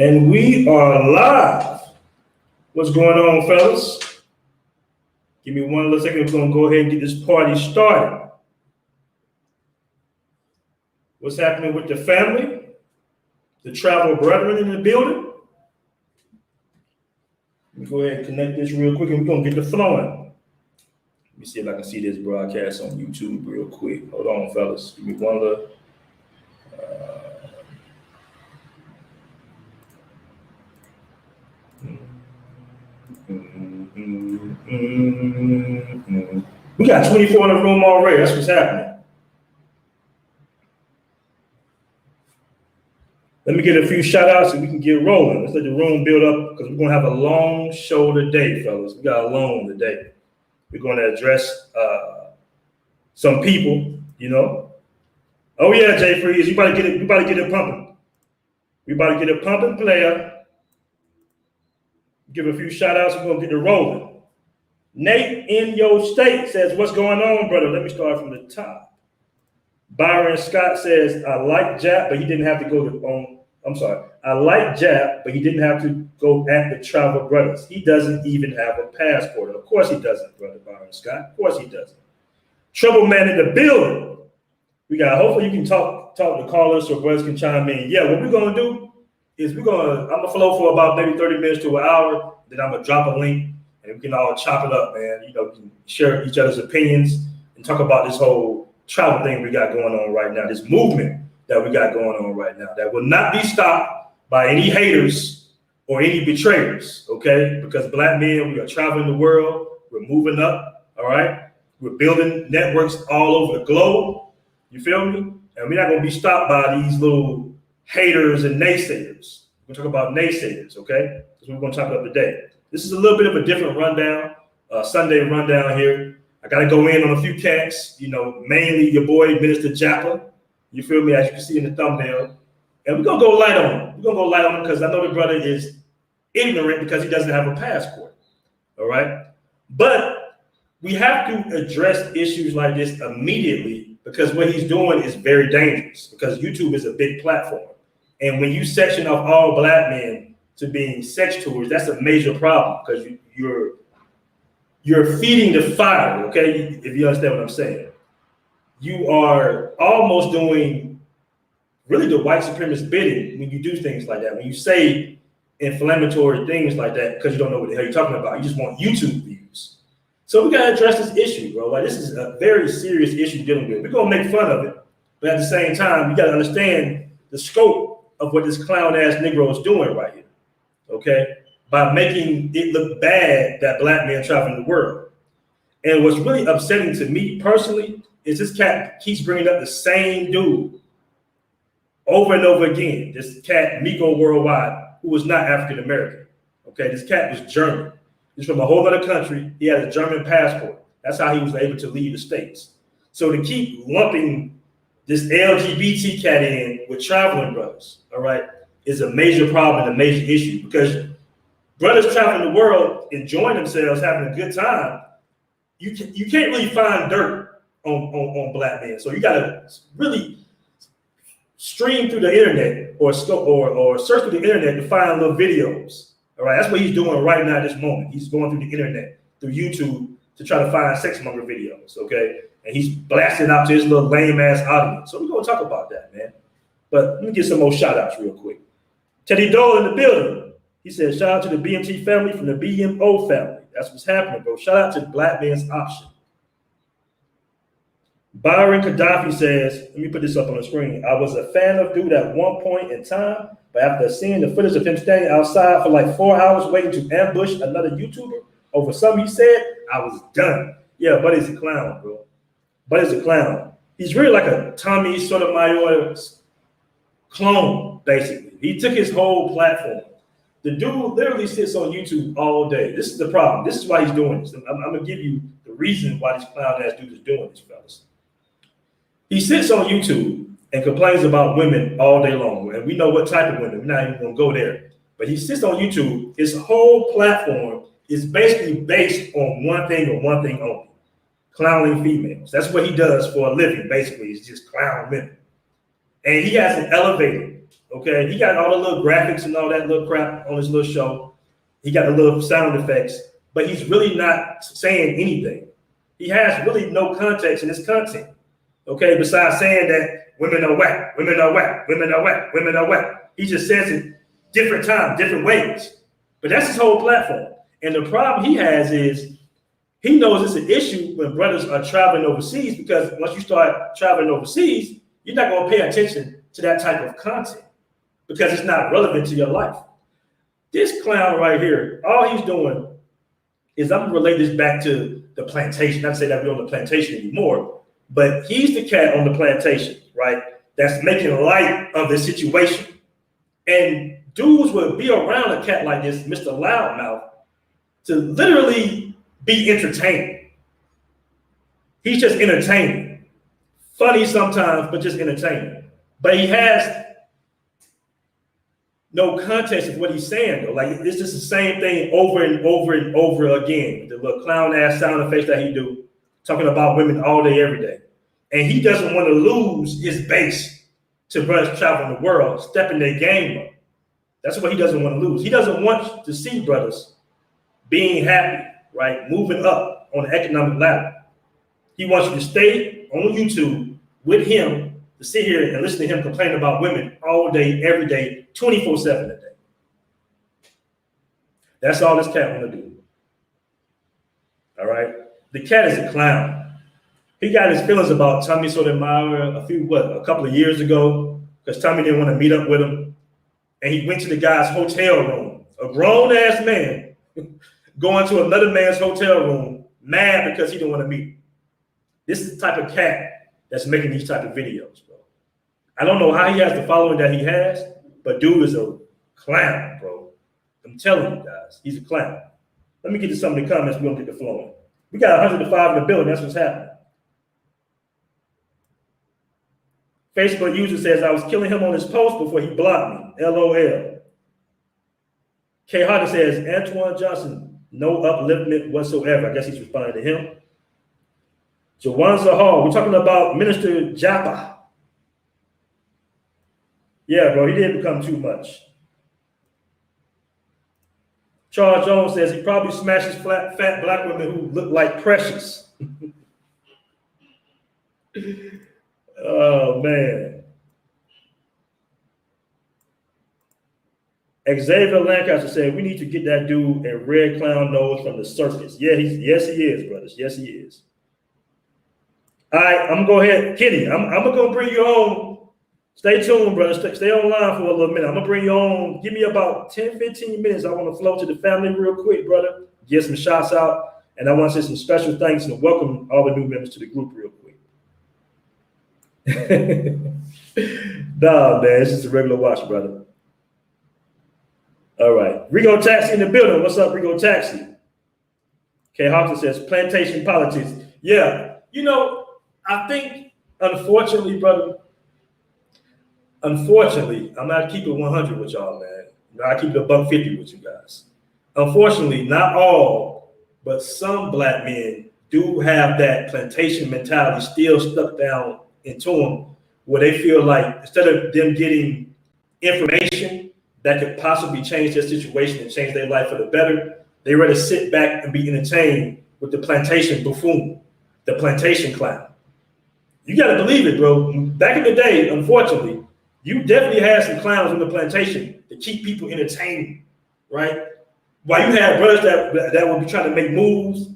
And we are live. What's going on, fellas? Give me one little second. We're going to go ahead and get this party started. What's happening with the family? The travel brethren in the building? Let me go ahead and connect this real quick and we're going to get the flowing. Let me see if I can see this broadcast on YouTube real quick. Hold on, fellas. Give me one little... We got 24 in the room already. That's what's happening. Let me get a few shout outs so we can get rolling. Let's let the room build up because we're going to have a long show today, fellas. We got a long today. We're going to address some people, you know. Oh, yeah, Jay Freeze, you about to get it pumping. We about to get it pumping, player. Give a few shout outs. We're going to get it rolling. Nate in your state says, what's going on, brother? Let me start from the top. Byron Scott says, I like Jap, but he didn't have to go I like Jap, but he didn't have to go at the travel brothers. He doesn't even have a passport. Of course he doesn't, brother Byron Scott. Of course he doesn't. Trouble man in the building. Hopefully you can talk to callers so brothers can chime in. Yeah, what we're going to do is I'm going to flow for about maybe 30 minutes to an hour. Then I'm going to drop a link. And we can all chop it up, man. You know, we can share each other's opinions and talk about this whole travel thing we got going on right now, this movement that we got going on right now that will not be stopped by any haters or any betrayers, okay? Because black men, we are traveling the world. We're moving up, all right? We're building networks all over the globe. You feel me? And we're not going to be stopped by these little haters and naysayers. We're going to talk about naysayers, okay? That's what we're going to talk about today. This is a little bit of a different rundown, Sunday rundown here. I got to go in on a few cats, you know, mainly your boy, Minister Japa. You feel me? As you can see in the thumbnail. And we're going to go light on him. We're going to go light on him because I know the brother is ignorant because he doesn't have a passport. All right? But we have to address issues like this immediately because what he's doing is very dangerous because YouTube is a big platform. And when you section off all black men to being sex tours, that's a major problem because you're feeding the fire, okay? If you understand what I'm saying. You are almost doing really the white supremacist bidding when you do things like that. When you say inflammatory things like that because you don't know what the hell you're talking about. You just want YouTube views. So we got to address this issue, bro. Like, this is a very serious issue dealing with. We're going to make fun of it. But at the same time, you got to understand the scope of what this clown-ass Negro is doing right here. Okay, by making it look bad that black men travel the world. And what's really upsetting to me personally is this cat keeps bringing up the same dude over and over again. This cat, Miko Worldwide, who was not African-American. Okay, this cat was German. He's from a whole other country. He had a German passport. That's how he was able to leave the States. So to keep lumping this LGBT cat in with traveling brothers, all right, is a major problem and a major issue because brothers traveling the world, enjoying themselves, having a good time, you can't really find dirt on black men. So you got to really stream through the internet or search through the internet to find little videos. All right, that's what he's doing right now at this moment. He's going through the internet, through YouTube, to try to find sex monger videos, okay? And he's blasting out to his little lame-ass audience. So we're going to talk about that, man. But let me get some more shout-outs real quick. Teddy Dole in the building. He said, shout out to the BMT family from the BMO family. That's what's happening, bro. Shout out to the Black Man's Option. Byron Gaddafi says, let me put this up on the screen. I was a fan of dude at one point in time, but after seeing the footage of him standing outside for like 4 hours waiting to ambush another YouTuber over something he said, I was done. Yeah, Buddy's a clown, bro. Buddy's a clown. He's really like a Tommy Sotomayor clone, basically. He took his whole platform. The dude literally sits on YouTube all day. This is the problem. This is why he's doing this. I'm going to give you the reason why this clown-ass dude is doing this, fellas. He sits on YouTube and complains about women all day long. And we know what type of women. We're not even going to go there. But he sits on YouTube. His whole platform is basically based on one thing and one thing only. Clowning females. That's what he does for a living, basically. It's just clown women. And he hasn't elevated Okay, he got all the little graphics and all that little crap on his little show. He got the little sound effects, but he's really not saying anything. He has really no context in his content. Okay, besides saying that women are whack, women are whack, women are whack, women are whack. He just says it different times, different ways. But that's his whole platform. And the problem he has is he knows it's an issue when brothers are traveling overseas, because once you start traveling overseas, you're not going to pay attention to that type of content because it's not relevant to your life. This clown right here, all he's doing is, I'm going to relate this back to the plantation. Not to say that we're on the plantation anymore, but he's the cat on the plantation, right? That's making light of the situation. And dudes would be around a cat like this, Mr. Loudmouth, to literally be entertaining. He's just entertaining. Funny sometimes, but just entertaining. But he has no context of what he's saying, though. Like, it's just the same thing over and over and over again. The little clown ass sound effects that he do, talking about women all day, every day. And he doesn't want to lose his base to brothers traveling the world, stepping their game up. That's what he doesn't want to lose. He doesn't want to see brothers being happy, right? Moving up on the economic ladder. He wants you to stay on YouTube with him, to sit here and listen to him complain about women all day, every day, 24/7 a day. That's all this cat want to do. All right? The cat is a clown. He got his feelings about Tommy Sotomayor a couple of years ago, because Tommy didn't want to meet up with him. And he went to the guy's hotel room, a grown-ass man going to another man's hotel room, mad because he didn't want to meet him. This is the type of cat that's making these type of videos, bro. I don't know how he has the following that he has, but dude is a clown, bro. I'm telling you guys, he's a clown. Let me get to some of the comments. We're going to get the flowing. We got 105 in the building. That's what's happening. Facebook user says, I was killing him on his post before he blocked me. LOL. K. Harder says, Antoine Johnson, no upliftment whatsoever. I guess he's responding to him. Jawanza Hall, we're talking about Minister Japa. Yeah, bro, he did become too much. Charles Jones says he probably smashes fat black women who look like Precious. Oh, man. Xavier Lancaster said, we need to get that dude a red clown nose from the circus. Yeah, yes, he is, brothers. Yes, he is. All right, I'm going to go ahead. Kenny, I'm going to bring you on. Stay tuned, brother. Stay online for a little minute. I'm going to bring you on. Give me about 10, 15 minutes. I want to flow to the family real quick, brother. Get some shots out. And I want to say some special thanks and welcome all the new members to the group real quick. Nah, man, it's just a regular watch, brother. All right. Rigo Taxi in the building. What's up, Rigo Taxi? K. Hawkins says, plantation politics. Yeah, you know, I think, unfortunately, brother, I'm not keeping 100 with y'all, man. You know, I keep it $150 with you guys. Unfortunately, not all, but some black men do have that plantation mentality still stuck down into them, where they feel like instead of them getting information that could possibly change their situation and change their life for the better, they rather sit back and be entertained with the plantation buffoon, the plantation clown. You got to believe it, bro. Back in the day, unfortunately, you definitely had some clowns on the plantation to keep people entertained, right? While you had brothers that would be trying to make moves,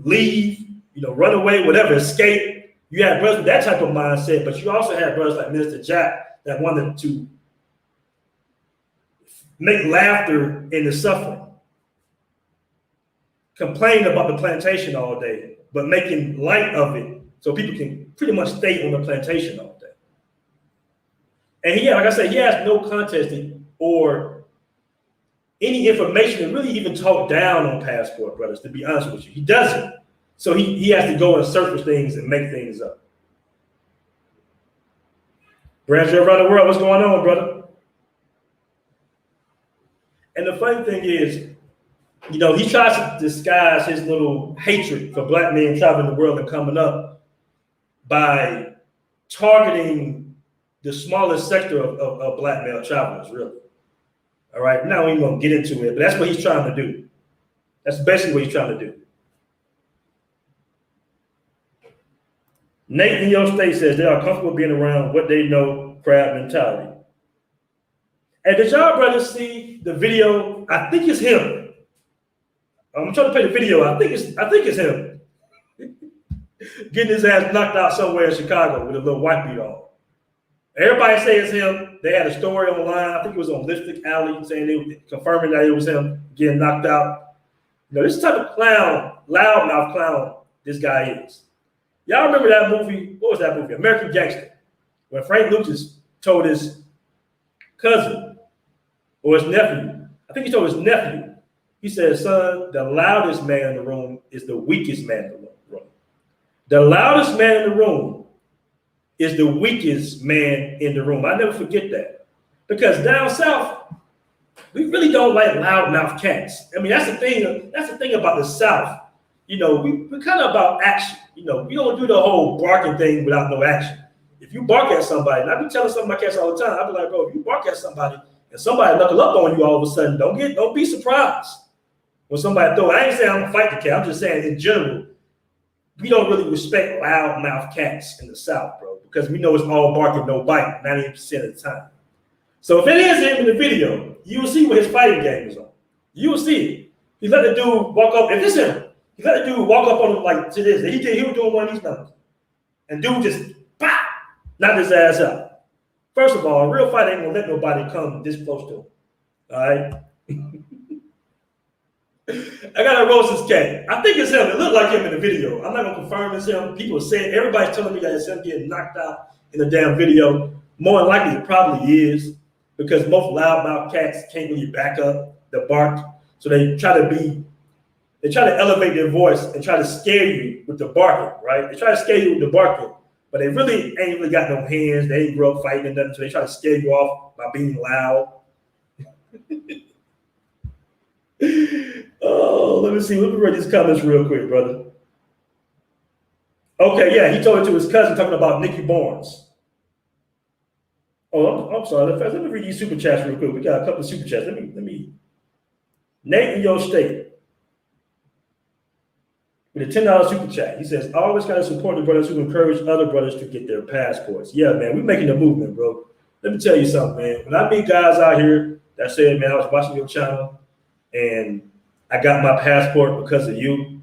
leave, you know, run away, whatever, escape. You had brothers with that type of mindset, but you also had brothers like Minister Jack that wanted to make laughter in the suffering, complain about the plantation all day, but making light of it so people can pretty much stay on the plantation all day. And he, like I said, he has no context or any information to really even talk down on Passport Brothers, to be honest with you. He doesn't. So he has to go and search for things and make things up. Brancher around the world, what's going on, brother? And the funny thing is, you know, he tries to disguise his little hatred for black men traveling the world and coming up by targeting the smallest sector of black male travelers, really. All right, now we're going to get into it, but that's what he's trying to do. That's basically what he's trying to do. Nate in your state says they are comfortable being around what they know, crab mentality. And did y'all brothers see the video? I think it's him. I'm trying to play the video. I think it's him. Getting his ass knocked out somewhere in Chicago with a little white beat on. Everybody say it's him. They had a story online. I think it was on Lipstick Alley saying they were confirming that it was him getting knocked out. You know, this type of clown, loudmouth clown, this guy is. Y'all remember that movie? What was that movie? American Gangster. When Frank Lucas told his cousin or his nephew, I think he told his nephew, he said, son, the loudest man in the room is the weakest man in the room. The loudest man in the room is the weakest man in the room. I never forget that. Because down south, we really don't like loudmouth cats. I mean, that's the thing about the South. You know, we're kind of about action. You know, we don't do the whole barking thing without no action. If you bark at somebody, and I be telling some of my cats all the time, I be like, bro, if you bark at somebody and somebody knuckle up on you all of a sudden, don't be surprised when somebody throw it. I ain't saying I'm gonna fight the cat. I'm just saying in general, we don't really respect loudmouth cats in the South, bro, because we know it's all barking, no bite, 98% of the time. So if it is him in the video, you will see what his fighting game is on. You will see it. He let the dude walk up. If it's him, he let the dude walk up on him like to this. He was doing one of these numbers. And dude just pop, knocked his ass out. First of all, a real fight ain't gonna let nobody come this close to him. All right. I gotta roast this cat. I think it's him. It looked like him in the video. I'm not gonna confirm it's him. People are saying, everybody's telling me that it's him getting knocked out in the damn video. More than likely, it probably is, because most loudmouth cats can't really back up the bark. So they try to elevate their voice and try to scare you with the barking, right? They try to scare you with the barking, but they really ain't really got no hands. They ain't grow up fighting and nothing, so they try to scare you off by being loud. Oh, let me see. Let me read these comments real quick, brother. Okay, yeah, he told it to his cousin talking about Nicky Barnes. Oh, I'm sorry. Let me read these super chats real quick. We got a couple of super chats. Let me. Nate in your state with a $10 super chat. He says, always got to support the brothers who encourage other brothers to get their passports. Yeah, man, we're making a movement, bro. Let me tell you something, man. When I meet guys out here that say, man, I was watching your channel and I got my passport because of you.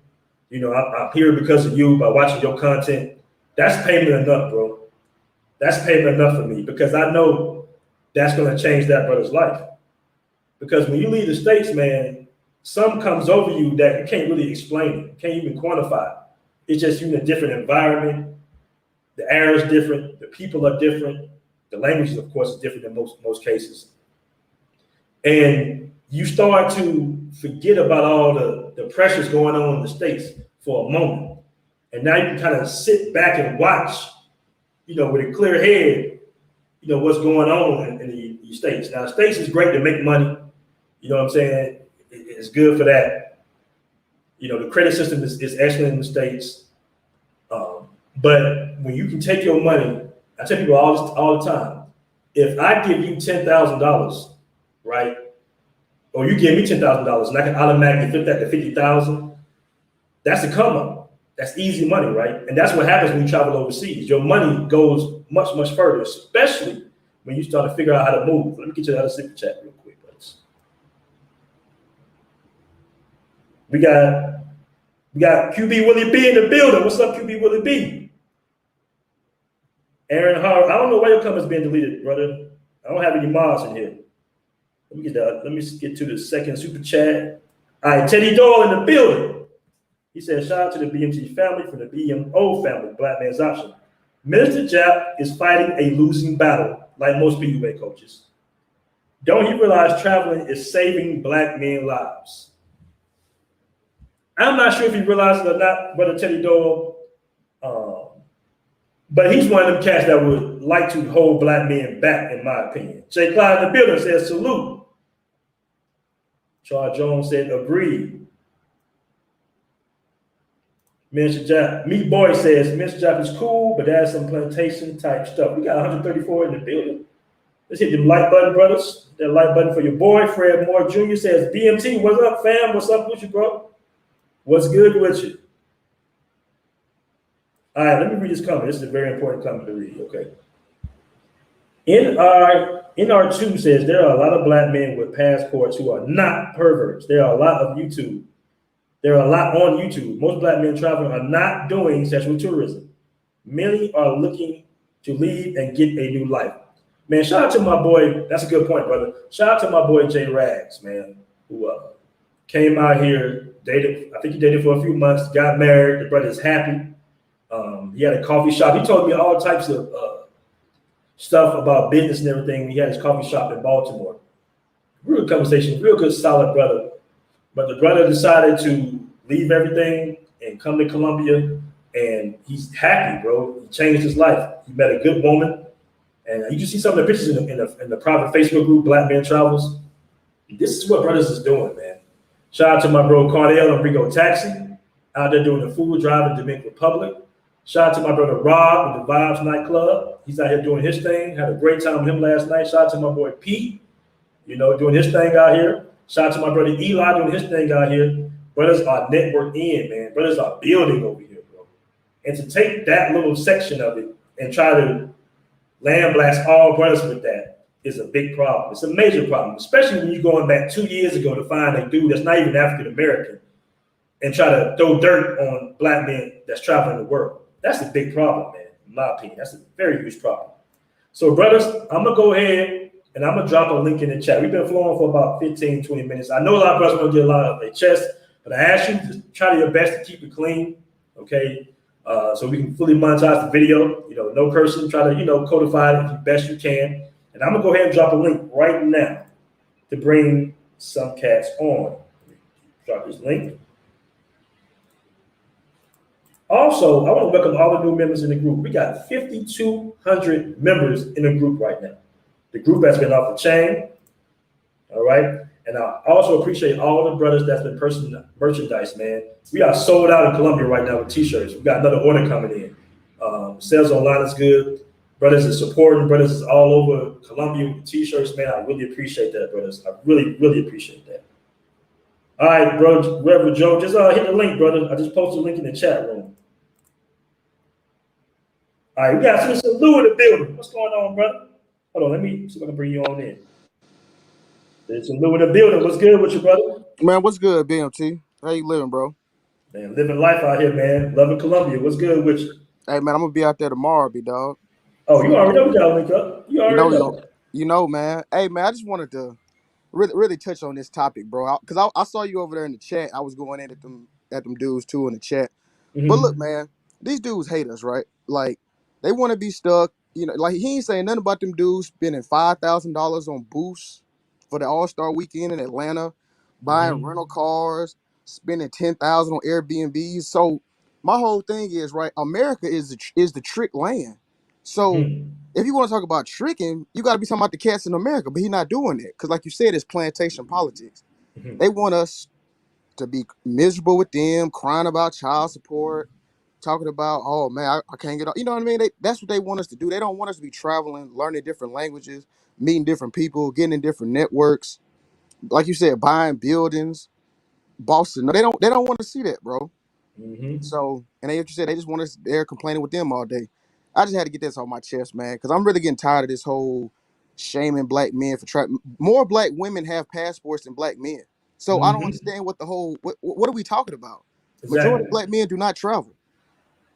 You know, I'm here because of you by watching your content. That's payment enough, bro. That's payment enough for me, because I know that's going to change that brother's life. Because when you leave the States, man, something comes over you that you can't really explain it. You can't even quantify it. It's just you're in a different environment. The air is different. The people are different. The language, of course, is different in most cases. And you start to forget about all the pressures going on in the States for a moment. And now you can kind of sit back and watch, you know, with a clear head, you know, what's going on in the States. Now, the States is great to make money. You know what I'm saying? It's good for that. You know, the credit system is excellent in the States. But when you can take your money, I tell people all the time, if I give you $10,000, right? Or you give me $10,000 and I can automatically flip that to $50,000, that's a come up. That's easy money, right? And that's what happens when you travel overseas. Your money goes much, much further, especially when you start to figure out how to move. Let me get you the other super chat real quick, please. We got QB Willie B in the building. What's up, QB Willie B? Aaron Howard. I don't know why your comments being deleted, brother. I don't have any mods in here. Let me get to the second super chat. All right, Teddy Doyle in the building. He said, shout out to the BMT family from the BMO family, Black Man's Option. Minister Jap is fighting a losing battle, like most PUA coaches. Don't he realize traveling is saving Black men lives? I'm not sure if he realizes it or not, Brother Teddy Doyle, but he's one of them cats that would like to hold Black men back, in my opinion. Jay Clyde in the building says, salute. Charles Jones said, agreed. Mr. Jap, Me Boy says, Mr. Jap is cool, but that's some plantation type stuff. We got 134 in the building. Let's hit them like button, brothers. That like button for your boy. Fred Moore Jr. says, BMT, what's up, fam? What's up with you, bro? What's good with you? All right, let me read this comment. This is a very important comment to read, okay? NR2 says, there are a lot of black men with passports who are not perverts. There are a lot on YouTube. Most black men traveling are not doing sexual tourism. Many are looking to leave and get a new life. Man, shout out to my boy. That's a good point, brother. Shout out to my boy Jay Rags, man, who came out here, dated. I think he dated for a few months, got married. The brother's happy. He had a coffee shop. He told me all types of stuff about business and everything. He had his coffee shop in Baltimore. Real conversation, real good, solid brother. But the brother decided to leave everything and come to Colombia, and he's happy, bro. He changed his life. He met a good woman, and you can see some of the pictures in the private Facebook group, Black Men Travels. This is what brothers is doing, man. Shout out to my bro Cardell and Rigo Taxi, out there doing the food drive in Dominican Republic. Shout out to my brother Rob with the Vibes nightclub. He's out here doing his thing. Had a great time with him last night. Shout out to my boy Pete, doing his thing out here. Shout out to my brother Eli doing his thing out here. Brothers are networked in, man. Brothers are building over here, bro. And to take that little section of it and try to land blast all brothers with that is a big problem. It's a major problem, especially when you're going back 2 years ago to find a dude that's not even African American and try to throw dirt on black men that's traveling the world. That's a big problem, man, in my opinion. That's a very huge problem. So, brothers, I'm going to go ahead and I'm going to drop a link in the chat. We've been flowing for about 15, 20 minutes. I know a lot of brothers want to get a lot of their chest, but I ask you to try your best to keep it clean, okay? So we can fully monetize the video. No cursing. Try to, codify it as best you can. And I'm going to go ahead and drop a link right now to bring some cats on. Drop this link. Also, I want to welcome all the new members in the group. We got 5,200 members in the group right now. The group has been off the chain, all right? And I also appreciate all the brothers that's been purchasing merchandise, man. We are sold out in Colombia right now with T-shirts. We got another order coming in. Sales online is good. Brothers is supporting. Brothers is all over Colombia with T-shirts, man. I really appreciate that, brothers. I really, really appreciate that. All right, bro, Reverend Joe, just hit the link, brother. I just posted a link in the chat room. All right, we got Sister Lou in the building. What's going on, brother? Hold on, let me see if I can bring you on in. There's some Lou in the building. What's good with you, brother? Man, what's good, BMT? How you living, bro? Man, living life out here, man. Loving Colombia. What's good with you? Hey, man, I'm gonna be out there tomorrow, B-dog. Oh, you already know we gotta link up. You already know. Man. Hey, man, I just wanted to really touch on this topic, bro. Because I saw you over there in the chat. I was going in at them dudes too in the chat. Mm-hmm. But look, man, these dudes hate us, right? Like, they want to be stuck. Like he ain't saying nothing about them dudes spending $5,000 on boosts for the All-Star weekend in Atlanta, buying rental cars, spending $10,000 on Airbnbs. So my whole thing is, right, America is the trick land. So if you want to talk about tricking, you got to be talking about the cats in America, but he's not doing it because, like you said, it's plantation politics. They want us to be miserable with them, crying about child support, talking about, oh man, I can't get on. You know what I mean? That's what they want us to do. They don't want us to be traveling, learning different languages, meeting different people, getting in different networks. Like you said, buying buildings, Boston. No, they don't want to see that, bro. So, and like you said, they just want us there complaining with them all day. I just had to get this off my chest, man, because I'm really getting tired of this whole shaming black men for traveling. More black women have passports than black men. So I don't understand what are we talking about? Exactly. Majority of black men do not travel.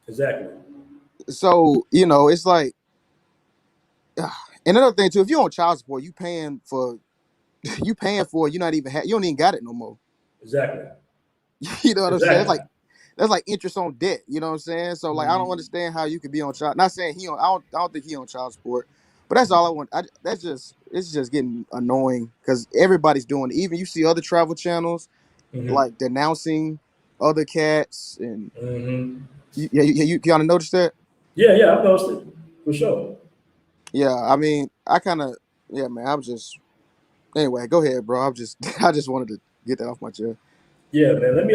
Exactly. So, it's like, and another thing too, if you're on child support, you paying for you not even you don't even got it no more. Exactly. You know what I'm saying? It's like that's like interest on debt. You know what I'm saying? So like, I don't understand how you could be on child. Not saying I don't think he on child support, but that's all I want. It's just getting annoying because everybody's doing it. Even you see other travel channels like denouncing other cats and you kind of noticed that? Yeah, I've noticed it for sure. Yeah, I mean, man. I'm just anyway. Go ahead, bro. I just wanted to get that off my chest. Yeah, man. Let me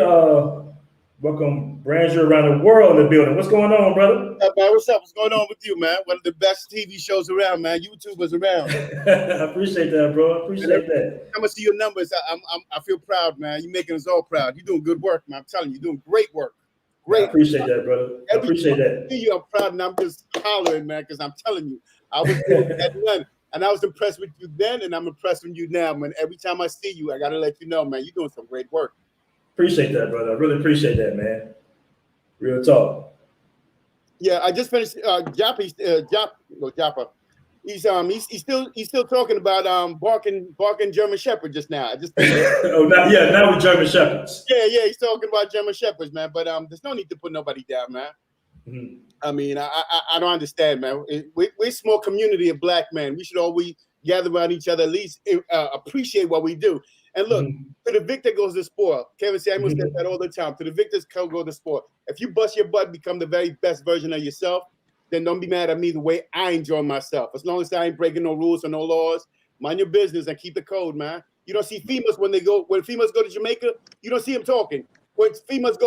Welcome, Branger around the world in the building. What's going on, brother? What's up? What's going on with you, man? One of the best TV shows around, man. YouTubers around. I appreciate that, bro. I appreciate that. I'm gonna see your numbers. I feel proud, man. You're making us all proud. You're doing good work, man. I'm telling you, you're doing great work. Great. I appreciate that, brother. I appreciate that. See you, I'm proud, and I'm just hollering, man, because I'm telling you, I was doing that one, and I was impressed with you then, and I'm impressed with you now, man. Every time I see you, I gotta let you know, man, you're doing some great work. Appreciate that, brother. I really appreciate that, man. Real talk. Yeah, I just finished Joppa. He's still talking about barking German Shepherd just now. Now with German Shepherds. Yeah, he's talking about German Shepherds, man. But there's no need to put nobody down, man. Mm-hmm. I mean, I don't understand, man. We're a small community of black men. We should always gather around each other, at least appreciate what we do. And look, to the victor goes the spoil. Kevin Samuels says that all the time. To the victors go the spoil. If you bust your butt, become the very best version of yourself, then don't be mad at me the way I enjoy myself. As long as I ain't breaking no rules or no laws, mind your business and keep the code, man. You don't see females when females go to Jamaica, you don't see them talking. When females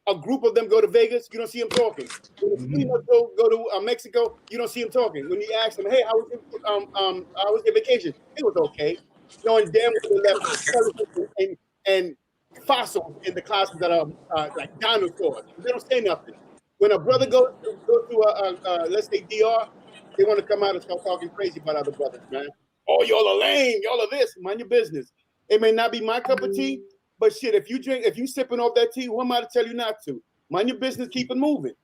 a group of them go to Vegas, you don't see them talking. When the females go to Mexico, you don't see them talking. When you ask them, hey, how was your vacation? It was okay. Knowing damn well they left skeletons and fossils in the closets that are like dinosaurs. They don't say nothing. When a brother goes to let's say DR, they want to come out and start talking crazy about other brothers, man. Oh, y'all are lame. Y'all are this. Mind your business. It may not be my cup of tea, but shit, if you sipping off that tea, who am I to tell you not to? Mind your business. Keep it moving.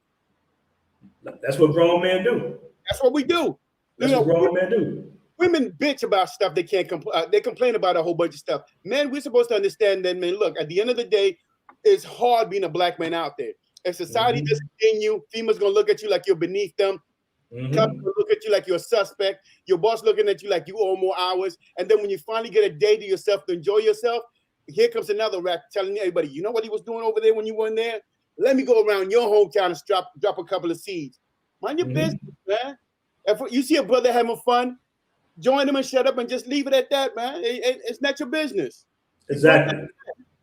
That's what grown men do. That's what we do. That's what grown men do. Women bitch about stuff they can't complain. They complain about a whole bunch of stuff. Men, we're supposed to understand that, man. Look, at the end of the day, it's hard being a black man out there. If society doesn't in you, females gonna look at you like you're beneath them. Cops gonna look at you like you're a suspect. Your boss looking at you like you owe more hours. And then when you finally get a day to yourself to enjoy yourself, here comes another rat telling everybody, you know what he was doing over there when you weren't there? Let me go around your hometown and drop a couple of seeds. Mind your business, man. If you see a brother having fun, join him and shut up and just leave it at that, man. It's not your business. Exactly.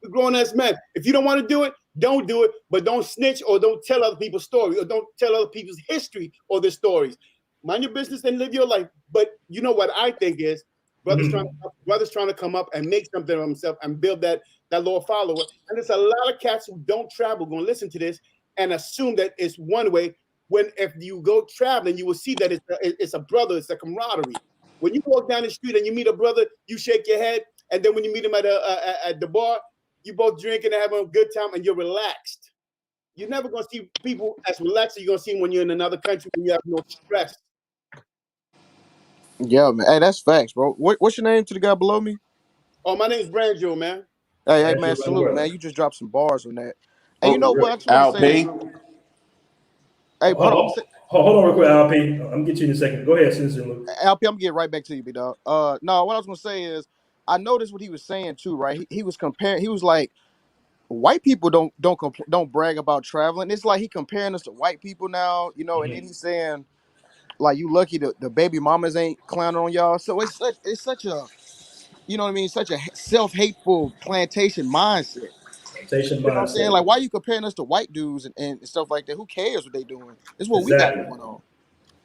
We're grown as men. If you don't want to do it, don't do it. But don't snitch or don't tell other people's story or don't tell other people's history or their stories. Mind your business and live your life. But you know what I think is brothers trying to come up and make something of themselves and build that loyal follower. And there's a lot of cats who don't travel going to listen to this and assume that it's one way. When if you go traveling, you will see that it's a brother, it's a camaraderie. When you walk down the street and you meet a brother, you shake your head, and then when you meet him at the bar, you both drinking and having a good time, and you're relaxed. You're never gonna see people as relaxed as you're gonna see them when you're in another country when you have no stress. Yeah, man. Hey, that's facts, bro. What's your name to the guy below me? Oh, my name's Branjo, man. Hey, man, salute, man. You just dropped some bars on that. And you know what? I just want to say. Hey, hold on real quick, LP. I'm gonna get you in a second. Go ahead, Citizen. LP, I'm gonna get right back to you, B-Dog. No, what I was gonna say is, I noticed what he was saying too, right? He was comparing. He was like, white people don't brag about traveling. It's like he comparing us to white people now, you know. And then he's saying, like, you lucky the baby mamas ain't clowning on y'all. So it's such a, you know what I mean? Such a self-hateful plantation mindset. You know what I'm saying? Like, why are you comparing us to white dudes and stuff like that? Who cares what they doing? It's what we got going on.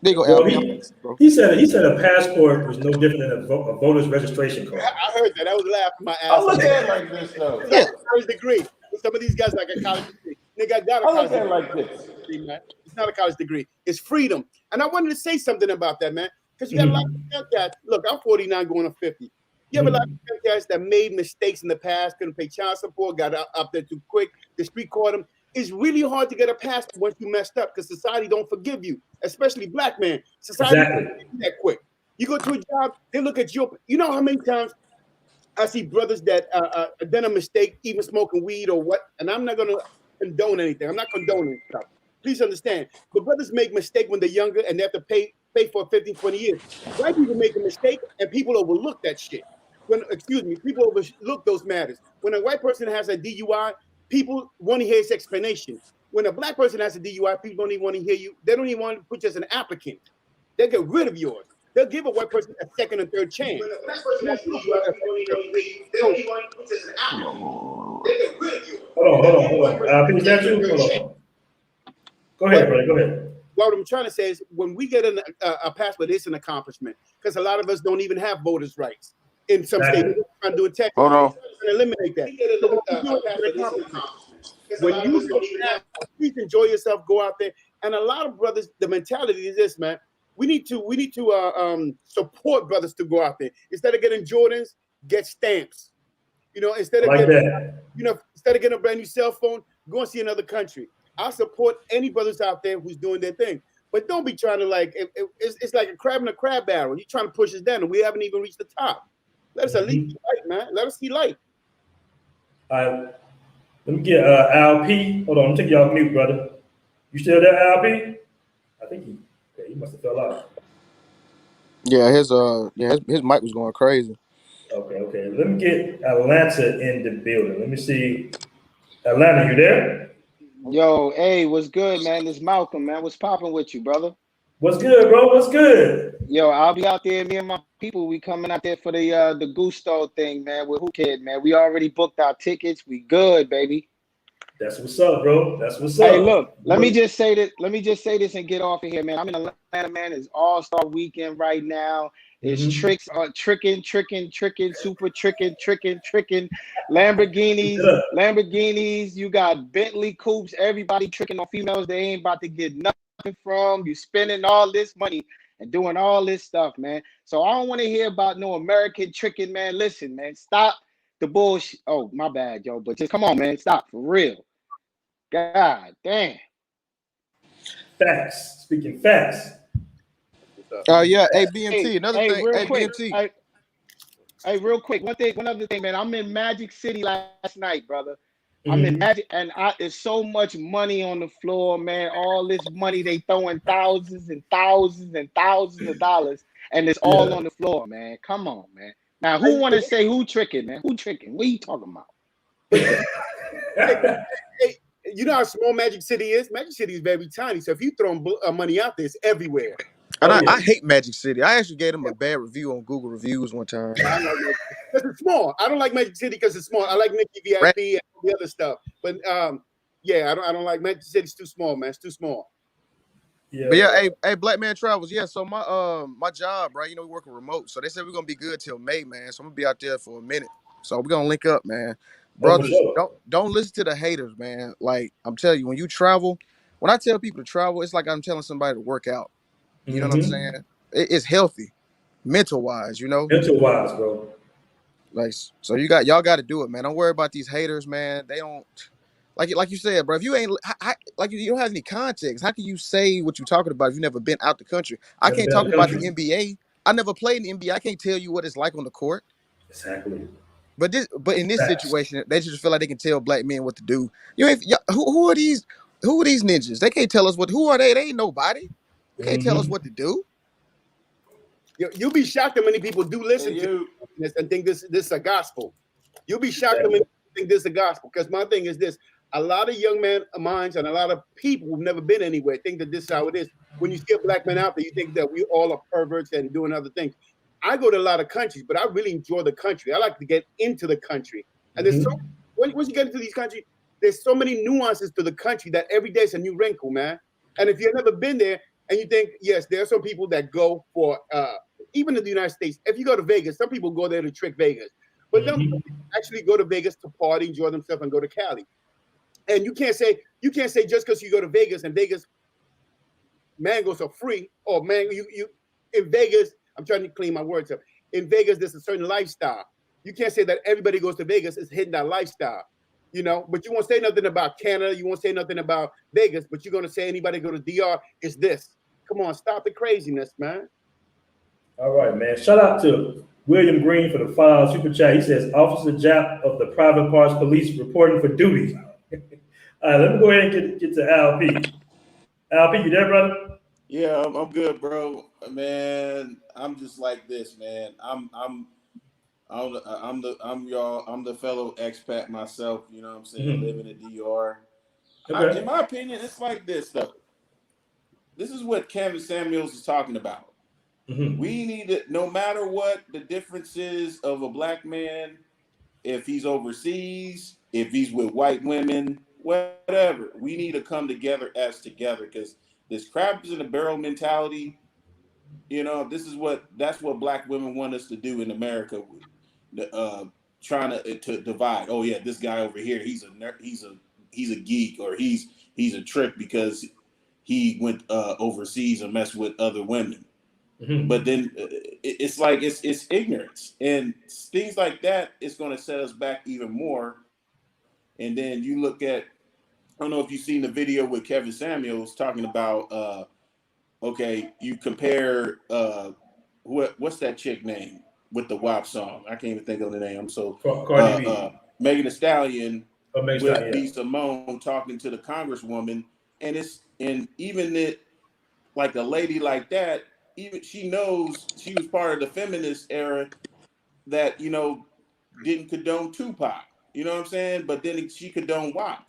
There you go, LP. He said a passport was no different than a voter's registration card. I heard that. I was laughing my ass. I look at it like this though. It's like a college degree. Some of these guys like a college degree. Nigga got a college degree. Like this. Man. It's not a college degree. It's freedom. And I wanted to say something about that, man. Because you got a lot of guys. Look, I'm 49 going on 50. You have a lot of guys that made mistakes in the past, couldn't pay child support, got up there too quick. The street caught them. It's really hard to get a passport once you messed up because society don't forgive you, especially black men. Society don't forgive you that quick. You go to a job, they look at you. You know how many times I see brothers that done a mistake, even smoking weed or what, and I'm not going to condone anything. I'm not condoning stuff. Please understand. But brothers make mistakes when they're younger and they have to pay for 15, 20 years. White people make a mistake and people overlook that shit. People overlook those matters. When a white person has a DUI, people want to hear his explanation. When a black person has a DUI, people don't even want to hear you. They don't even want to put you as an applicant. They'll get rid of yours. They'll give a white person a second and third chance. When a black person has a DUI, they don't even want to put you as an applicant. They'll get rid of yours. Hold on. Is that true? Hold on. Go ahead, brother. Go ahead. What I'm trying to say is when we get a passport, it's an accomplishment because a lot of us don't even have voters' rights in some states. We're trying to do it technically. Hold on. Eliminate that. When you don't have, please enjoy yourself, go out there. And a lot of brothers, the mentality is this, man. We need to support brothers to go out there. Instead of getting Jordans, get stamps. You know, instead of getting a brand new cell phone, go and see another country. I support any brothers out there who's doing their thing. But don't be trying to it's like a crab in a crab barrel. You're trying to push us down and we haven't even reached the top. Let us at least see light, man. Let us see light. All right. Let me get LP. Hold on, I'm taking y'all mute, brother. You still there, LP? I think he must have fell out. Yeah, his mic was going crazy. Okay. Let me get Atlanta in the building. Let me see. Atlanta, you there? Yo, hey, what's good, man? It's Malcolm, man. What's popping with you, brother? What's good, bro? What's good? Yo, I'll be out there. Me and my people, we coming out there for the Gusto thing, man. With Who Kid, man. We already booked our tickets. We good, baby. That's what's up, bro. That's what's up. Hey, look, let me just say this and get off of here, man. I'm in Atlanta, man. It's All-Star Weekend right now. It's tricks, tricking, super tricking. Lamborghinis. You got Bentley coupes. Everybody tricking on females they ain't about to get nothing from. You spending all this money and doing all this stuff, man. So I don't want to hear about no American tricking, man. Listen, man, stop the bullshit. Oh, my bad, yo. But just come on, man. Stop for real. God damn. Facts. Speaking facts. Yeah, hey BMT, another thing. Real Hey quick. BMT. Hey, real quick. One other thing, man. I'm in Magic City last night, brother. I'm in Magic, and there's so much money on the floor, man. All this money, they throwing thousands and thousands and thousands of dollars, and it's all on the floor, man. Come on, man. Now, who want to say who tricking, man? Who tricking? What are you talking about? Hey, you know how small Magic City is? Magic City is very tiny. So if you throw money out there, it's everywhere. And I hate Magic City. I actually gave them a bad review on Google Reviews one time. Because it's small. I don't like Magic City because it's small. I like Mickey VIP and all the other stuff. But I don't like Magic City. It's too small, man. It's too small. Yeah. But yeah, hey, Black Man Travels. Yeah, so my job, right? You know, we working remote. So they said we're gonna be good till May, man. So I'm gonna be out there for a minute. So we're gonna link up, man. Brothers, don't listen to the haters, man. Like I'm telling you, when you travel, when I tell people to travel, it's like I'm telling somebody to work out. You know what I'm saying? It's healthy, mental wise, you know. Mental wise, bro. Like, so y'all got to do it, man. Don't worry about these haters, man. They don't like you said, bro. If you ain't you don't have any context, how can you say what you're talking about if you never been out the country? I can't talk about the NBA. I never played in the NBA. I can't tell you what it's like on the court. Exactly. But in this situation, they just feel like they can tell black men what to do. Who are these ninjas? They can't tell us who are they? They ain't nobody. You can't tell us what to do. You'll be shocked how many people do listen to this and think this is a gospel. You'll be shocked how many people think this is a gospel. Because my thing is this: a lot of young minds and a lot of people who've never been anywhere think that this is how it is. When you see a black man out there, you think that we all are perverts and doing other things. I go to a lot of countries, but I really enjoy the country. I like to get into the country. And there's once you get into these countries, there's so many nuances to the country that every day is a new wrinkle, man. And if you've never been there, and you think, yes, there are some people that go for, even in the United States, if you go to Vegas, some people go there to trick Vegas. But some people actually go to Vegas to party, enjoy themselves, and go to Cali. And you can't say just because you go to Vegas and Vegas mangoes are free, or you in Vegas, I'm trying to clean my words up. In Vegas, there's a certain lifestyle. You can't say that everybody goes to Vegas is hitting that lifestyle. You know, but you won't say nothing about Canada. You won't say nothing about Vegas, but you're going to say anybody go to DR is this. Come on, stop the craziness, man. All right, man. Shout out to William Green for the $5 super chat. He says, Officer Jap of the Private Parts Police reporting for duty. All right, let me go ahead and get to LP. LP, you there, brother? Yeah, I'm good, bro. Man, I'm just like this, man. I'm the fellow expat myself, you know what I'm saying, living in DR. Okay. In my opinion, it's like this, though. This is what Kevin Samuels is talking about. We need to, no matter what the difference is of a black man if he's overseas, if he's with white women, whatever. We need to come together because this crab is in the barrel mentality. That's what black women want us to do in America. Trying to divide. Oh yeah, this guy over here, he's a geek, or he's a trick because he went overseas and messed with other women. Mm-hmm. But then it's like it's ignorance, and things like that is going to set us back even more. And then you look at, I don't know if you've seen the video with Kevin Samuels talking about okay, you compare what's that chick name with the WAP song? I can't even think of the name. I'm so Cardi B. Megan Thee Stallion with B. Simone talking to the Congresswoman, and even it, like a lady like that, even she knows she was part of the feminist era that didn't condone Tupac. You know what I'm saying? But then she condoned WAP.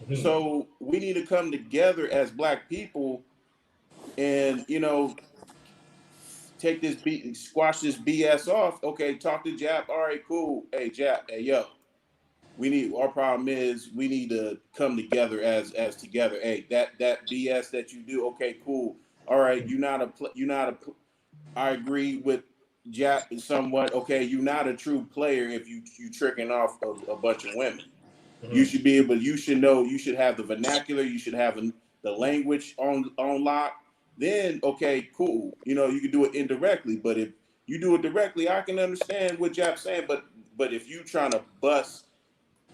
Mm-hmm. So we need to come together as black people and take this squash this BS off. Okay, talk to Jap. All right, cool. Hey Jap, hey yo, our problem is we need to come together as together. Hey, that BS that you do. Okay, cool. All right, I agree with Jap somewhat. Okay, you're not a true player if you tricking off a bunch of women. Mm-hmm. You should be able. You should know. You should have the vernacular. You should have the language on lock. Then okay, cool. You can do it indirectly, but if you do it directly, I can understand what Jap's saying. But if you trying to bust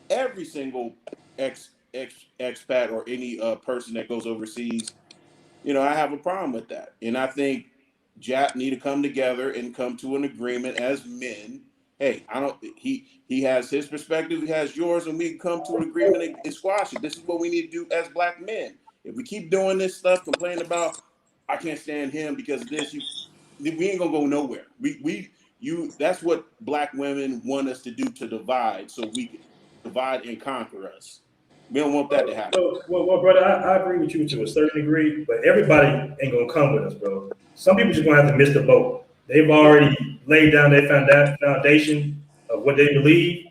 every single expat or any person that goes overseas, I have a problem with that. And I think Jap need to come together and come to an agreement as men. Hey, he has his perspective, he has yours, and we can come to an agreement and squash it. This is what we need to do as black men. If we keep doing this stuff, complaining about, I can't stand him because of this, we ain't gonna go nowhere. That's what black women want us to do, to divide, so we can divide and conquer us. We don't want that to happen. Well, brother, I agree with you to a certain degree, but everybody ain't gonna come with us, bro. Some people just gonna have to miss the boat. They've already laid down their foundation of what they believe,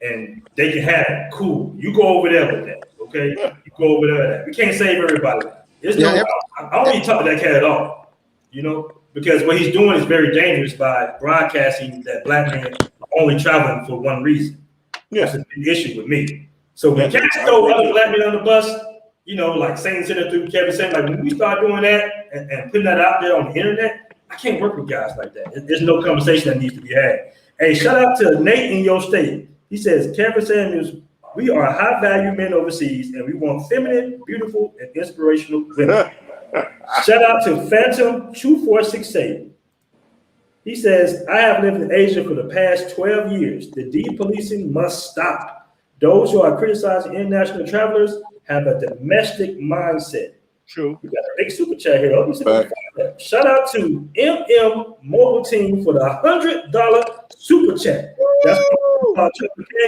and they can have it. Cool. You go over there with that, okay? You go over there with that. We can't save everybody. I don't even talk to that cat at all, because what he's doing is very dangerous by broadcasting that black men are only traveling for one reason. Yeah. That's a big issue with me. So we can't throw other black men on the bus, like saying through Kevin saying, like when we start doing that and putting that out there on the internet, I can't work with guys like that. There's no conversation that needs to be had. Hey, shout out to Nate in your state. He says, Kevin Samuels, we are high value men overseas and we want feminine, beautiful, and inspirational women. Shout out to Phantom 2468. He says, I have lived in Asia for the past 12 years. The depolicing must stop. Those who are criticizing international travelers have a domestic mindset. True. We got a big super chat here. Shout out to MM Mobile Team for the $100 super chat. That's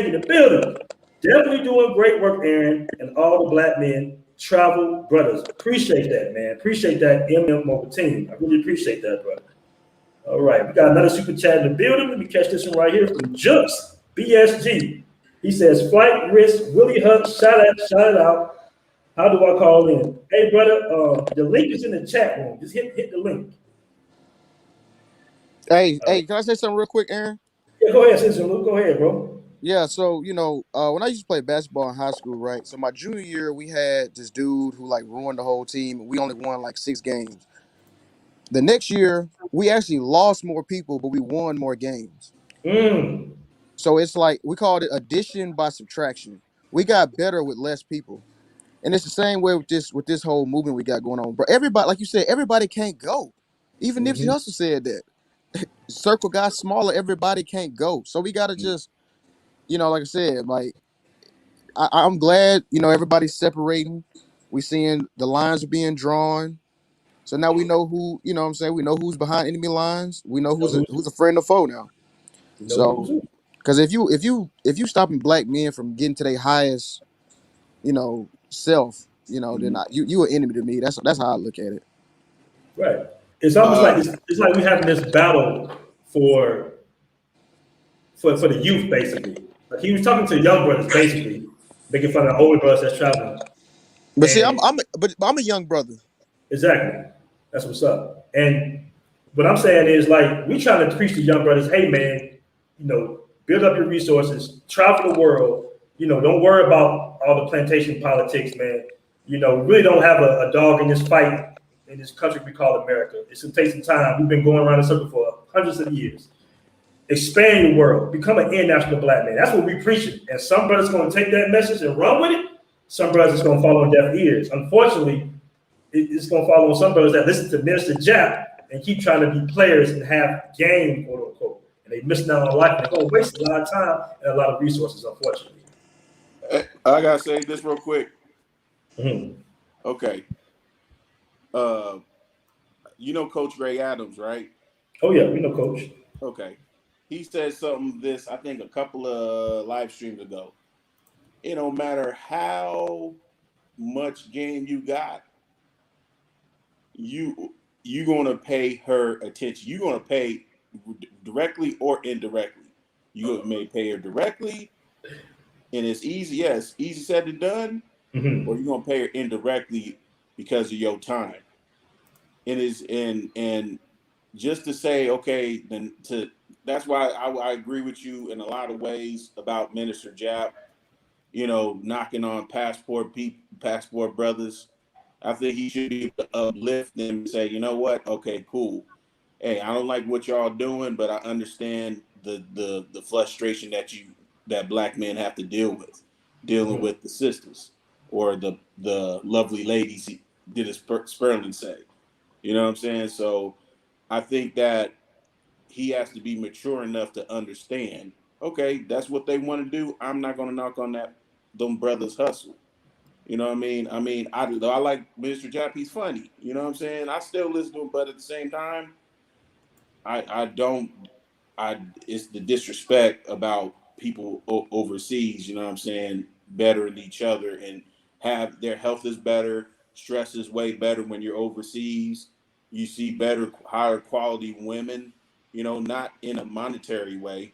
in the building. Definitely doing great work, Aaron, and all the black men, travel brothers. Appreciate that, man. Appreciate that, MM Mobile Team. I really appreciate that, brother. All right, we got another super chat in the building. Let me catch this one right here from Just BSG. He says, flight risk, Willie Hunt, shout it out. How do I call in? Hey, brother, the link is in the chat room. Just hit the link. Hey, can I say something real quick, Aaron? Yeah, go ahead, Sister Luke. Go ahead, bro. Yeah, so, when I used to play basketball in high school, right? So my junior year, we had this dude who, ruined the whole team. We only won, 6 games. The next year, we actually lost more people, but we won more games. So it's we called it addition by subtraction. We got better with less people. And it's the same way with this whole movement we got going on. But everybody, like you said, everybody can't go. Even Nipsey Hussle said that. Circle got smaller, everybody can't go. So we got to just, like I said, I'm glad, everybody's separating. We seeing the lines are being drawn. So now we know who, we know who's behind enemy lines. We know who's a friend or foe now. So, because if you stopping black men from getting to their highest, self, then you an enemy to me. That's how I look at it. Right. It's almost it's like we having this battle for for the youth, basically. Like he was talking to young brothers, basically, making fun of the older brothers that's traveling. But see, I'm a young brother. Exactly. That's what's up. And what I'm saying is, like, we trying to preach to young brothers, hey, man, build up your resources, travel the world, don't worry about all the plantation politics, man. We really don't have a dog in this fight in this country we call America. It's going to take some time. We've been going around in circle for hundreds of years. Expand your world. Become an international black man. That's what we preaching. And some brothers are going to take that message and run with it. Some brothers are going to follow on deaf ears. Unfortunately, it's going to follow on some brothers that listen to Minister Jap and keep trying to be players and have game, quote unquote. And they missing out on life. And they're going to waste a lot of time and a lot of resources, unfortunately. I got to say this real quick. Mm-hmm. Okay. Coach Ray Adams, right? Oh, yeah, we know Coach. Okay. He said something I think a couple of live streams ago. It don't matter how much game you got, you gonna pay her attention. You're gonna pay directly or indirectly. You may pay her directly, and it's easy. Yes, easy said and done. Mm-hmm. Or you're gonna pay her indirectly because of your time. And just to say, okay, that's why I agree with you in a lot of ways about Minister Jap. Knocking on passport brothers. I think he should be able to uplift them and say, you know what? Okay, cool. Hey, I don't like what y'all doing, but I understand the frustration that black men have to deal with, dealing with the sisters or the lovely ladies. Did as Sperling say? You know what I'm saying? So I think that he has to be mature enough to understand. Okay, that's what they want to do. I'm not going to knock on them brothers' hustle. You know what I mean? I like Mr. Jap. He's funny. You know what I'm saying? I still listen to him, but at the same time, it's the disrespect about people overseas, you know what I'm saying, bettering each other and have their health is better, stress is way better when you're overseas. You see better, higher quality women, not in a monetary way,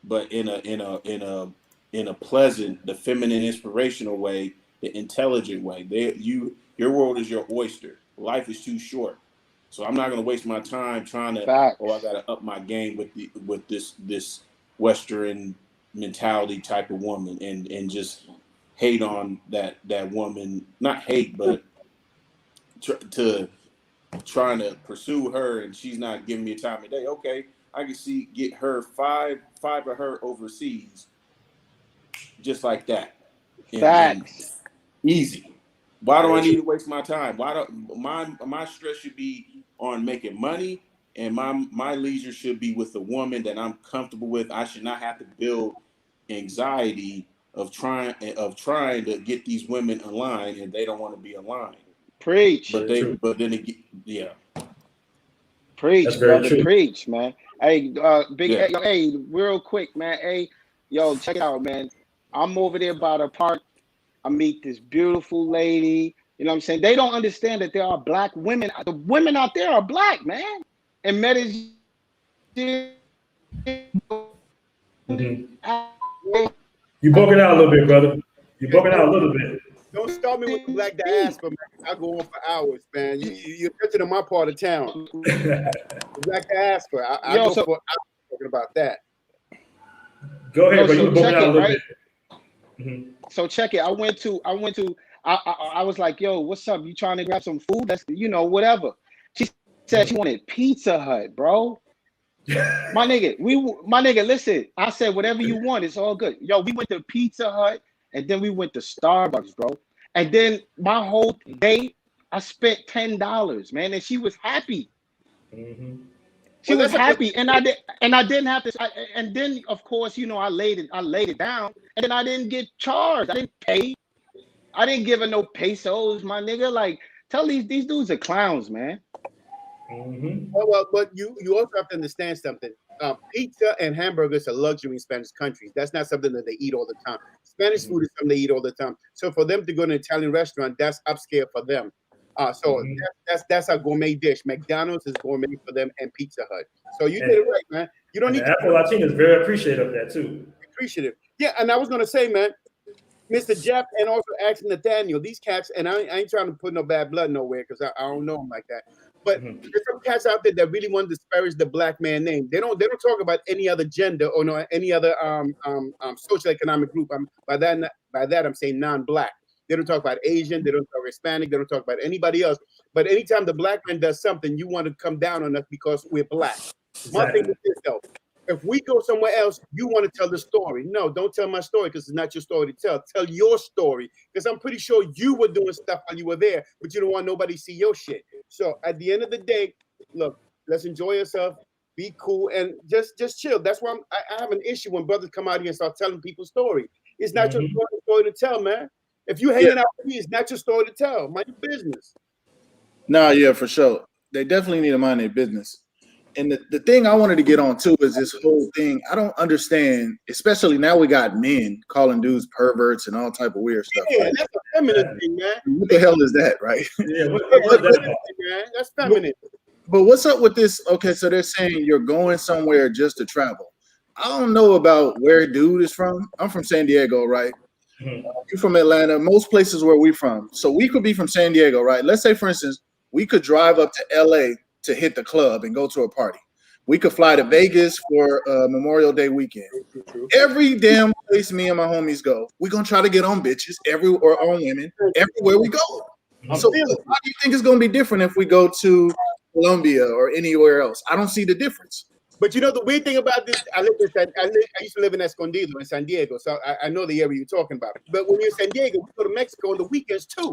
but in a pleasant, the feminine, inspirational way, the intelligent way. Your world is your oyster. Life is too short. So I'm not going to waste my time trying to. Facts. I got to up my game with this Western mentality type of woman and just hate on that woman. Not hate, but trying to pursue her, and she's not giving me a time of day. Okay, I can get her five of her overseas, just like that. Facts. And easy. Why do I need to waste my time? Why don't my stress should be on making money, and my leisure should be with a woman that I'm comfortable with. I should not have to build anxiety of trying to get these women aligned, and they don't want to be aligned. Preach. But then again, yeah. Preach, brother. True. Preach, man. Hey, Yeah. hey, real quick, man. Hey, yo, check it out, man. I'm over there by the park. I meet this beautiful lady. You know what I'm saying? They don't understand that there are black women. The women out there are black, man. And Medellin. Mm-hmm. You broken out a little bit, brother. You broken out a little bit. Don't start me with the black diaspora, man. I go on for hours, man. You're touching on my part of town. The black diaspora. I go for hours talking about that. Go ahead, but you broken out a little bit. Mm-hmm. So check it. I went to. I was like, yo, what's up? You trying to grab some food? That's whatever. She said she wanted Pizza Hut, bro. My nigga, listen. I said whatever you want, it's all good. Yo, we went to Pizza Hut and then we went to Starbucks, bro. And then my whole day, I spent $10, man, and she was happy. Mm-hmm. She was happy, and I didn't have to. And then, of course, I laid it down, and then I didn't get charged. I didn't pay. I didn't give her no pesos, my nigga. Like, tell these dudes are clowns, man. Mm-hmm. Well, but you also have to understand something. Pizza and hamburgers are luxury in Spanish countries. That's not something that they eat all the time. Spanish food is something they eat all the time. So for them to go to an Italian restaurant, that's upscale for them. So that's a gourmet dish. McDonald's is gourmet for them, and Pizza Hut. So you did it right, man. You don't need to. Afro Latino is very appreciative of that too. Appreciative. Yeah, and I was gonna say, man, Mr. Jap and also asking Nathaniel, these cats, and I ain't trying to put no bad blood nowhere because I don't know them like that. But there's some cats out there that really want to disparage the black man name. They don't talk about any other gender or no any other social economic group. By that I'm saying non-black. They don't talk about Asian, they don't talk Hispanic, they don't talk about anybody else. But anytime the black man does something, you want to come down on us because we're black. Exactly. My thing is this though. If we go somewhere else, you want to tell the story. No, don't tell my story because it's not your story to tell. Tell your story because I'm pretty sure you were doing stuff while you were there, but you don't want nobody to see your shit. So at the end of the day, look, let's enjoy yourself, be cool, and just chill. That's why I have an issue when brothers come out here and start telling people's story. It's not your story to tell, man. If you hanging out with me, it's not your story to tell. Mind your business. Nah, yeah, for sure. They definitely need to mind their business. And the thing I wanted to get on too is this whole thing. I don't understand, especially now we got men calling dudes perverts and all type of weird stuff. Yeah, that's a feminine thing, man. What the hell is that, right? Yeah, what's that? Man? That's feminine. But what's up with this? Okay, so they're saying you're going somewhere just to travel. I don't know about where dude is from. I'm from San Diego, right? You're from Atlanta. Most places where we're from. So we could be from San Diego, right? Let's say, for instance, we could drive up to LA to hit the club and go to a party. We could fly to Vegas for Memorial Day weekend. Every damn place me and my homies go, we're gonna try to get on bitches or on women everywhere we go. So how do you think it's gonna be different if we go to Colombia or anywhere else? I don't see the difference. But you know the weird thing about this, I used to live in Escondido in San Diego, so I know the area you're talking about. But when you're in San Diego, we go to Mexico on the weekends too.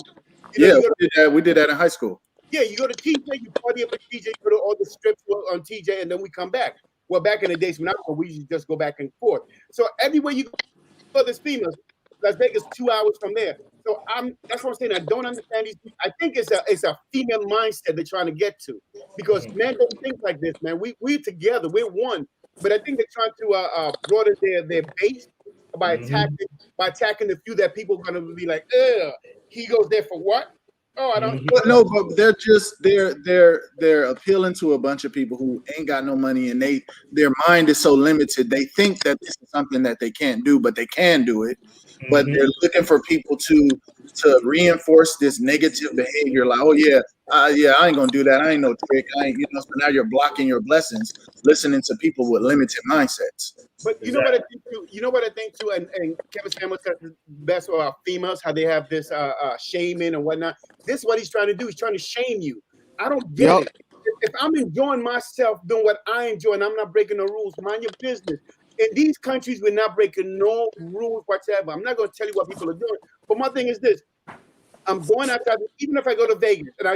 We did that in high school. Yeah, you go to TJ, you party up at TJ, go to all the strips on TJ, and then we come back. Well, back in the days when I was, we used to just go back and forth. So everywhere you go, there's females. Las Vegas 2 hours from there. So that's what I'm saying. I don't understand these people. I think it's a female mindset they're trying to get to. Because men don't think like this, man. We're together, we're one. But I think they're trying to broaden their base by attacking the few that people are gonna be like, he goes there for what? Oh, I don't. But no, but they're appealing to a bunch of people who ain't got no money, and their mind is so limited. They think that this is something that they can't do, but they can do it. But they're looking for people to reinforce this negative behavior. Like, oh yeah, I ain't gonna do that. I ain't no trick. So now you're blocking your blessings, listening to people with limited mindsets. But you know what I think too. You know what I think too. And Kevin Samuels said the best about females, how they have this shaming and whatnot. This is what he's trying to do. He's trying to shame you. I don't get it. If I'm enjoying myself doing what I enjoy and I'm not breaking the rules, mind your business. In these countries, we're not breaking no rules whatsoever. I'm not going to tell you what people are doing. But my thing is this. I'm going outside, even if I go to Vegas and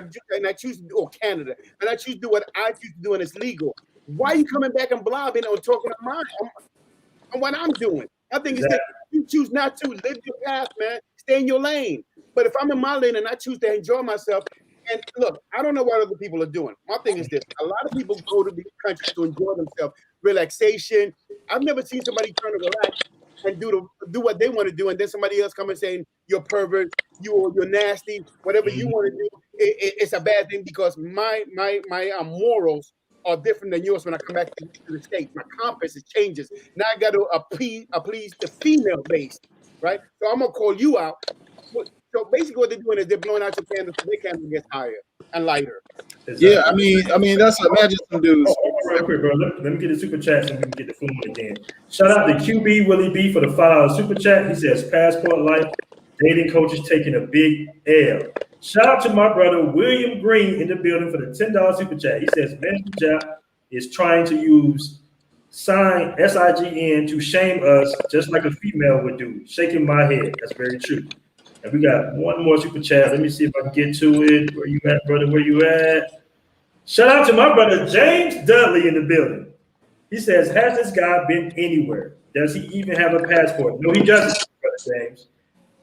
I choose to do, or Canada, and I choose to do what I choose to do and it's legal. Why are you coming back and blabbing or talking on what I'm doing? My thing is that you choose not to live your path, man. Stay in your lane. But if I'm in my lane and I choose to enjoy myself, and look, I don't know what other people are doing. My thing is this. A lot of people go to these countries to enjoy themselves, relaxation. I've never seen somebody trying to relax and do what they want to do, and then somebody else come and saying you're pervert, you're nasty, whatever you want to do. It's a bad thing because my morals are different than yours when I come back to the States. My compass changes. Now I got to please the female base, right? So I'm gonna call you out. So basically, what they're doing is they're blowing out your candles so their candle gets higher and lighter. Exactly. Yeah, I mean that's imagine some dudes. Real quick, bro. Let me get the super chat so we can get the food again. Shout out to QB Willie B for the $5 super chat. He says passport life, dating coaches taking a big L. Shout out to my brother William Green in the building for the $10 super chat. He says Mr. Jap is trying to use sign SIGN to shame us just like a female would do. Shaking my head. That's very true. And we got one more super chat. Let me see if I can get to it. Where you at, brother? Where you at? Shout out to my brother James Dudley in the building. He says, has this guy been anywhere? Does he even have a passport? No, he doesn't, brother James.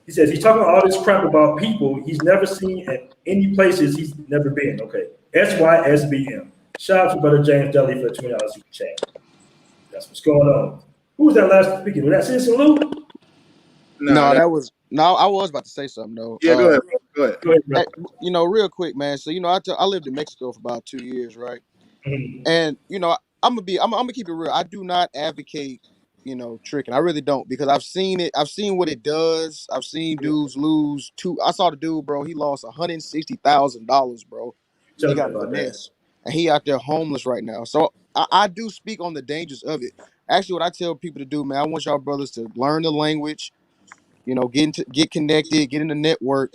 He says he's talking all this crap about people he's never seen at any places he's never been. Okay. SYSBM. Shout out to brother James Dudley for the $20 super chat. That's what's going on. Who was that last speaking? Was that Citizen Lou? No, I was about to say something though. Yeah, go ahead. Go ahead. Go ahead, bro. You know, real quick, man. So, you know, I lived in Mexico for about 2 years, right? And you know, I'm gonna keep it real. I do not advocate, you know, tricking. I really don't, because I've seen it. I've seen what it does. I've seen dudes lose two. I saw the dude, bro. He lost $160,000, bro. Tell He me got about that. finesse, and he out there homeless right now. So I do speak on the dangers of it. Actually, what I tell people to do, man, I want y'all brothers to learn the language. You know, get connected, get in the network,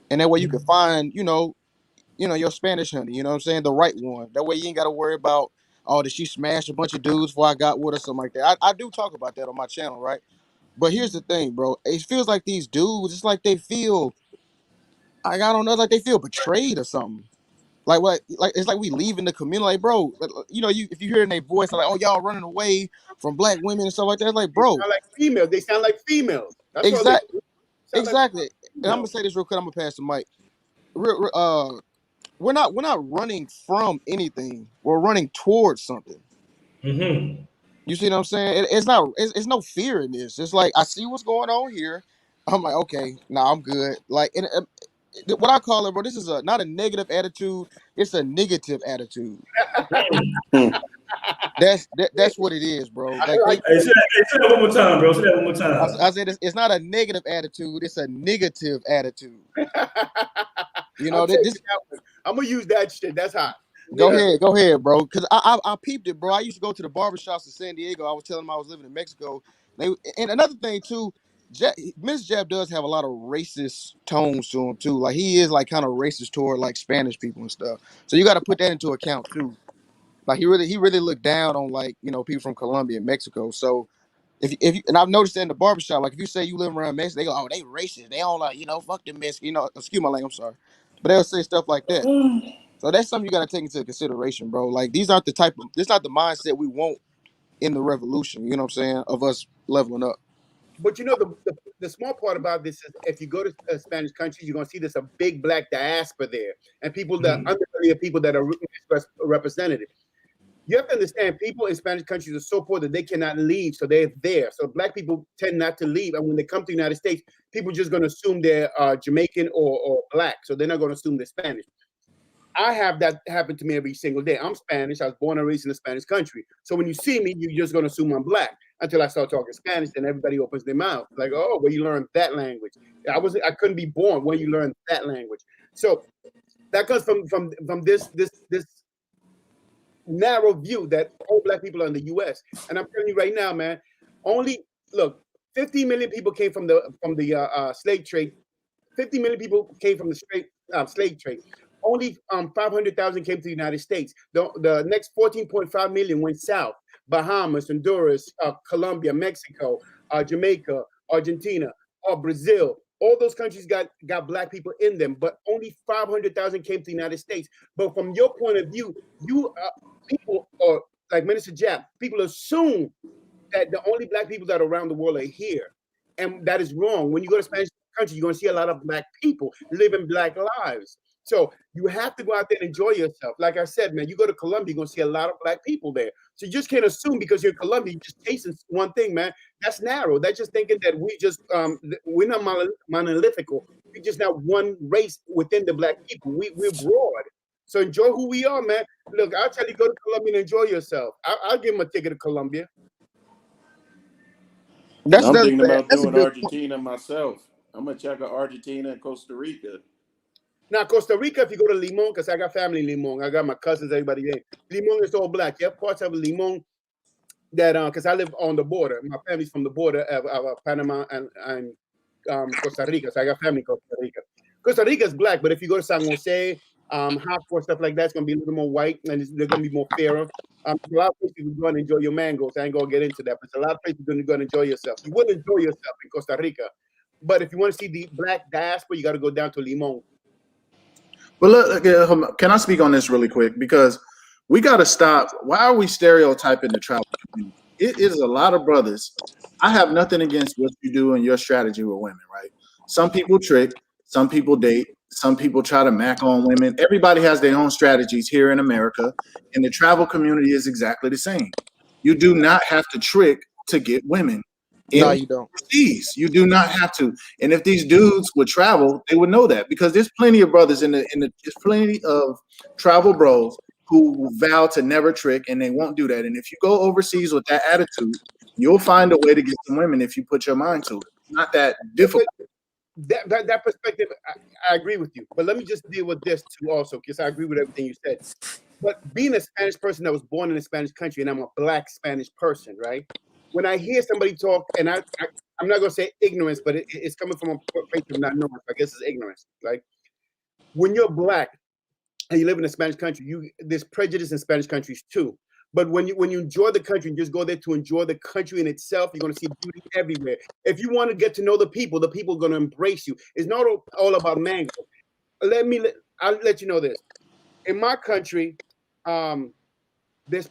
and that way you can find, your Spanish honey, you know what I'm saying? The right one. That way you ain't got to worry about, oh, did she smash a bunch of dudes before I got with her, something like that. I do talk about that on my channel, right? But here's the thing, bro. It feels like these dudes, it's like they feel, I don't know, like they feel betrayed or something. Like what? Like it's like we leaving the community, like, bro. You know, if you hear in their voice, like, oh, y'all running away from black women and stuff like that. It's like, They bro, sound like females. They sound like females. That's all they exact, do. Sound like exactly. And I'm gonna females. say this real quick. I'm gonna pass the mic. We're not running from anything. We're running towards something. Mm-hmm. You see what I'm saying? It's no fear in this. It's like I see what's going on here. I'm like, okay, nah, I'm good. Like, what I call it, bro, this is not a negative attitude. It's a negative attitude. That's what it is, bro. I Like like Hey, say that one more time, bro. Say that one more time. I said, it's not a negative attitude. It's a negative attitude. You I'm know, taking this. that one. I'm gonna use that shit. That's hot. Go Nigga. ahead, bro. Cause I peeped it, bro. I used to go to the barbershops in San Diego. I was telling them I was living in Mexico. And another thing too, Miss Jab does have a lot of racist tones to him too. Like he is like kind of racist toward like Spanish people and stuff. So you got to put that into account too. Like he really looked down on, like, you know, people from Colombia and Mexico. So if you, and I've noticed that in the barbershop, like if you say you live around Mexico, they go, oh, they racist. They don't, like, you know, fuck them Mexican. You know, excuse my language, I'm sorry, but they'll say stuff like that. So that's something you got to take into consideration, bro. Like this not the mindset we want in the revolution. You know what I'm saying? Of us leveling up. But you know, the small part about this is if you go to Spanish countries, you're gonna see there's a big black diaspora there, and people that underbelly of people that are represented. You have to understand, people in Spanish countries are so poor that they cannot leave, so they're there. So black people tend not to leave, and when they come to the United States, people are just going to assume they're Jamaican or black, so they're not going to assume they're Spanish. I have that happen to me every single day. I'm Spanish. I was born and raised in a Spanish country. So when you see me, you're just going to assume I'm black until I start talking Spanish, and everybody opens their mouth like, "Oh, where you learned that language?" I couldn't be born when you learned that language. So that comes from this narrow view that all black people are in the U.S. And I'm telling you right now, man, 50 million people came from the slave trade. 50 million people came from the slave trade. Only 500,000 came to the United States. The next 14.5 million went south. Bahamas, Honduras, Colombia, Mexico, Jamaica, Argentina, Brazil. All those countries got black people in them, but only 500,000 came to the United States. But from your point of view, people, or like Minister Jap, people assume that the only black people that are around the world are here. And that is wrong. When you go to Spanish country, you're going to see a lot of black people living black lives. So you have to go out there and enjoy yourself. Like I said, man, you go to Colombia, you're going to see a lot of black people there. So you just can't assume because you're in Colombia, you're just chasing one thing, man. That's narrow. That's just thinking that we're not monolithic. We're just not one race within the black people. We're broad. So enjoy who we are, man. Look, I'll tell you, go to Colombia and enjoy yourself. I'll give him a ticket to Colombia. I'm thinking about that's a doing good Argentina myself. I'm gonna check out Argentina and Costa Rica. Now, Costa Rica, if you go to Limon, because I got family in Limon, I got my cousins, everybody there. Limon is all black. You have parts of Limon that, because I live on the border. My family's from the border of Panama and Costa Rica. So I got family in Costa Rica. Costa Rica is black, but if you go to San Jose, Hartford, stuff like that, it's going to be a little more white and they're going to be more fairer. A lot of places you go and enjoy your mangoes. I ain't going to get into that, but a lot of places you're going to enjoy yourself. You will enjoy yourself in Costa Rica. But if you want to see the black diaspora, you got to go down to Limon. But look, can I speak on this really quick? Because we got to stop. Why are we stereotyping the travel community? It is a lot of brothers. I have nothing against what you do and your strategy with women, right? Some people trick, some people date, some people try to mac on women. Everybody has their own strategies here in America, and the travel community is exactly the same. You do not have to trick to get women. No, you don't. Overseas, you do not have to. And if these dudes would travel, they would know that, because there's plenty of brothers there's plenty of travel bros who vow to never trick, and they won't do that. And if you go overseas with that attitude, you'll find a way to get some women if you put your mind to it. It's not that difficult. That perspective, I agree with you. But let me just deal with this too also, because I agree with everything you said. But being a Spanish person that was born in a Spanish country, and I'm a black Spanish person, right? When I hear somebody talk, and I'm not going to say ignorance, but it's coming from a place of not knowing. I guess it's ignorance, right? When you're black and you live in a Spanish country, there's prejudice in Spanish countries too. But when you enjoy the country and just go there to enjoy the country in itself, you're going to see beauty everywhere. If you want to get to know the people are going to embrace you. It's not all about mango. I'll let you know this. In my country, there's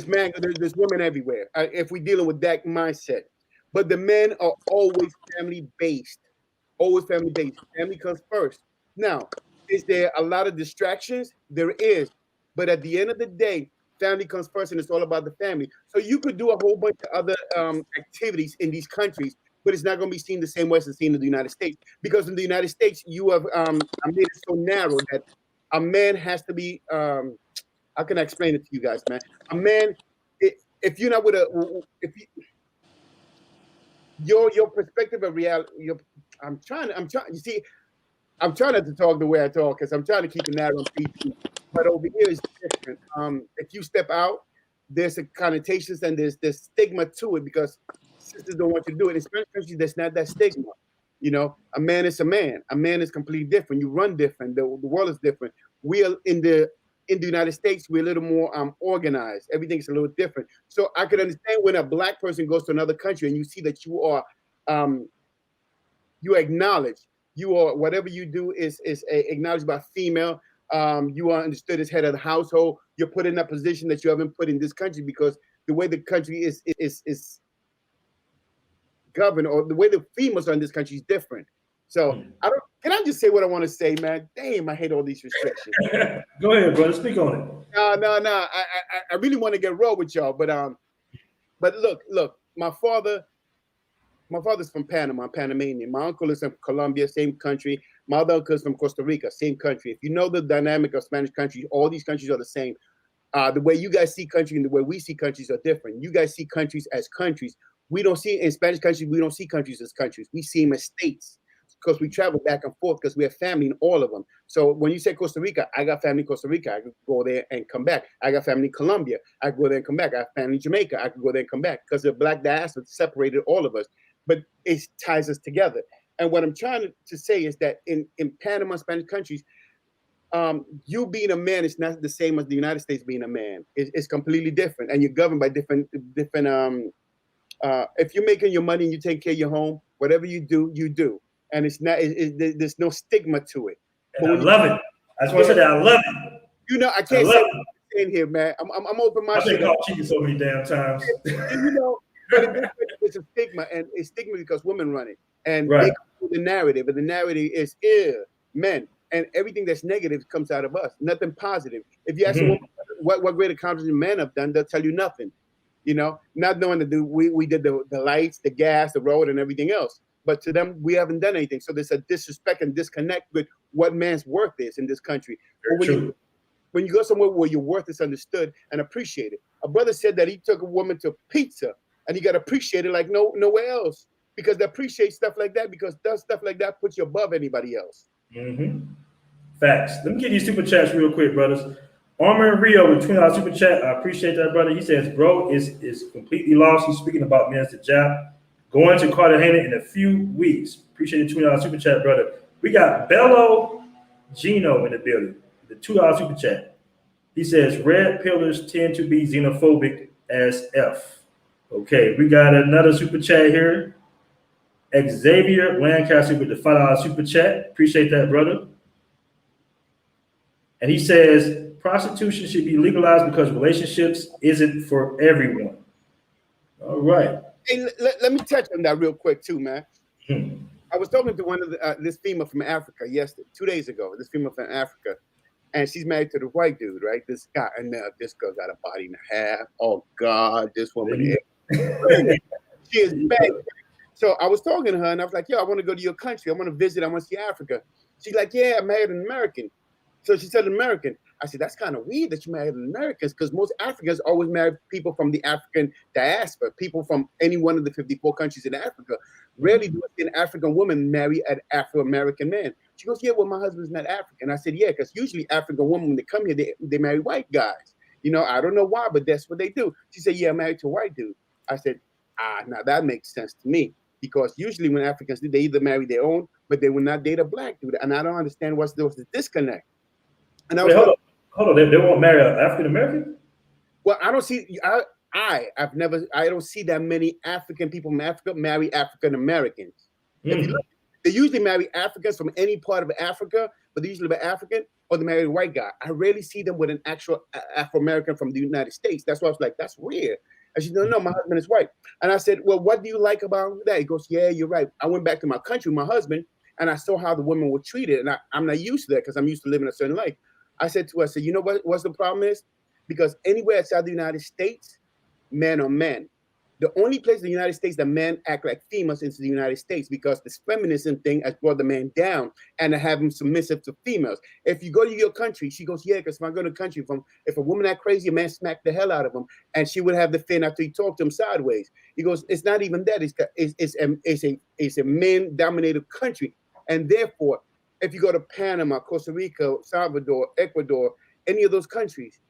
mango, there's women everywhere. If we're dealing with that mindset, but the men are always family based. Always family based. Family comes first. Now, is there a lot of distractions? There is, but at the end of the day, family comes first, and it's all about the family. So you could do a whole bunch of other activities in these countries, but it's not going to be seen the same way as it's seen in the United States. Because in the United States, you have made it so narrow that a man has to be. How can I explain it to you guys, man? A man, if you're not with your perspective of reality. I'm trying. You see, I'm trying not to talk the way I talk because I'm trying to keep it narrow and PG. But over here is different. If you step out, there's a connotations and there's stigma to it because sisters don't want you to do it. In Spanish countries, there's not that stigma. You know, a man is a man. A man is completely different. You run different. The world is different. We are in the United States, we're a little more organized. Everything's a little different. So I can understand when a black person goes to another country and you see that you are you acknowledge. You are, whatever you do is acknowledged by female. You are understood as head of the household. You're put in a position that you haven't put in this country because the way the country is governed, or the way the females are in this country is different. So can I just say what I want to say, man? Damn, I hate all these restrictions. Go ahead, brother. Speak on it. No. I really want to get raw with y'all, but look, my father's from Panama, I'm Panamanian. My uncle is from Colombia, same country. My other uncle is from Costa Rica, same country. If you know the dynamic of Spanish countries, all these countries are the same. The way you guys see country and the way we see countries are different. You guys see countries as countries. We don't see, in Spanish countries, we don't see countries as countries. We see them as states because we travel back and forth because we have family in all of them. So when you say Costa Rica, I got family in Costa Rica. I could go there and come back. I got family in Colombia. I could go there and come back. I have family in Jamaica. I could go there and come back because the black diaspora separated all of us. But it ties us together. And what I'm trying to say is that in Panama, Spanish countries, you being a man is not the same as the United States being a man. It's completely different. And you're governed by different if you're making your money and you take care of your home, whatever you do, you do. And it's not, there's no stigma to it. And I love it. I just want to say that I love it. You know, I can't say what I'm saying here, man. I'm open my shit. I've been called cheating so many damn times. You know, but it's a stigma, and it's stigma because women run it. And they control the narrative, and the narrative is men. And everything that's negative comes out of us, nothing positive. If you ask a woman what great accomplishment men have done, they'll tell you nothing. You know, not knowing that we did the lights, the gas, the road, and everything else. But to them, we haven't done anything. So there's a disrespect and disconnect with what man's worth is in this country. When you go somewhere where your worth is understood and appreciated. A brother said that he took a woman to pizza and he got appreciated like nowhere else, because they appreciate stuff like that, because stuff like that puts you above anybody else. Facts. Let me get these super chats real quick, brothers. Armor and Rio with $20 super chat. I appreciate that, brother. He says, bro is completely lost. He's speaking about Minister Jap going to Cartagena in a few weeks. Appreciate the $20 super chat, brother. We got Bello Gino in the building. The $2 super chat. He says, red pillars tend to be xenophobic as F. Okay, we got another super chat here. Xavier Lancaster with the $5 super chat. Appreciate that, brother. And he says, prostitution should be legalized because relationships isn't for everyone. All right. Hey, let me touch on that real quick too, man. I was talking to one of this female from Africa 2 days ago. This female from Africa, and she's married to the white dude, right? This guy, and this girl got a body and a half. Oh God, this woman is. She is bad. So I was talking to her, and I was like, yo, I want to go to your country. I want to visit. I want to see Africa. She's like, yeah, I married an American. So she said American. I said, that's kind of weird that you married Americans, because most Africans always marry people from the African diaspora, people from any one of the 54 countries in Africa. Rarely do I see an African woman marry an Afro-American man. She goes, yeah, well, my husband's not African. I said, yeah, because usually African women, when they come here, they marry white guys. You know, I don't know why, but that's what they do. She said, yeah, I'm married to a white dude. I said, now that makes sense to me, because usually when Africans do, they either marry their own, but they will not date a black dude. And I don't understand what's the disconnect. And I was hold on. They won't marry an African American? Well, I don't see. I don't see that many African people from Africa marry African Americans. If you look, they usually marry Africans from any part of Africa, but they usually be African, or they marry a white guy. I rarely see them with an actual Afro-American from the United States. That's why I was like, that's weird. And she said, no, my husband is white. And I said, well, what do you like about that? He goes, yeah, you're right. I went back to my country with my husband, and I saw how the women were treated. And I'm not used to that, because I'm used to living a certain life. I said to her, I said, you know what's the problem is? Because anywhere outside the United States, men are men. The only place in the United States that men act like females is the United States, because this feminism thing has brought the man down and have him submissive to females. If you go to your country, she goes, yeah, because if I go to a country, if a woman act crazy, a man smack the hell out of him, and she would have the fin after he talked to him sideways. He goes, it's not even that. It's a man-dominated country, and therefore, if you go to Panama, Costa Rica, Salvador, Ecuador, any of those countries,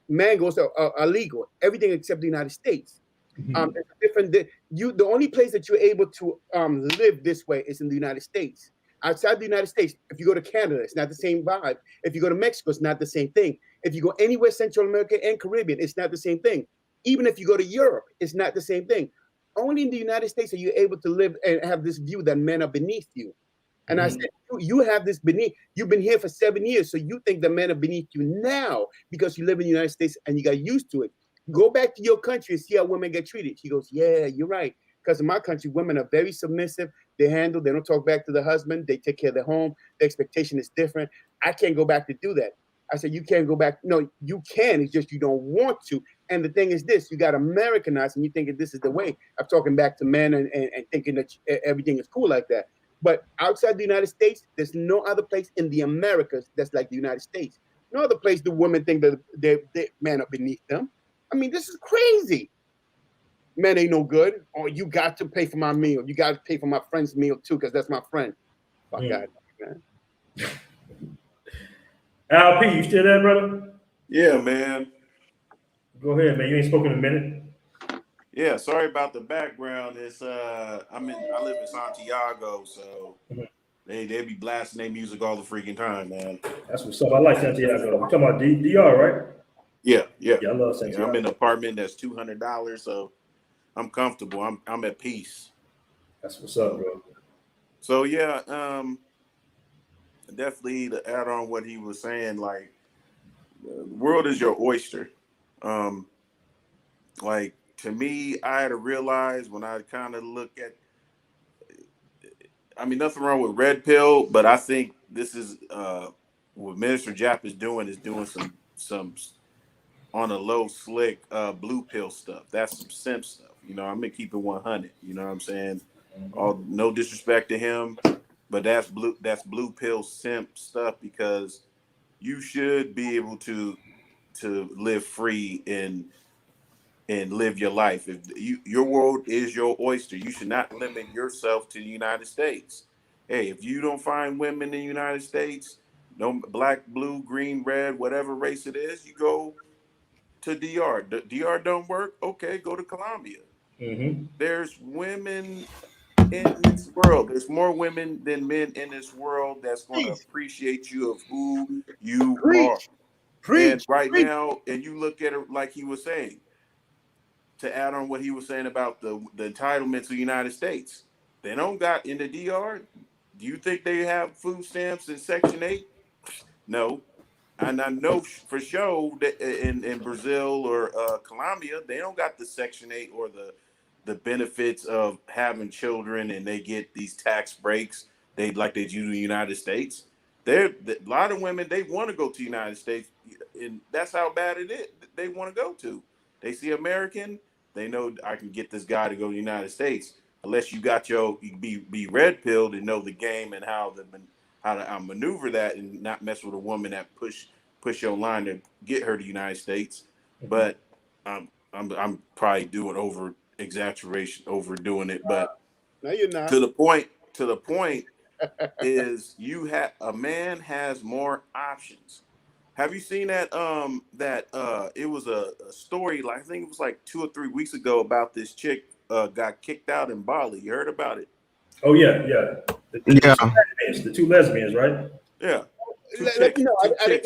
mangoes are illegal. Everything except the United States. It's different. The only place that you're able to live this way is in the United States. Outside the United States, if you go to Canada, it's not the same vibe. If you go to Mexico, it's not the same thing. If you go anywhere Central America and Caribbean, it's not the same thing. Even if you go to Europe, it's not the same thing. Only in the United States are you able to live and have this view that men are beneath you. And I said, you have this beneath. You've been here for 7 years, so you think the men are beneath you now because you live in the United States and you got used to it. Go back to your country and see how women get treated. She goes, yeah, you're right. Because in my country, women are very submissive. They don't talk back to the husband. They take care of the home. The expectation is different. I can't go back to do that. I said, you can't go back. No, you can. It's just you don't want to. And the thing is this, you got Americanized and you think that this is the way. I'm talking back to men and thinking that everything is cool like that. But outside the United States, there's no other place in the Americas that's like the United States. No other place do women think that they men are beneath them. I mean, this is crazy. Men ain't no good. Oh, you got to pay for my meal. You got to pay for my friend's meal too, because that's my friend. Fuck out, man. LP, you still there, brother? Yeah, man. Go ahead, man. You ain't spoken in a minute. Yeah, sorry about the background. It's I live in Santiago, so they be blasting their music all the freaking time, man. That's what's up. I like Santiago. We're talking about DR, right? Yeah. Yeah, I love Santiago. Yeah, I'm in an apartment that's $200, so I'm comfortable. I'm at peace. That's what's up, bro. So yeah, definitely to add on what he was saying, like the world is your oyster. Like to me, I had to realize when I kind of look at, I mean, nothing wrong with red pill, but I think this is what Minister Japa is doing some on a low slick blue pill stuff. That's some simp stuff. You know, I'm gonna keep it 100. You know what I'm saying? No disrespect to him, but that's blue pill simp stuff, because you should be able to live free and live your life. If your world is your oyster, you should not limit yourself to the United States. Hey, if you don't find women in the United States, no black, blue, green, red, whatever race it is, you go to DR. DR don't work? Okay, go to Colombia. There's women in this world. There's more women than men in this world that's going to appreciate you of who you are. And right now, and you look at it like he was saying, to add on what he was saying about the entitlements of the United States. They don't got in the DR. Do you think they have food stamps in Section 8? No. And I know for sure that in Brazil or Colombia, they don't got the Section 8 or the benefits of having children, and they get these tax breaks they do in the United States. A lot of women, they want to go to the United States, and that's how bad it is. They want to go to. They see American, They know I can get this guy to go to the United States. Unless you got you be red pilled and know the game and how to maneuver that and not mess with a woman that push your line to get her to the United States. But I'm probably doing overdoing it. But no, you're not. To the point is a man has more options. Have you seen that? It was a story, like I think it was like 2 or 3 weeks ago, about this chick got kicked out in Bali. You heard about it? Oh yeah. The two lesbians, right? Yeah. Two chicks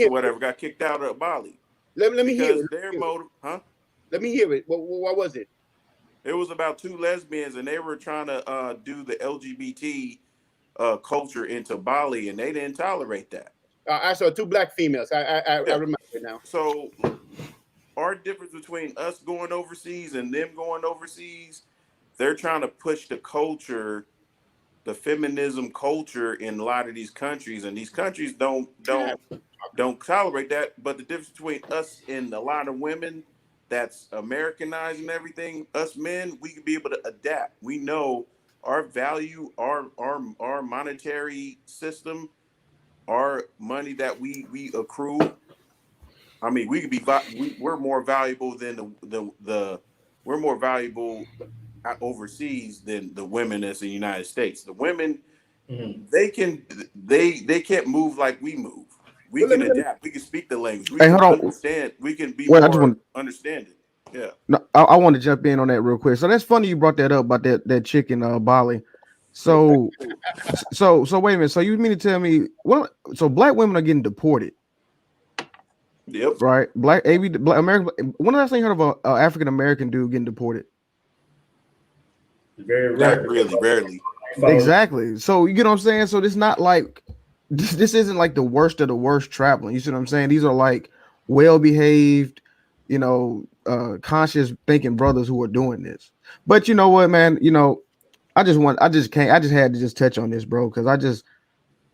or whatever got kicked out of Bali. Let me hear it. Their motive, huh? Let me hear it. What was it? It was about two lesbians, and they were trying to do the LGBT culture into Bali, and they didn't tolerate that. I saw two black females. I remember it now. So our difference between us going overseas and them going overseas, they're trying to push the culture, the feminism culture in a lot of these countries, and these countries don't tolerate that. But the difference between us and a lot of women that's Americanized and everything, us men, we can be able to adapt. We know our value, our monetary system, our money that we accrue. I mean, we could be we're more valuable than we're more valuable overseas than the women that's in the United States. The women, they can't move like we move. We can adapt. We can speak the language. We can understand. We can be more understanding. Yeah. No, I want to jump in on that real quick. So that's funny you brought that up about that chick in Bali. So wait a minute. So you mean to tell me so black women are getting deported? Yep. Right. Black American. When did I say heard of an African American dude getting deported? Very rarely. Exactly. So you get what I'm saying? So this not like this isn't like the worst of the worst traveling. You see what I'm saying? These are like well-behaved, conscious thinking brothers who are doing this. But you know what, man? I just had to just touch on this, bro, because I just,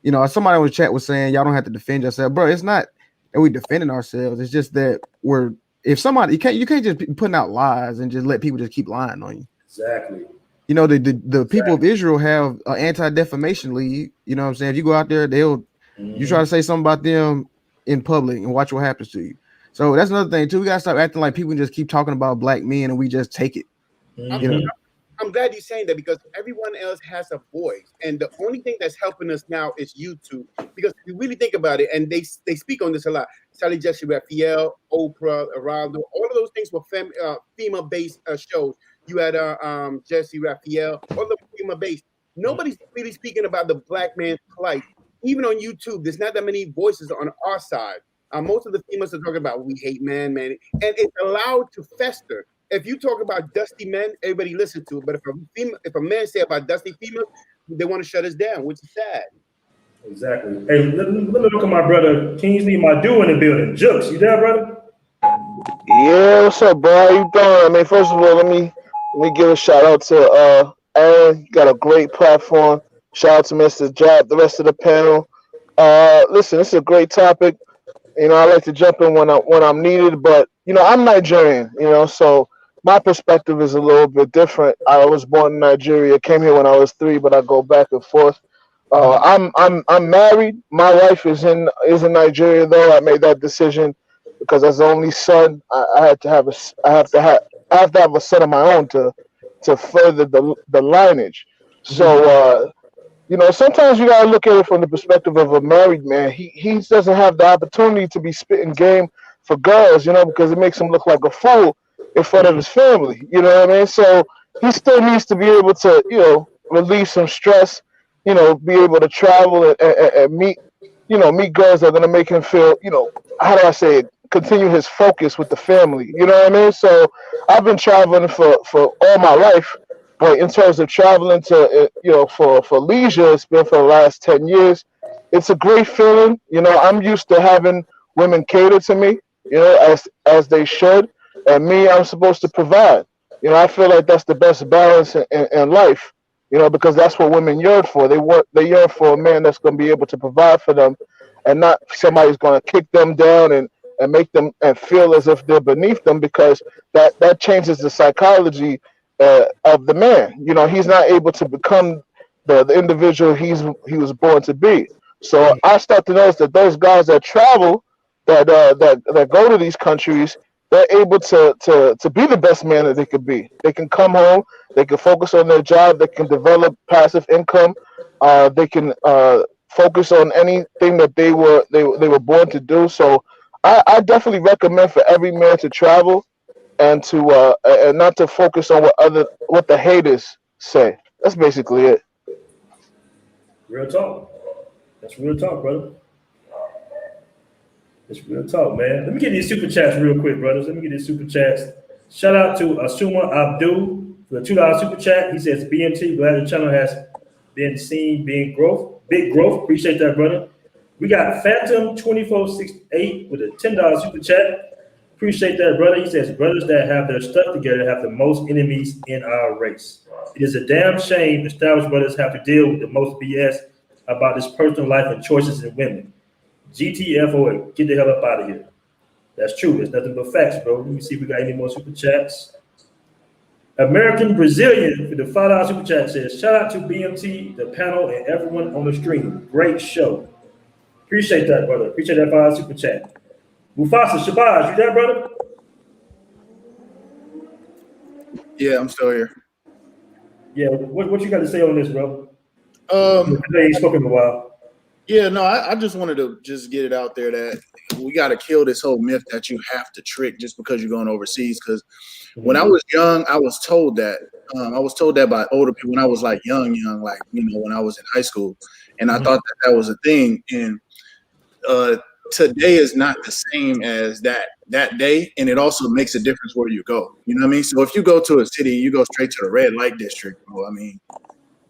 somebody on the chat was saying y'all don't have to defend yourself, bro. It's not that we defending ourselves. It's just that you can't just be putting out lies and just let people just keep lying on you. Exactly. The people of Israel have an anti-defamation league. You know what I'm saying? If you go out there, you try to say something about them in public and watch what happens to you. So that's another thing too. We gotta stop acting like people just keep talking about black men and we just take it. I'm glad you're saying that because everyone else has a voice, and the only thing that's helping us now is YouTube. Because if you really think about it, and they speak on this a lot. Sally Jesse Raphael, Oprah, Araldo, all of those things were female-based shows. You had Jesse Raphael, all of them female-based. Nobody's really speaking about the black man's plight. Even on YouTube, there's not that many voices on our side. Most of the females are talking about we hate man, and it's allowed to fester. If you talk about dusty men, everybody listen to it. But if a man say about dusty females, they want to shut us down, which is sad. Exactly. Hey, let me look at my brother Kingsley, my dude in the building. Jukes, you there, brother? Yeah, what's up, bro? How you doing? I mean, first of all, let me give a shout out to Aaron. You got a great platform. Shout out to Mr. Jap, the rest of the panel. Listen, this is a great topic. I like to jump in when I'm needed, but I'm Nigerian, so my perspective is a little bit different. I was born in Nigeria, came here when I was 3, but I go back and forth. I'm married. My wife is in Nigeria though. I made that decision because as the only son, I have to have a son of my own to further the lineage. So sometimes you gotta look at it from the perspective of a married man. He doesn't have the opportunity to be spitting game for girls, because it makes him look like a fool in front of his family. You know what I mean? So he still needs to be able to, relieve some stress, be able to travel and meet girls that are gonna make him feel, how do I say it? Continue his focus with the family. You know what I mean? So I've been traveling for all my life. But in terms of traveling to, for leisure, it's been for the last 10 years. It's a great feeling. I'm used to having women cater to me, as they should. And me, I'm supposed to provide. I feel like that's the best balance in life, because that's what women yearn for. They yearn for a man that's going to be able to provide for them and not somebody's going to kick them down and and make them and feel as if they're beneath them, because that changes the psychology of the man. You know, he's not able to become the individual he was born to be. So I start to notice that those guys that travel, that go to these countries, they're able to be the best man that they could be. They can come home, they can focus on their job, they can develop passive income, they can focus on anything that they were born to do. So I definitely recommend for every man to travel and to and not to focus on what the haters say. That's basically it. Real talk. That's real talk, brother. It's real talk, man. Let me get these super chats real quick, brothers. Let me get these super chats. Shout out to Asuma Abdul for the $2 super chat. He says, BMT, glad the channel has been seen big growth. Appreciate that, brother. We got Phantom 2468 with a $10 super chat. Appreciate that, brother. He says, brothers that have their stuff together have the most enemies in our race. It is a damn shame established brothers have to deal with the most BS about this personal life and choices in women. GTFOA, get the hell up out of here. That's true. It's nothing but facts, bro. Let me see if we got any more super chats. American Brazilian for the $5 super chat says, shout out to BMT, the panel, and everyone on the stream. Great show. Appreciate that, brother. Appreciate that $5 super chat. Mufasa Shabazz, you there, brother? Yeah, I'm still here. Yeah, what you got to say on this, bro? I ain't spoken in a while. Yeah, no, I just wanted to just get it out there that we got to kill this whole myth that you have to trick just because you're going overseas. Because when I was young, I was told that. I was told that by older people when I was like young, like, when I was in high school. And I thought that was a thing. And today is not the same as that day. And it also makes a difference where you go. You know what I mean? So if you go to a city, you go straight to the red light district, bro, I mean,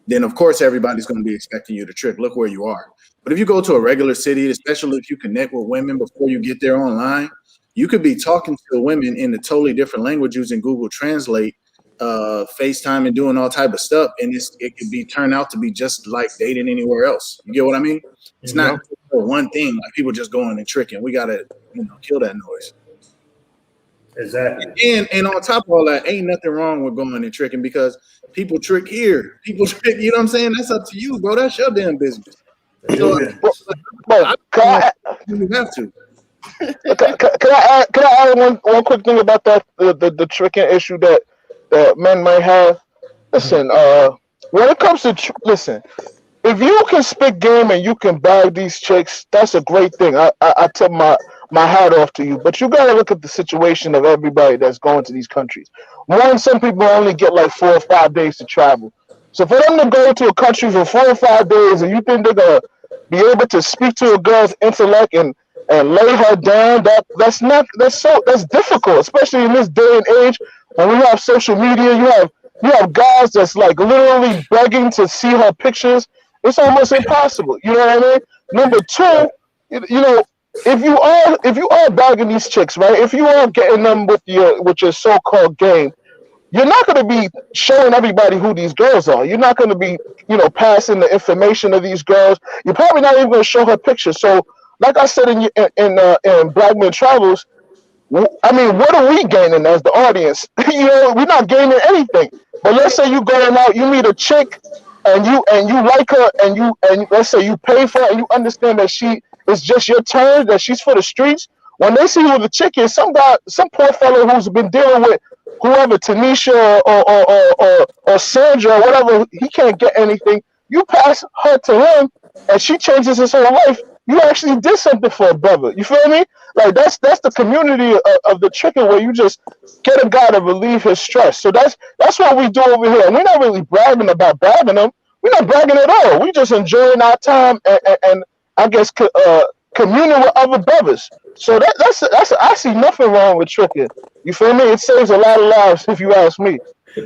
then of course everybody's going to be expecting you to trick. Look where you are. But if you go to a regular city, especially if you connect with women before you get there online, you could be talking to women in a totally different language using Google Translate, FaceTime, and doing all type of stuff, and it could be turn out to be just like dating anywhere else. You get what I mean? It's not one thing like people just going and tricking. We gotta kill that noise. Exactly. And on top of all that, ain't nothing wrong with going and tricking because people trick here. People trick. You know what I'm saying? That's up to you, bro. That's your damn business. So, but you have to. Can I add one quick thing about that the tricking issue that men might have? Listen, when it comes to listen, if you can spit game and you can bag these chicks, that's a great thing. I tip my hat off to you. But you gotta look at the situation of everybody that's going to these countries. One, some people only get like 4 or 5 days to travel. So for them to go to a country for 4 or 5 days and you think they're gonna be able to speak to a girl's intellect and lay her down, that's difficult, especially in this day and age when we have social media. You have guys that's like literally begging to see her pictures. It's almost impossible. You know what I mean? Number two, if you are bagging these chicks, right? If you are getting them with your so-called game, you're not going to be showing everybody who these girls are. You're not going to be, passing the information of these girls. You're probably not even going to show her pictures. So, like I said in Black Men Travels, I mean, what are we gaining as the audience? We're not gaining anything. But let's say you going out, you meet a chick, and you like her, and let's say you pay for her, and you understand that she is just your turn, that she's for the streets. When they see who the chick is, some poor fellow who's been dealing with whoever, Tanisha or Sandra or whatever, he can't get anything. You pass her to him, and she changes his whole life. You actually did something for a brother. You feel me? Like that's the community of the tricking, where you just get a guy to relieve his stress. So that's what we do over here. And we're not really bragging about bagging them. We're not bragging at all. We just enjoying our time and I guess communing with other brothers. So that's I see nothing wrong with tricking. You feel me? It saves a lot of lives if you ask me. Tell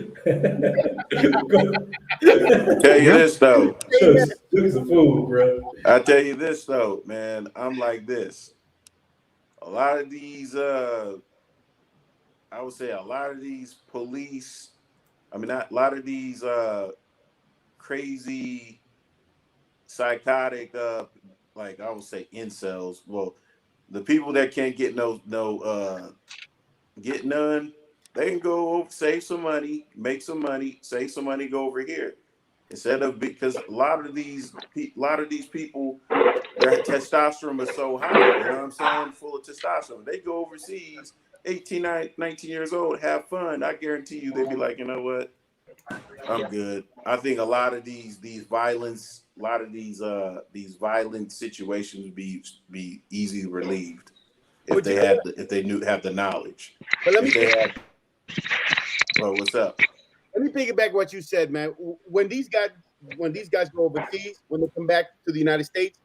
you this though. Look a fool, bro. I tell you this though, man. I'm like this. A lot of these, I would say, a lot of these police. I mean, not a lot of these crazy, psychotic, like I would say, incels. Well, The people that can't get get none, they can go save some money, make some money, save some money, go over here instead of, because a lot of these people, their testosterone is so high. You know what I'm saying? Full of testosterone. They go overseas, 18, 19 years old, have fun. I guarantee you, they'd be like, you know what? I'm good. I think a lot of these violence, a lot of these violent situations would be easily relieved if they had if they have the knowledge. But let me well, what's up? Let me piggyback what you said, man. When these guys go overseas, when they come back to the United States,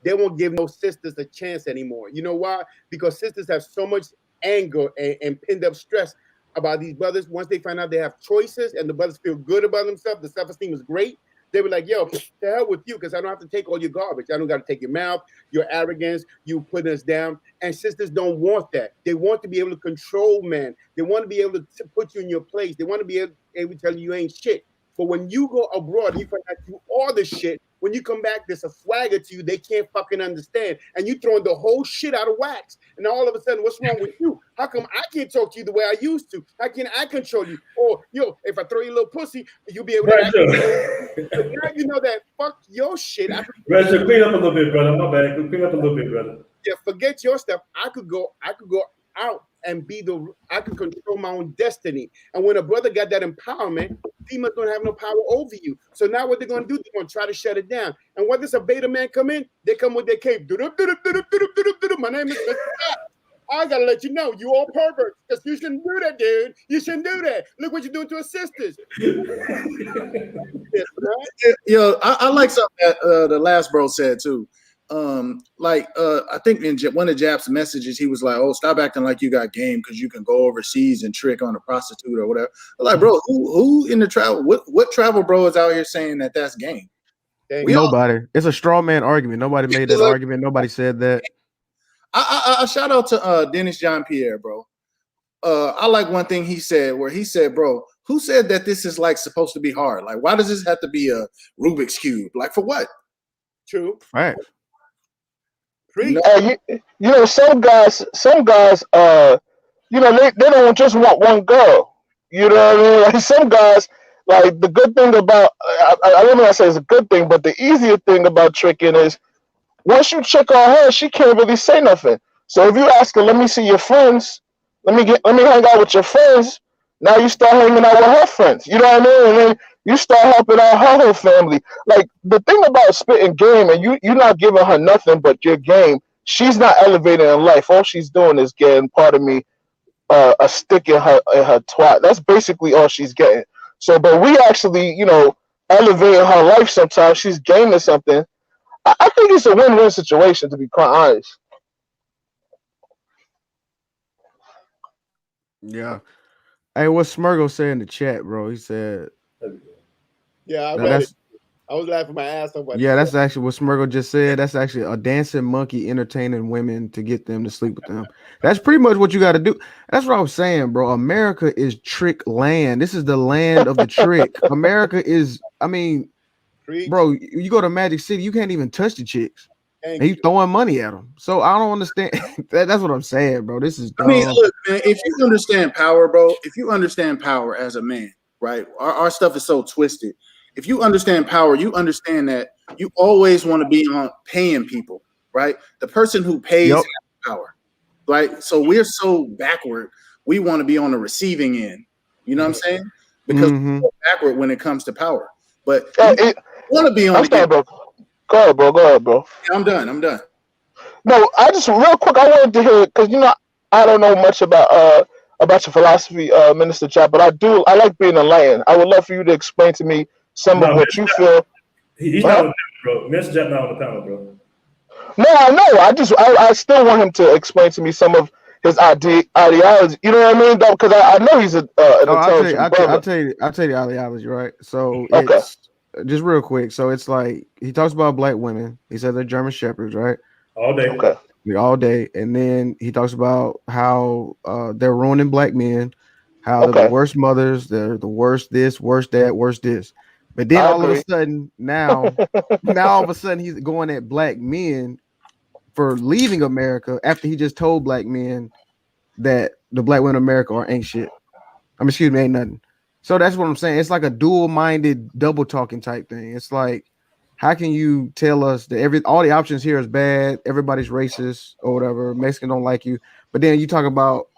they won't give no sisters a chance anymore. You know why? Because sisters have so much anger and pinned up stress about these brothers. Once they find out they have choices and the brothers feel good about themselves, the self-esteem is great. They were like, yo, to hell with you, because I don't have to take all your garbage. I don't got to take your mouth, your arrogance, you putting us down. And sisters don't want that. They want to be able to control men. They want to be able to put you in your place. They want to be able to tell you ain't shit. But when you go abroad, you find out you are the shit. When you come back, there's a swagger to you they can't fucking understand. And you throwing the whole shit out of wax. And all of a sudden, what's wrong with you? How come I can't talk to you the way I used to? How can I control you? Or, yo, if I throw you a little pussy, you'll be able to now you know that fuck your shit. Rachel, clean up a little bit, brother. My bad. Clean up a little bit, brother. Yeah, forget your stuff. I could go out and I could control my own destiny. And when a brother got that empowerment, females don't have no power over you. So now what they're gonna do, they're gonna try to shut it down. And when does a beta man come in? They come with their cape. My name is Mr. I gotta let you know, you all perverts, because you shouldn't do that, dude. You shouldn't do that. Look what you're doing to our sisters. Yo, I like something that the last bro said too. I think in one of Jap's messages, he was like, "Oh, stop acting like you got game because you can go overseas and trick on a prostitute or whatever." I'm like, bro, who in the travel? What travel bro is out here saying that that's game? Nobody. It's a straw man argument. Nobody made that argument. Nobody said that. I shout out to Dennis John Pierre, bro. I like one thing he said, where he said, "Bro, who said that this is like supposed to be hard? Like, why does this have to be a Rubik's cube? Like, for what?" True. Right. You know, some guys, you know, they don't just want one girl. You know what I mean? Like some guys, like the good thing about, I don't know if I say it's a good thing, but the easier thing about tricking is once you check on her, she can't really say nothing. So if you ask her, let me see your friends, let me hang out with your friends. Now you start hanging out with her friends. You know what I mean? And then you start helping out her whole family. Like the thing about spitting game, and you're not giving her nothing but your game. She's not elevating in life. All she's doing is getting, pardon me, a stick in her twat. That's basically all she's getting. So, but we actually, you know, elevating her life. Sometimes she's gaining something. I think it's a win-win situation, to be quite honest. Yeah. Hey, what Smurgo said in the chat, bro? He said, "Yeah, I read it. I was laughing my ass off." Yeah, that's actually what Smurgo just said. That's actually a dancing monkey entertaining women to get them to sleep with them. That's pretty much what you got to do. That's what I was saying, bro. America is trick land. This is the land of the trick. America is, I mean, bro, you go to Magic City, you can't even touch the chicks. And you throwing money at them. So I don't understand. That's what I'm saying, bro. This is dumb. I mean, look, man, if you understand power, bro, if you understand power as a man, right? Our stuff is so twisted. If you understand power, you understand that you always want to be on paying people, right? The person who pays has power, right? So we're so backward. We want to be on the receiving end. You know what I'm saying? Because we're backward when it comes to power. But you want to be on the end. Go ahead, bro. Yeah, I'm done. No, I just real quick. I wanted to hear, because you know I don't know much about your philosophy, Minister Japa, but I like being enlightened. I would love for you to explain to me some of what you feel. He's not on the panel, bro. Minister Japa not on the panel, bro. No, I know. I still want him to explain to me some of his ideology. You know what I mean? Because I know he's an intelligent brother. I'll tell you the ideology, right? So it's just real quick. So it's like he talks about black women. He said they're German shepherds, right? All day. Okay. All day. And then he talks about how they're ruining black men, how they're the worst mothers, they're the worst this, worst that, worst this. But then all of a sudden, now all of a sudden he's going at black men for leaving America after he just told black men that the black women in America ain't shit. I mean, excuse me, ain't nothing. So that's what I'm saying. It's like a dual-minded, double talking type thing. It's like, how can you tell us that all the options here is bad, everybody's racist or whatever, Mexican don't like you, but then you talk about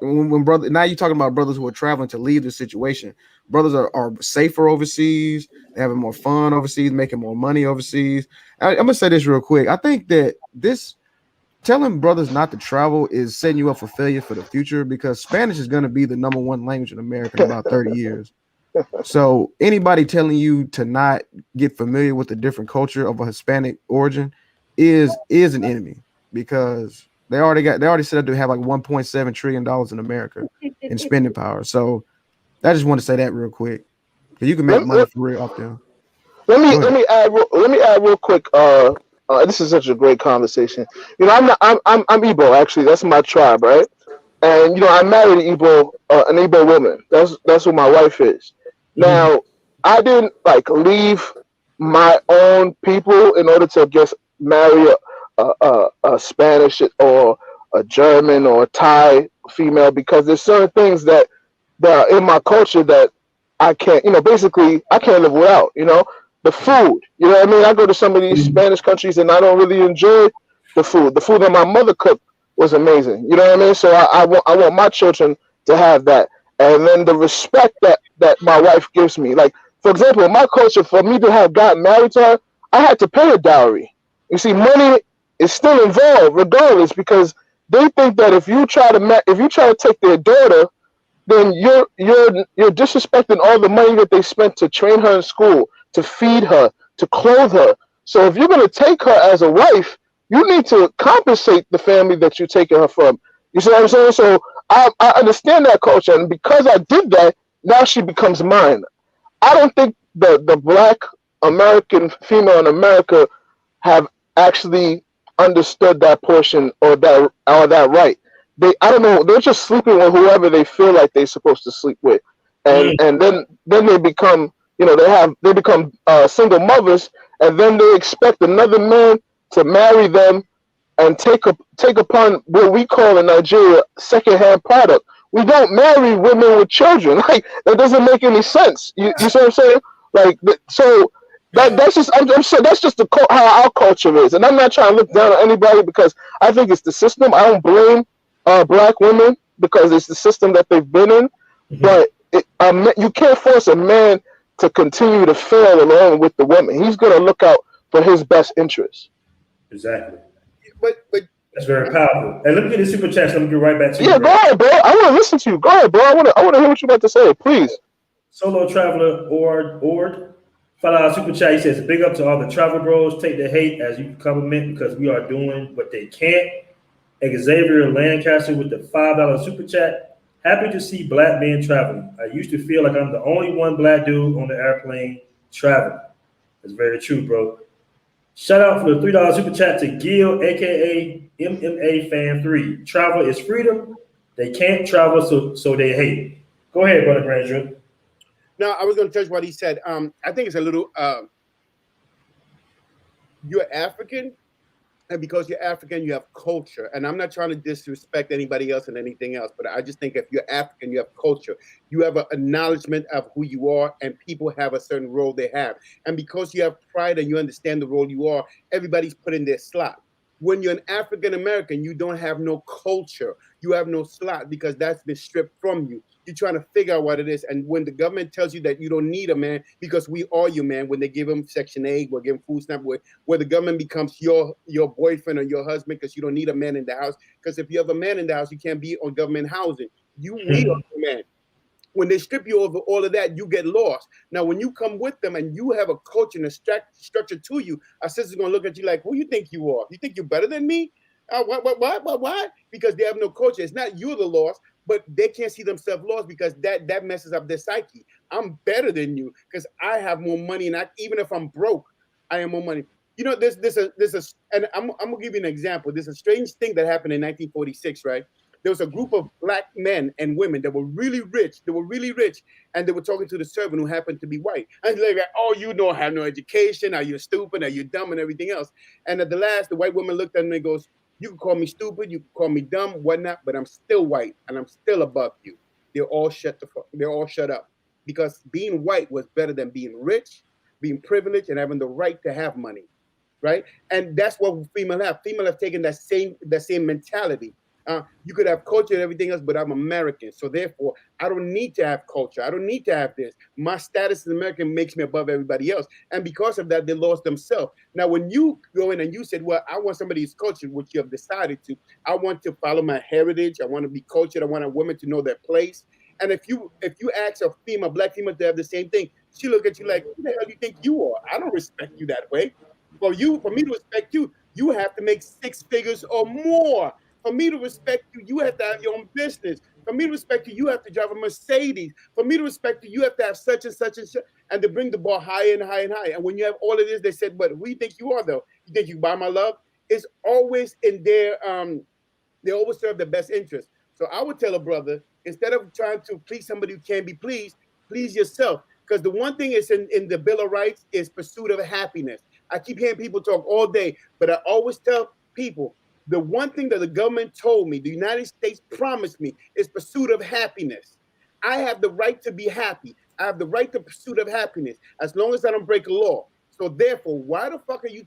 now you're talking about brothers who are traveling to leave the situation. Brothers are safer overseas, they're having more fun overseas, making more money overseas. I'm gonna say this real quick. I think that this telling brothers not to travel is setting you up for failure for the future, because Spanish is going to be the #1 language in America in about 30 years. So anybody telling you to not get familiar with the different culture of a Hispanic origin is an enemy, because they already set up to have like $1.7 trillion in America in spending power. So I just want to say that real quick, because you can make money for real off them. Let me add real quick. This is such a great conversation. You know, I'm Igbo, actually. That's my tribe, right? And you know, I married an Igbo woman. That's who my wife is. Now, I didn't like leave my own people in order to just marry a Spanish or a German or a Thai female, because there's certain things that are in my culture that I can't, you know, basically I can't live without, you know. The food, you know what I mean? I go to some of these Spanish countries and I don't really enjoy the food. The food that my mother cooked was amazing, you know what I mean? So I want my children to have that. And then the respect that my wife gives me. Like, for example, in my culture, for me to have gotten married to her, I had to pay a dowry. You see, money is still involved regardless, because they think that if you try to take their daughter, then you're disrespecting all the money that they spent to train her in school, to feed her, to clothe her. So if you're going to take her as a wife, you need to compensate the family that you're taking her from. You see what I'm saying? So I understand that culture, and because I did that, now she becomes mine. I don't think the black American female in America have actually understood that portion or that right. I don't know, they're just sleeping with whoever they feel like they're supposed to sleep with, and then they become, you know, they become single mothers, and then they expect another man to marry them and take upon what we call in Nigeria secondhand product. We don't marry women with children. Like, that doesn't make any sense. You see what I'm saying? Like, so that's just I'm saying that's just how our culture is, and I'm not trying to look down on anybody, because I think it's the system. I don't blame black women, because it's the system that they've been in. But you can't force a man to continue to fail along with the woman. He's going to look out for his best interests. Exactly. But that's very powerful. And let me get the super chat. So let me get right back to you. Yeah, go ahead, bro. I want to listen to you. Go ahead, bro. I want to hear what you got to say, please. Solo Traveler Ord, $5 super chat. He says, "Big up to all the travel bros. Take the hate as you compliment, because we are doing what they can't." Xavier Lancaster with the $5 super chat. "Happy to see black men traveling. I used to feel like I'm the only one black dude on the airplane traveling." That's very true, bro. Shout out for the $3 super chat to Gil, aka MMA Fan 3. "Travel is freedom. They can't travel, so they hate." Go ahead, brother Granger. No, I was going to touch what he said. I think it's a little. You're African, and because you're African, you have culture. And I'm not trying to disrespect anybody else and anything else, but I just think if you're African, you have culture. You have an acknowledgement of who you are, and people have a certain role they have. And because you have pride and you understand the role you are, everybody's put in their slot. When you're an African American, you don't have no culture. You have no slot, because that's been stripped from you. You're trying to figure out what it is. And when the government tells you that you don't need a man, because we are your man, when they give him Section 8, or give him food stamp, where the government becomes your boyfriend or your husband, because you don't need a man in the house. Because if you have a man in the house, you can't be on government housing. You need a man. When they strip you of all of that, you get lost. Now, when you come with them and you have a culture and a structure to you, our sister's going to look at you like, who you think you are? You think you're better than me? Why? Because they have no culture. It's not you're the lost, but they can't see themselves lost, because that messes up their psyche. I'm better than you because I have more money, and even if I'm broke, I have more money. You know, and I'm gonna give you an example. There's a strange thing that happened in 1946, right? there was a group of black men and women that were really rich. They were really rich, and they were talking to the servant who happened to be white. And they're like, "Oh, you don't have no education. Are you stupid? Are you dumb?" and everything else. And at the last, the white woman looked at him and goes, "You can call me stupid, you can call me dumb, whatnot, but I'm still white and I'm still above you." They're all shut up, because being white was better than being rich, being privileged, and having the right to have money. Right? And that's what female have. Female have taken that same mentality. You could have culture and everything else, but I'm American. So therefore, I don't need to have culture. I don't need to have this. My status as American makes me above everybody else. And because of that, they lost themselves. Now, when you go in and you said, well, I want somebody's culture, which you have decided to, I want to follow my heritage. I want to be cultured. I want a woman to know their place. And if you ask a female, black female, to have the same thing, she look at you like, who the hell do you think you are? I don't respect you that way. For me to respect you, you have to make 6 figures or more. For me to respect you, you have to have your own business. For me to respect you, you have to drive a Mercedes. For me to respect you, you have to have such and such and such, and to bring the bar higher and higher and higher. And when you have all of this, they said, "But who do you think you are, though? You think you buy my love?" It's always in their they always serve the best interest. So I would tell a brother, instead of trying to please somebody who can't be pleased, please yourself. Because the one thing is in the Bill of Rights is pursuit of happiness. I keep hearing people talk all day, but I always tell people, the one thing that the government told me, the United States promised me, is pursuit of happiness. I have the right to be happy. I have the right to pursuit of happiness as long as I don't break a law. So therefore, why the fuck are you,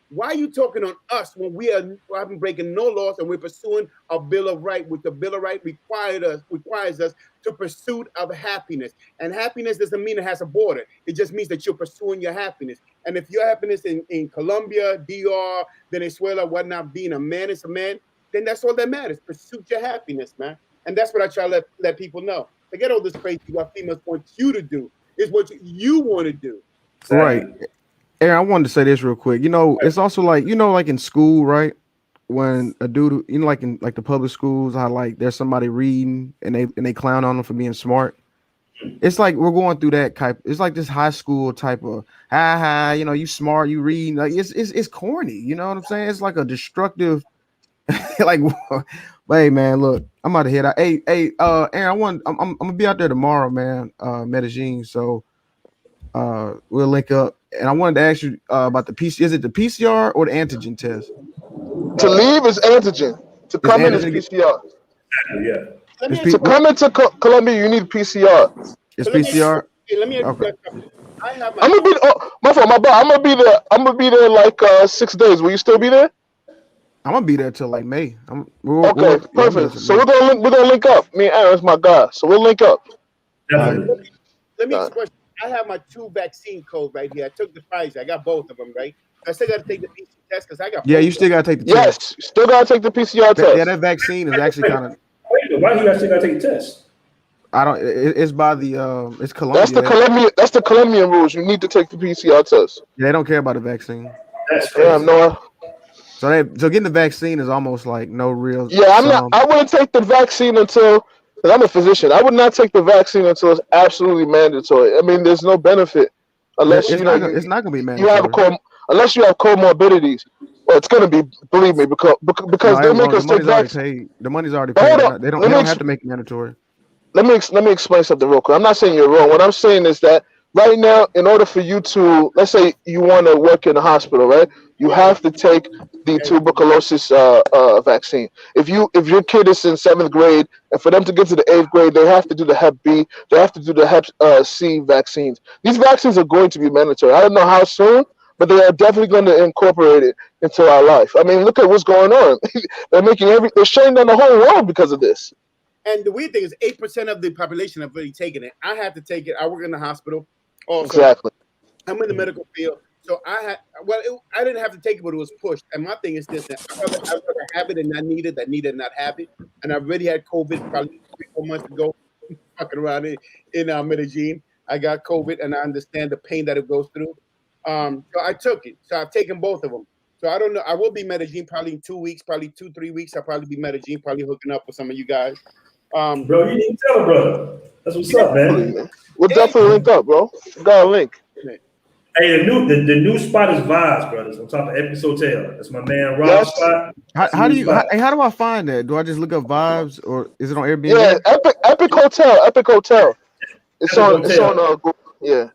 why are you talking on us when we haven't breaking no laws and we're pursuing a Bill of Rights, which the Bill of Rights requires us to pursuit of happiness. And happiness doesn't mean it has a border. It just means that you're pursuing your happiness. And if your happiness in Colombia, DR, Venezuela, whatnot, being a man is a man, then that's all that matters. Pursue your happiness, man. And that's what I try to let people know. Forget all this crazy what females want you to do. It's what you want to do. Right. Aaron, I wanted to say this real quick. It's also like, like in school, right? When a dude, like in like the public schools, how like there's somebody reading and they clown on them for being smart. It's like we're going through that type. It's like this high school type of you smart, you read. Like it's corny. You know what I'm saying? It's like a destructive. Like, but hey, man, look, I'm out of here. Hey, Aaron, I'm gonna be out there tomorrow, man. Medellin, so. We'll link up, and I wanted to ask you about the PC. Is it the PCR or the antigen test? To leave is antigen. To come in is PCR. Yeah. To come into Colombia, you need PCR. It's PCR. Let me okay. I'm gonna be. Oh, my fault. My bad. I'm gonna be there like 6 days. Will you still be there? I'm gonna be there till like May. Okay, perfect. So we're gonna link up. Me and Aaron's my guy, so we'll link up. Let me express. I have my 2 vaccine codes right here. I took the Pfizer. I got both of them, right? I still got to take the PCR test because I got. Yeah, you still got to take the test. Yes, you still got to take the PCR test. Yeah, that vaccine is actually kind of. Why do you still got to take the test? I don't. It's by the. It's Colombia. That's the Colombian rules. You need to take the PCR test. Yeah, they don't care about the vaccine. That's crazy. No. So getting the vaccine is almost like no real. Yeah, I wouldn't take the vaccine until. Because I'm a physician. I would not take the vaccine until it's absolutely mandatory. I mean, there's no benefit unless it's not going to be mandatory. Unless you have comorbidities. Well, it's going to be, believe me, because they make us take vaccines. The money's already paid. They don't have to make it mandatory. Let me explain something real quick. I'm not saying you're wrong. What I'm saying is that right now, in order for you to, let's say you want to work in a hospital, right? You have to take the tuberculosis vaccine. If your kid is in 7th grade, and for them to get to the 8th grade, they have to do the Hep B, they have to do the Hep C vaccines. These vaccines are going to be mandatory. I don't know how soon, but they are definitely going to incorporate it into our life. I mean, look at what's going on. They're shutting down the whole world because of this. And the weird thing is 8% of the population have already taken it. I had to take it. I work in the hospital. Also. Exactly. I'm in the medical field. So I didn't have to take it, but it was pushed. And my thing is this: I'd rather have it and not need it than need it and not have it. And I already had COVID probably 3-4 months ago, fucking around in Medellin. I got COVID, and I understand the pain that it goes through. So I took it. So I've taken both of them. So I don't know. I will be Medellin probably in 2 weeks, probably 2-3 weeks. I'll probably be Medellin, probably hooking up with some of you guys. Bro, you need to tell, brother. That's what's up, man. We'll definitely link up, bro. We got a link. Hey, the new spot is Vibes Brothers on top of Epic Hotel. That's my man Rob's Yes. spot. How do you how do I find that? Do I just look up Vibes or is it on Airbnb? Yeah, Epic Hotel. Epic Hotel. It's Epic on. It's Hotel. on. Google. Yeah.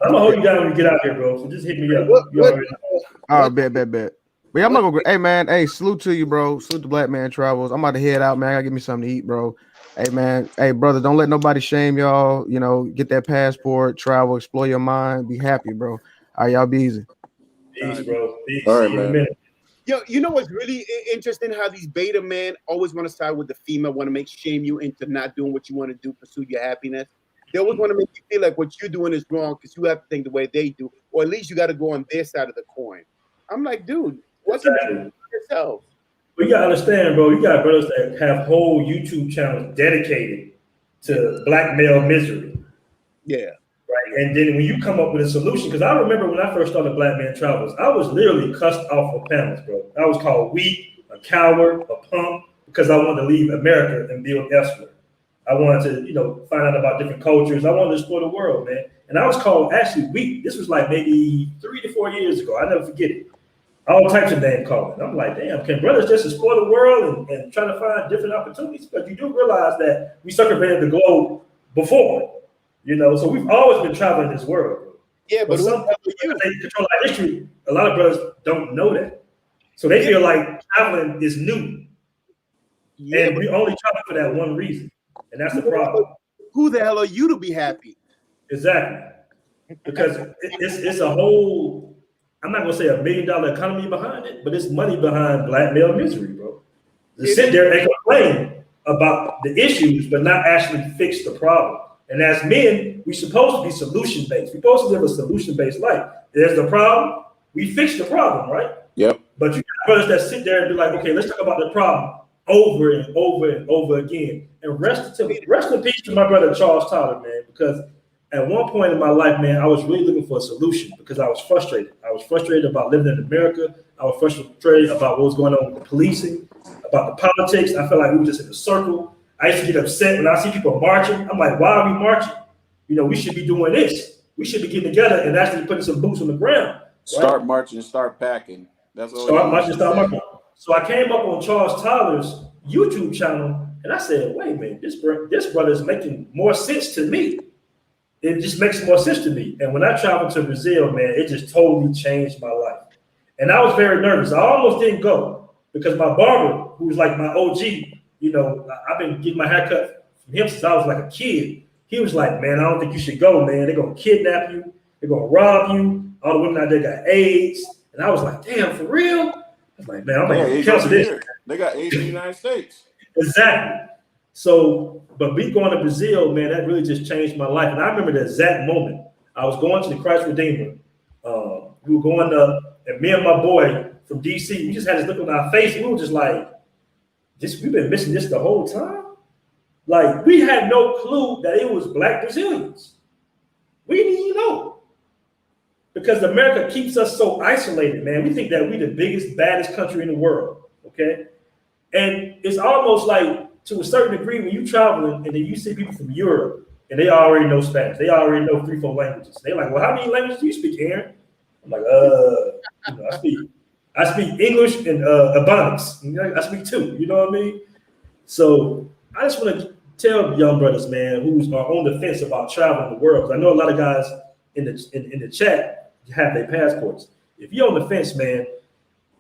I'm gonna hold you down when we get out here, bro. So just hit me up. You What? already know. Oh, bet. But yeah, I'm not gonna. Hey man, hey, salute to you, bro. Salute to Black Man Travels. I'm about to head out, man. I gotta get me something to eat, bro. Hey man, hey brother, don't let nobody shame y'all. You know, get that passport, travel, explore your mind, be happy, bro. All right, y'all be easy. Peace, bro. Peace. All right, See you in a man. minute. Yo, you know what's really interesting? How these beta men always want to side with the female, want to make shame you into not doing what you want to do, pursue your happiness. They always want to make you feel like what you're doing is wrong because you have to think the way they do, or at least you got to go on their side of the coin. I'm like, dude, what can you do for yourself? But you gotta understand, bro. You got brothers that have whole YouTube channels dedicated to black male misery. Yeah. Right. And then when you come up with a solution, because I remember when I first started Black Man Travels, I was literally cussed off of panels, bro. I was called weak, a coward, a punk, because I wanted to leave America and build elsewhere. I wanted to, find out about different cultures. I wanted to explore the world, man. And I was called actually weak. This was like maybe 3 to 4 years ago. I never forget it. All types of name calling. I'm like, damn, can brothers just explore the world and try to find different opportunities? But you do realize that we circumvented the globe before. So we've always been traveling this world. Yeah, but some people they control our history. A lot of brothers don't know that, so they feel like traveling is new, and we only travel for that one reason, and that's the problem. Who the hell are you to be happy? Exactly, because it's a whole. I'm not gonna say $1 million economy behind it, but it's money behind black male misery, bro. To sit there and complain about the issues, but not actually fix the problem. And as men, we're supposed to be solution-based. We're supposed to live a solution-based life. There's the problem, we fix the problem, right? Yep. But you got brothers that sit there and be like, okay, let's talk about the problem over and over and over again. And rest in peace to my brother Charles Tyler, man, because at one point in my life, man, I was really looking for a solution because I was frustrated. I was frustrated about living in America. I was frustrated about what was going on with the policing, about the politics. I felt like we were just in a circle. I used to get upset when I see people marching. I'm like, why are we marching? We should be doing this. We should be getting together and actually putting some boots on the ground. Right? Start marching, start packing. That's all. Start marching. So I came up on Charles Tyler's YouTube channel and I said, wait a minute, this brother is making more sense to me. It just makes more sense to me. And when I traveled to Brazil, man, it just totally changed my life. And I was very nervous. I almost didn't go because my barber, who was like my OG, I've been getting my hair cut from him since I was like a kid. He was like, man, I don't think you should go, man. They're going to kidnap you. They're going to rob you. All the women out there got AIDS. And I was like, damn, for real? I was like, man, I'm going to cancel this. They got AIDS in the United States. Exactly. So, but me going to Brazil, man, that really just changed my life. And I remember the exact moment. I was going to the Christ Redeemer. We were going up, and me and my boy from DC, we just had this look on our face. We were just like, we've been missing this the whole time. Like, we had no clue that it was black Brazilians. We didn't even know. Because America keeps us so isolated, man. We think that we're the biggest, baddest country in the world, okay? And it's almost like, to a certain degree, when you're traveling and then you see people from Europe and they already know Spanish, they already know 3-4 languages. They're like, well, how many languages do you speak, Aaron? I'm like, I speak English and Ebonics. I speak 2, you know what I mean? So I just want to tell young brothers, man, who's on the fence about traveling the world. I know a lot of guys in the chat have their passports. If you're on the fence, man,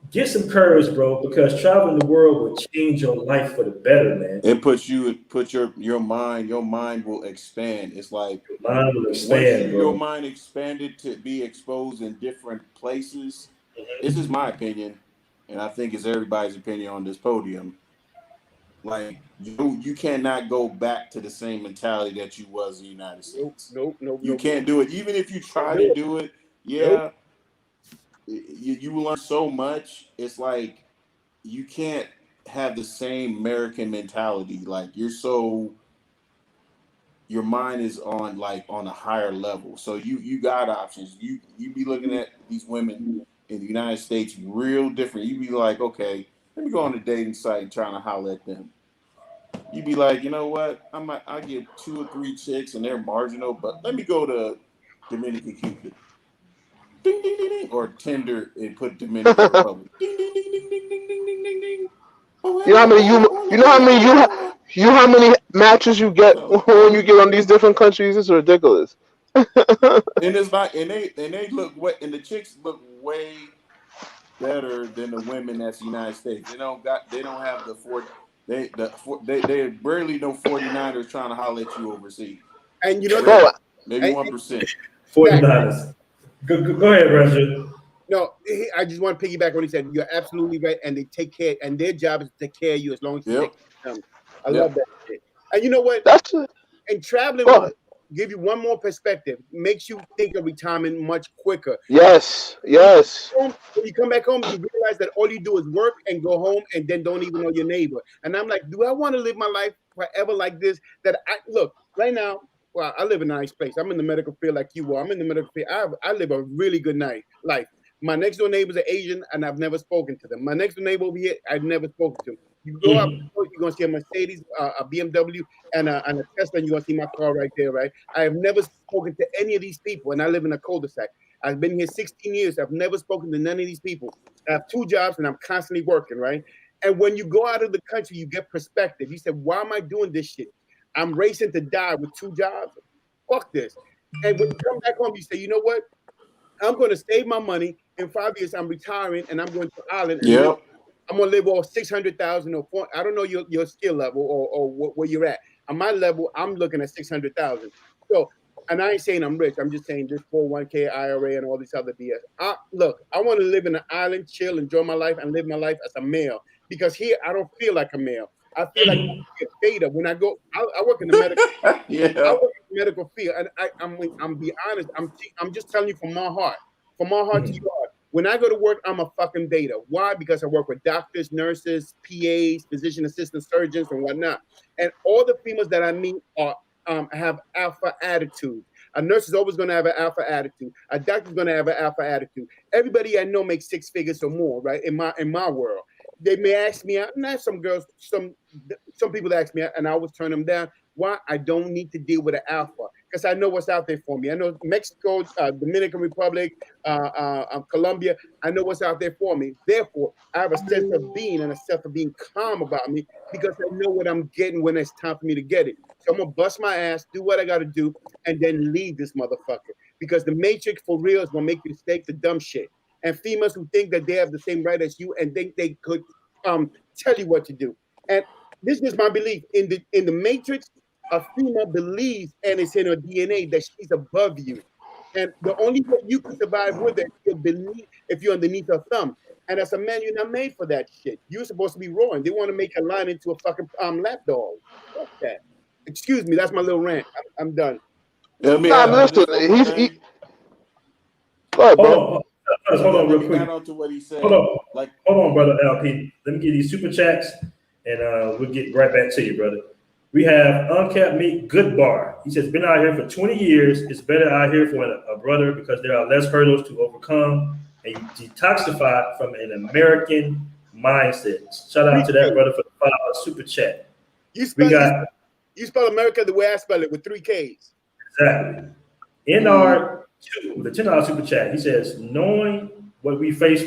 get some courage, bro, because traveling the world will change your life for the better, man. It puts your mind will expand. It's like your mind will expand, bro. Your mind expanded to be exposed in different places. This is my opinion, and I think it's everybody's opinion on this podium. Like you cannot go back to the same mentality that you was in the United States. Nope. You can't do it. Even if you try to do it, yeah. You learn so much. It's like you can't have the same American mentality. Like your mind is on a higher level. So you got options. You be looking at these women in the United States real different. You be like, okay, let me go on a dating site and trying to holler at them. You be like, you know what? I get 2 or 3 chicks and they're marginal, but let me go to Dominican Cupid. ding ding ding ding, or Tinder and put Dominican Republic. Ding ding ding ding ding ding ding ding ding ding. You know how many you how many matches you get when you get on these different countries? It's ridiculous. And it's like, and they look what, and the chicks look way better than the women that's the United States. They don't have the they barely no 49ers trying to holler at you overseas. And you know, maybe 1%. 49ers. Go ahead, Roger. No, I just want to piggyback on what he said. You're absolutely right, and they take care, and their job is to take care of you as long as you take care of them. I love that shit. And you know what? And traveling will give you one more perspective. Makes you think of retirement much quicker. Yes. When you come back home, you realize that all you do is work and go home, and then don't even know your neighbor. And I'm like, do I want to live my life forever like this? That I look right now. Well, I live in a nice place. I'm in the medical field like you are. I'm in the medical field. I live a really good life. My next door neighbors are Asian, and I've never spoken to them. My next door neighbor over here, I've never spoken to. You go out, you're gonna see a Mercedes, a BMW, and a Tesla, and you're gonna see my car right there, right? I have never spoken to any of these people, and I live in a cul-de-sac. I've been here 16 years. I've never spoken to none of these people. I have 2 jobs, and I'm constantly working, right? And when you go out of the country, you get perspective. You say, why am I doing this shit? I'm racing to die with 2 jobs. Fuck this. And when you come back home, you say, you know what? I'm going to save my money. In 5 years, I'm retiring, and I'm going to Ireland. Yep. I'm going to live off 600,000 or 4. I don't know your skill level or where you're at. On my level, I'm looking at 600,000. So, and I ain't saying I'm rich. I'm just saying this 401k, IRA, and all these other BS. Look, I want to live in an island, chill, enjoy my life, and live my life as a male. Because here, I don't feel like a male. I feel like I get beta when I go. I work in the medical. I work in the medical field, and I'm be honest. I'm just telling you from my heart to your heart. When I go to work, I'm a fucking beta. Why? Because I work with doctors, nurses, PAs, physician assistants, surgeons, and whatnot. And all the females that I meet are have alpha attitude. A nurse is always going to have an alpha attitude. A doctor's going to have an alpha attitude. Everybody I know makes 6 figures or more, right? In my world. They may ask me out, and I have some girls, some people ask me out, and I always turn them down. Why? I don't need to deal with an alpha because I know what's out there for me. I know Mexico, Dominican Republic, Colombia. I know what's out there for me. Therefore, I have a sense of being and a sense of being calm about me because I know what I'm getting when it's time for me to get it. So I'm gonna bust my ass, do what I got to do, and then leave this motherfucker because the Matrix for real is gonna make you stake the dumb shit. And females who think that they have the same right as you and think they could tell you what to do. And this is my belief in the Matrix. A female believes, and it's in her DNA, that she's above you. And the only way you can survive with it is if you're underneath her thumb. And as a man, you're not made for that shit. You're supposed to be roaring. They want to make a lion into a fucking lapdog. Fuck that. Excuse me, that's my little rant. I'm done. Listen, he's go ahead, bro. Hold on real quick. Add on to what he said. Hold on, brother LP. Let me get these super chats, and we'll get right back to you, brother. We have Uncapped Meat Good Bar. He says, been out here for 20 years. It's better out here for a brother because there are less hurdles to overcome and you detoxify from an American mindset. Shout out to that brother for the $5 super chat. You spell America the way I spell it with 3 Ks. Exactly. NR2, the $10 super chat, he says, knowing what we face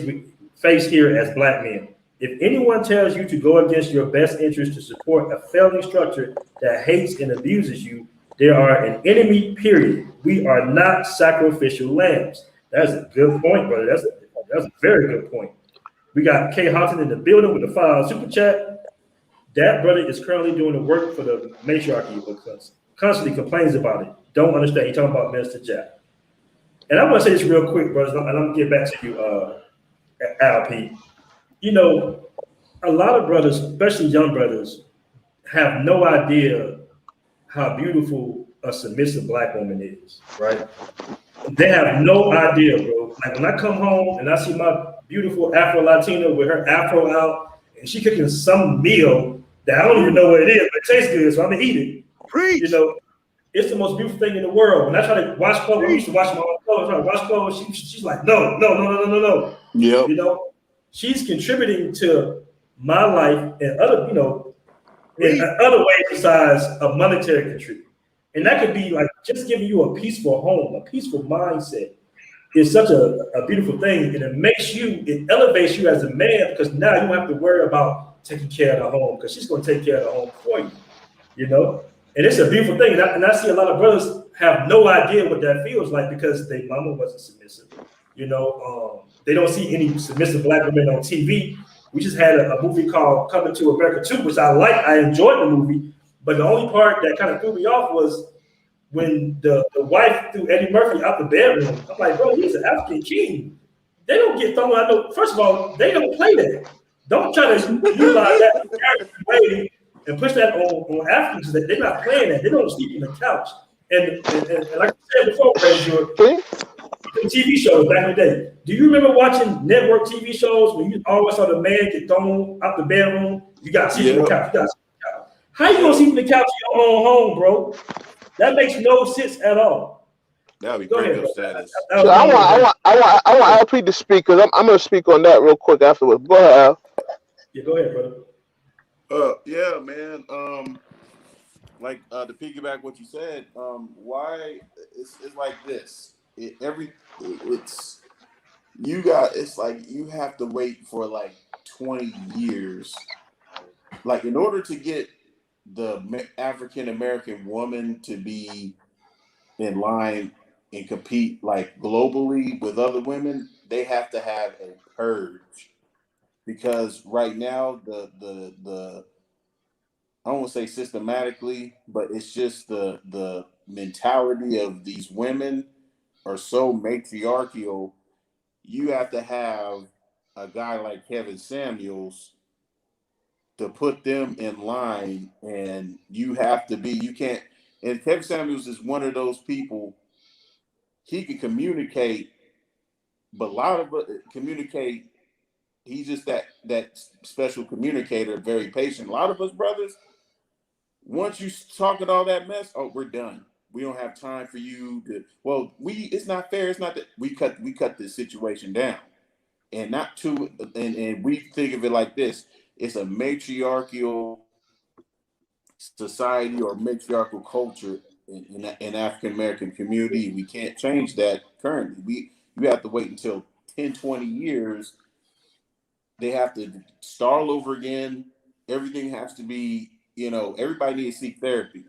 here as Black men. If anyone tells you to go against your best interest to support a failing structure that hates and abuses you, they are an enemy, period. We are not sacrificial lambs. That's a good point, brother. That's a very good point. We got Kay Houghton in the building with the $5 super chat. That brother is currently doing the work for the matriarchy because constantly complains about it. Don't understand. He's talking about Minister Jack. And I want to say this real quick, brothers, and I'm going to get back to you, LP. You know, a lot of brothers, especially young brothers, have no idea how beautiful a submissive Black woman is, right? They have no idea, bro. Like when I come home and I see my beautiful Afro-Latina with her Afro out, and she cooking some meal that I don't even know what it is, but it tastes good, so I'm gonna eat it. Preach. You know, it's the most beautiful thing in the world. When I try to wash clothes, I used to wash my own clothes. I try to wash clothes. She's like, no. Yeah. You know. She's contributing to my life in other, in other ways besides a monetary contribution. And that could be like just giving you a peaceful home, a peaceful mindset. is such a beautiful thing, and it elevates you as a man because now you don't have to worry about taking care of the home because she's going to take care of the home for you, you know. And it's a beautiful thing, and I see a lot of brothers have no idea what that feels like because their mama wasn't submissive, you know. They don't see any submissive black women on TV. We just had a movie called Coming to America 2, which I like. I enjoyed the movie, but the only part that kind of threw me off was when the wife threw Eddie Murphy out the bedroom. I'm like, bro, he's an African king. They don't get thrown out. No, first of all, they don't play that. Don't try to utilize that way and push that on Africans. They're not playing that. They don't sleep on the couch. And like I said before, TV shows back in the day. Do you remember watching network TV shows when you always saw the man get thrown out the bedroom? You got to sleep on the couch. How you gonna sleep on the couch in your own home, bro? That makes no sense at all. That would be premium status. So I want LP to speak because I'm going to speak on that real quick afterwards. Go ahead, Al. Yeah, go ahead, brother. Yeah, man. Like to piggyback what you said, why it's like this. It's like you have to wait for like 20 years. Like in order to get the African American woman to be in line and compete like globally with other women, they have to have a purge. Because right now the I don't want to say systematically, but it's just the mentality of these women are so matriarchal. You have to have a guy like Kevin Samuels to put them in line, and you can't. And Kevin Samuels is one of those people. He can communicate, but a lot of communicate. He's just that special communicator, very patient. A lot of us brothers, once you talking all that mess, oh, we're done. We don't have time for you to. Well, it's not fair. It's not that we cut this situation down, and not to. And we think of it like this: it's a matriarchal society or matriarchal culture in African American community. We can't change that currently. You have to wait until 10, 20 years. They have to start all over again. Everything has to be, everybody needs to seek therapy.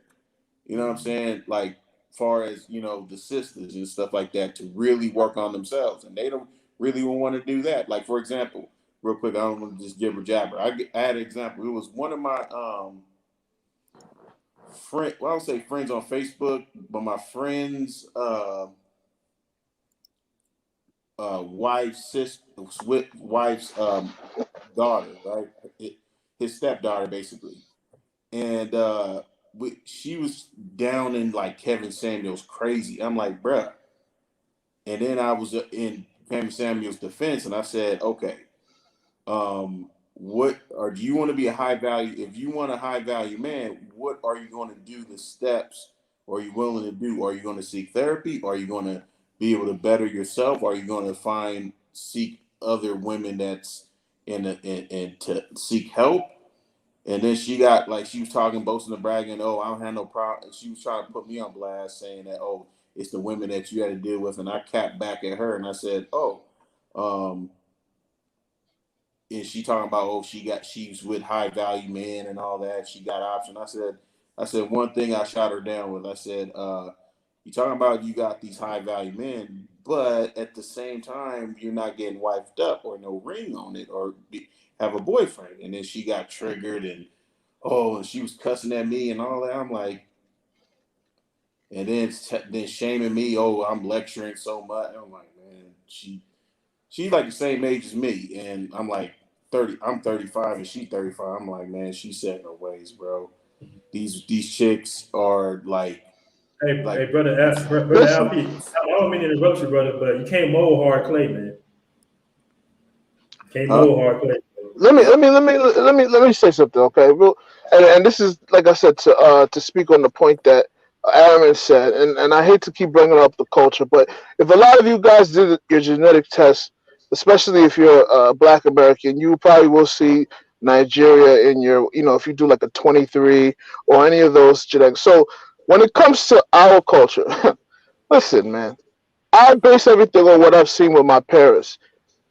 You know what I'm saying? Like, far as, the sisters and stuff like that to really work on themselves. And they don't really want to do that. Like, for example, real quick, I don't want to just jibber jabber. I had an example. It was one of my friends, well, I don't say friends on Facebook, but my friend's wife's daughter, right? His stepdaughter, basically. And she was down in like Kevin Samuels crazy. I'm like, bruh. And then I was in Kevin Samuels' defense, and I said, okay, do you want to be a high value? If you want a high value man, what are you going to do? The steps, or are you willing to do? Are you going to seek therapy? Or are you going to be able to better yourself? Or are you going to seek other women that's and to seek help? And then she got like, she was talking, boasting and bragging, oh, I don't have no problem. She was trying to put me on blast saying that, oh, it's the women that you had to deal with. And I capped back at her and I said, and she talking about, oh, she's with high value men and all that. She got options. I said, one thing I shot her down with, I said, you talking about you got these high value men, but at the same time, you're not getting wifed up or no ring on it or have a boyfriend. And then she got triggered and she was cussing at me and all that. I'm like, and then shaming me. Oh, I'm lecturing so much. I'm like, man, she's like the same age as me. And I'm like 30, I'm 35 and she's 35. I'm like, man, she's set in her ways, bro. These chicks are like, Hey, brother Alfie, I don't mean to interrupt you, brother, but you can't mold hard clay, man. Can't mold hard clay. Let me say something, okay? And this is, like I said, to speak on the point that Aaron said, and I hate to keep bringing up the culture, but if a lot of you guys did your genetic test, especially if you're a Black American, you probably will see Nigeria in your, if you do like a 23 or any of those genetics. So when it comes to our culture, listen, man, I base everything on what I've seen with my parents.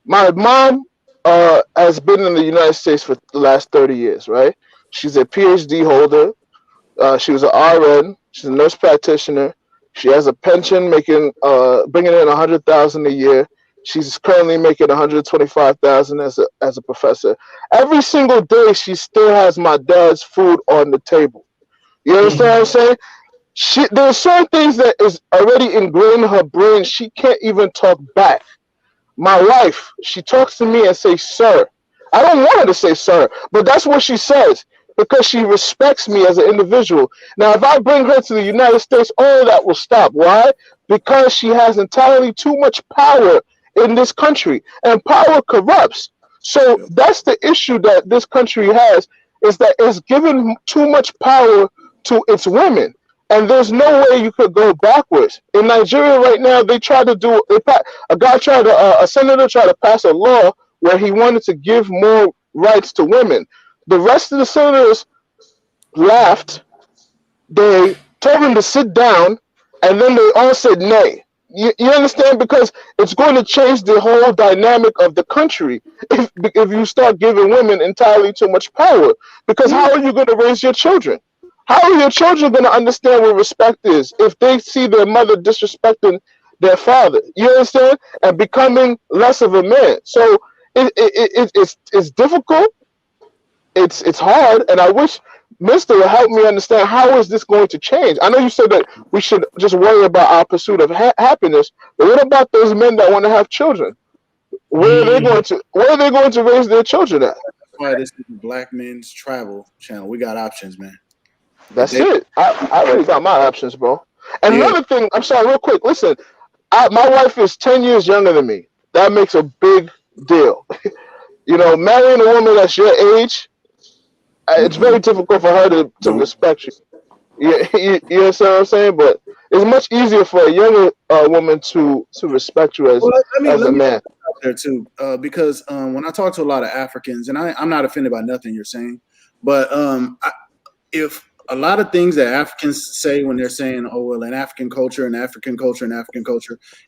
My mom has been in the United States for the last 30 years, right? She's a PhD holder. She was an RN. She's a nurse practitioner. She has a pension, making bringing in 100,000 a year. She's currently making 125,000 as a professor. Every single day, she still has my dad's food on the table. You understand what I'm saying? There's certain things that is already ingrained in her brain. She can't even talk back. My wife, she talks to me and says, sir. I don't want her to say sir, but that's what she says because she respects me as an individual. Now, if I bring her to the United States, all of that will stop. Why? Because she has entirely too much power in this country, and power corrupts. So that's the issue that this country has, is that it's given too much power to its women. And there's no way you could go backwards. In Nigeria right now, a senator tried to pass a law where he wanted to give more rights to women. The rest of the senators laughed. They told him to sit down, and then they all said nay. You understand? Because it's going to change the whole dynamic of the country if you start giving women entirely too much power. Because how are you going to raise your children? How are your children going to understand what respect is if they see their mother disrespecting their father? You understand? And becoming less of a man. So it's difficult. It's hard, and I wish Mister would help me understand how is this going to change. I know you said that we should just worry about our pursuit of happiness, but what about those men that want to have children? Where are they going to raise their children at? That's why this is Black Men's Travel channel. We got options, man. That's it. I already got my options, bro. And another thing, I'm sorry, real quick. Listen, my wife is 10 years younger than me. That makes a big deal. You know, marrying a woman that's your age, it's very difficult for her to respect you. You understand what I'm saying? But it's much easier for a younger woman to respect you as a man. There too, because when I talk to a lot of Africans, and I'm not offended by nothing you're saying, but if a lot of things that Africans say when they're saying, oh, well, in African culture,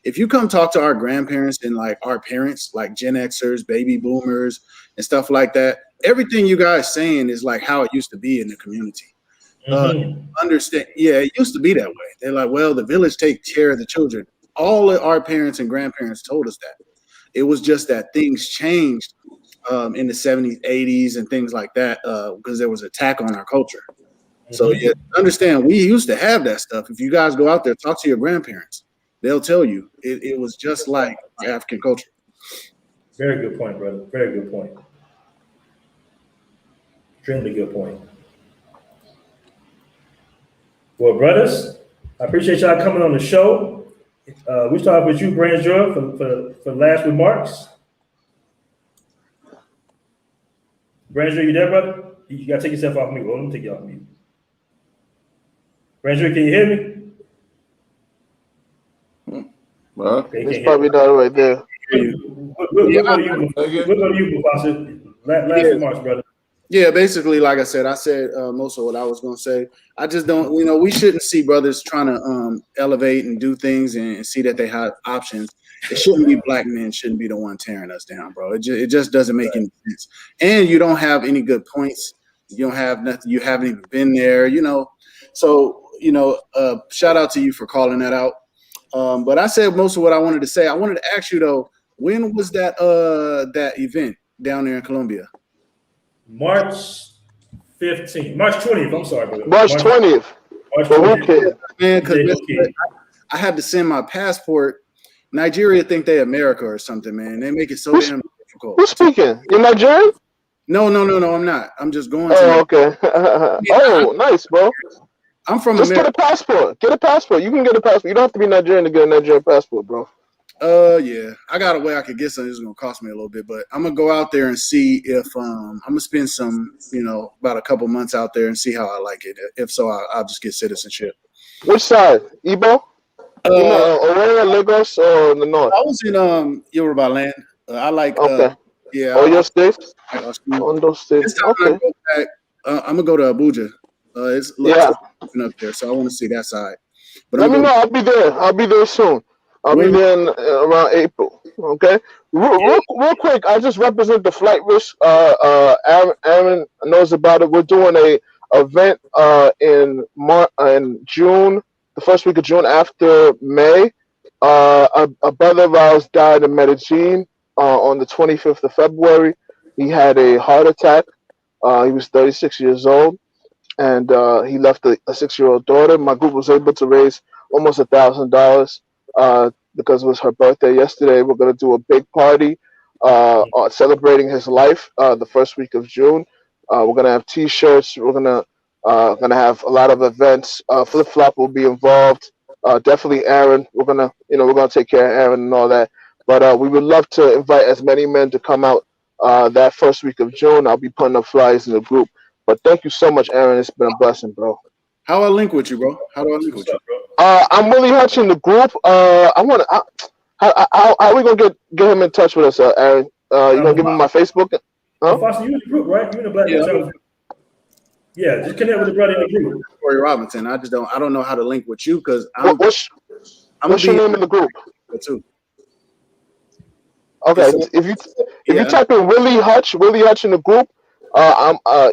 if you come talk to our grandparents and like our parents, like Gen Xers, baby boomers, and stuff like that, everything you guys saying is like how it used to be in the community. Understand? Yeah, it used to be that way. They're like, well, the village takes care of the children. All of our parents and grandparents told us that. It was just that things changed in the 70s, 80s, and things like that because there was an attack on our culture. So yeah, understand, we used to have that stuff. If you guys go out there, talk to your grandparents. They'll tell you it was just like African culture. Very good point, brother. Very good point. Extremely good point. Well, brothers, I appreciate y'all coming on the show. We start with you, Brandra, for last remarks. Brandra, you there, brother? You gotta take yourself off mute. Well, let me take you off mute. Brandra, can you hear me? Well, it's probably not right there. We'll go to you, Mufasa. Last remarks, brother. Yeah, basically, like I said most of what I was going to say. I just don't, we shouldn't see brothers trying to elevate and do things and see that they have options. It shouldn't be black men shouldn't be the one tearing us down, bro. It just doesn't make any sense. And you don't have any good points. You don't have nothing. You haven't even been there, So, shout out to you for calling that out. But I said most of what I wanted to say. I wanted to ask you though, when was that event down there in Colombia? March 15th. March 20th. I'm sorry, brother. March 20th. March 20th. Man, because I had to send my passport. Nigeria think they America or something, man. They make it so damn difficult. Who's speaking? You're Nigerian? No, I'm not. I'm just going to. Oh, okay. Nice, bro. I'm from Just America. Get a passport. Get a passport. You can get a passport. You don't have to be Nigerian to get a Nigerian passport, bro. Yeah. I got a way I could get something. It's gonna cost me a little bit, but I'm gonna go out there and see if I'm gonna spend some, about a couple months out there and see how I like it. If so, I'll just get citizenship. Which side? Igbo? Owerri, Lagos, or in the north? I was in Yoruba land. I like. Okay. Yeah. Oh, your state? Ondo State. Okay. I'm gonna go to Abuja. It's up there, so I want to see that side. But let me know. I'll be there. I'll be there soon. I'll be there in, around April. Okay. Real quick, I just represent the flight risk. Aaron knows about it. We're doing a event in June, the first week of June after May. A brother of ours died in Medellin on the 25th of February. He had a heart attack. He was 36 years old, and he left a 6-year-old daughter. My group was able to raise almost $1,000 because it was her birthday yesterday. We're gonna do a big party celebrating his life the first week of June. We're gonna have T-shirts. We're gonna have a lot of events. Flip Flop will be involved. Definitely Aaron. We're gonna take care of Aaron and all that. But we would love to invite as many men to come out that first week of June. I'll be putting up flyers in the group. But thank you so much, Aaron. It's been a blessing, bro. How I link with you, bro? How do I link with you? I'm Willie Hutch in the group. How are we gonna get him in touch with us, Aaron? You gonna give him my Facebook? Huh? Foster, you in the group, right? You in the Black Man. Yeah, just connect with the brother in the group. Corey Robinson. I don't know how to link with you because what's your name in the group? Too. Okay, if you type in Willie Hutch in the group,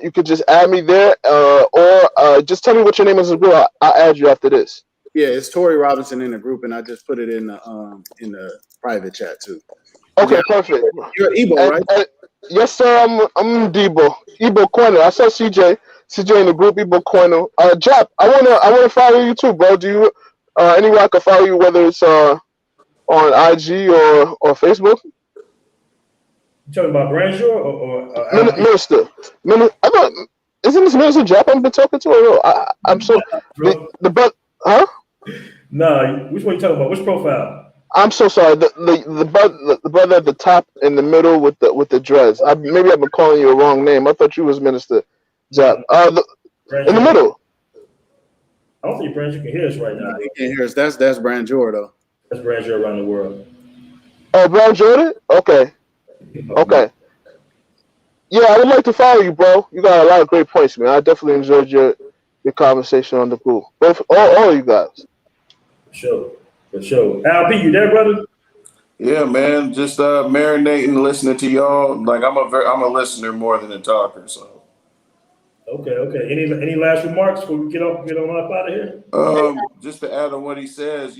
you could just add me there, or just tell me what your name is in the group. I'll add you after this. Yeah, it's Tory Robinson in the group, and I just put it in the private chat too. Okay, perfect. You're Ebo, right? Yes, sir. I'm Debo. Ebo Corner. I saw CJ in the group. Ebo Corner. Jap, I wanna follow you too, bro. Do you anywhere I can follow you, whether it's on IG or Facebook? You talking about Branshaw or Minister? I thought, isn't this Minister Jap I've been talking to? Or no? I'm so the huh? No, which one you talking about? Which profile? I'm so sorry. The brother at the top in the middle with the dreads. Maybe I've been calling you a wrong name. I thought you was Minister Jap. In the middle. I don't think Branshaw can hear us right now. He can't hear us. That's Branjor though. That's Branshaw around the world. Oh, Brown Jordan? Okay. Okay. Yeah, I would like to follow you, bro. You got a lot of great points, man. I definitely enjoyed your conversation on the group. Both all of you guys. For sure. Al P, you there, brother? Yeah, man. Just marinating, listening to y'all. Like I'm a listener more than a talker. So. Okay. Any last remarks before we get on up out of here? Just to add on what he says,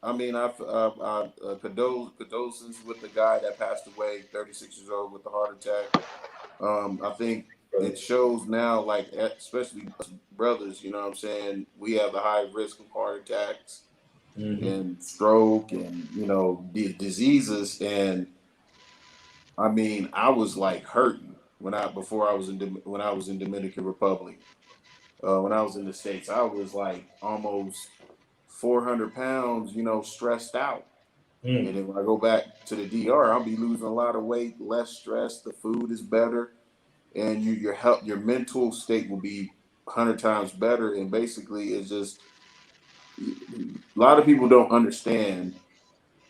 I mean, I've condolences with the guy that passed away, 36 years old with a heart attack. I think it shows now, like especially brothers, you know what I'm saying? We have the high risk of heart attacks and stroke and diseases. And I mean, I was like hurting when I was in Dominican Republic. When I was in the States, I was like almost 400 pounds, stressed out. And then when I go back to the DR, I'll be losing a lot of weight, less stress. The food is better, and your mental state will be 100 times better. And basically, it's just a lot of people don't understand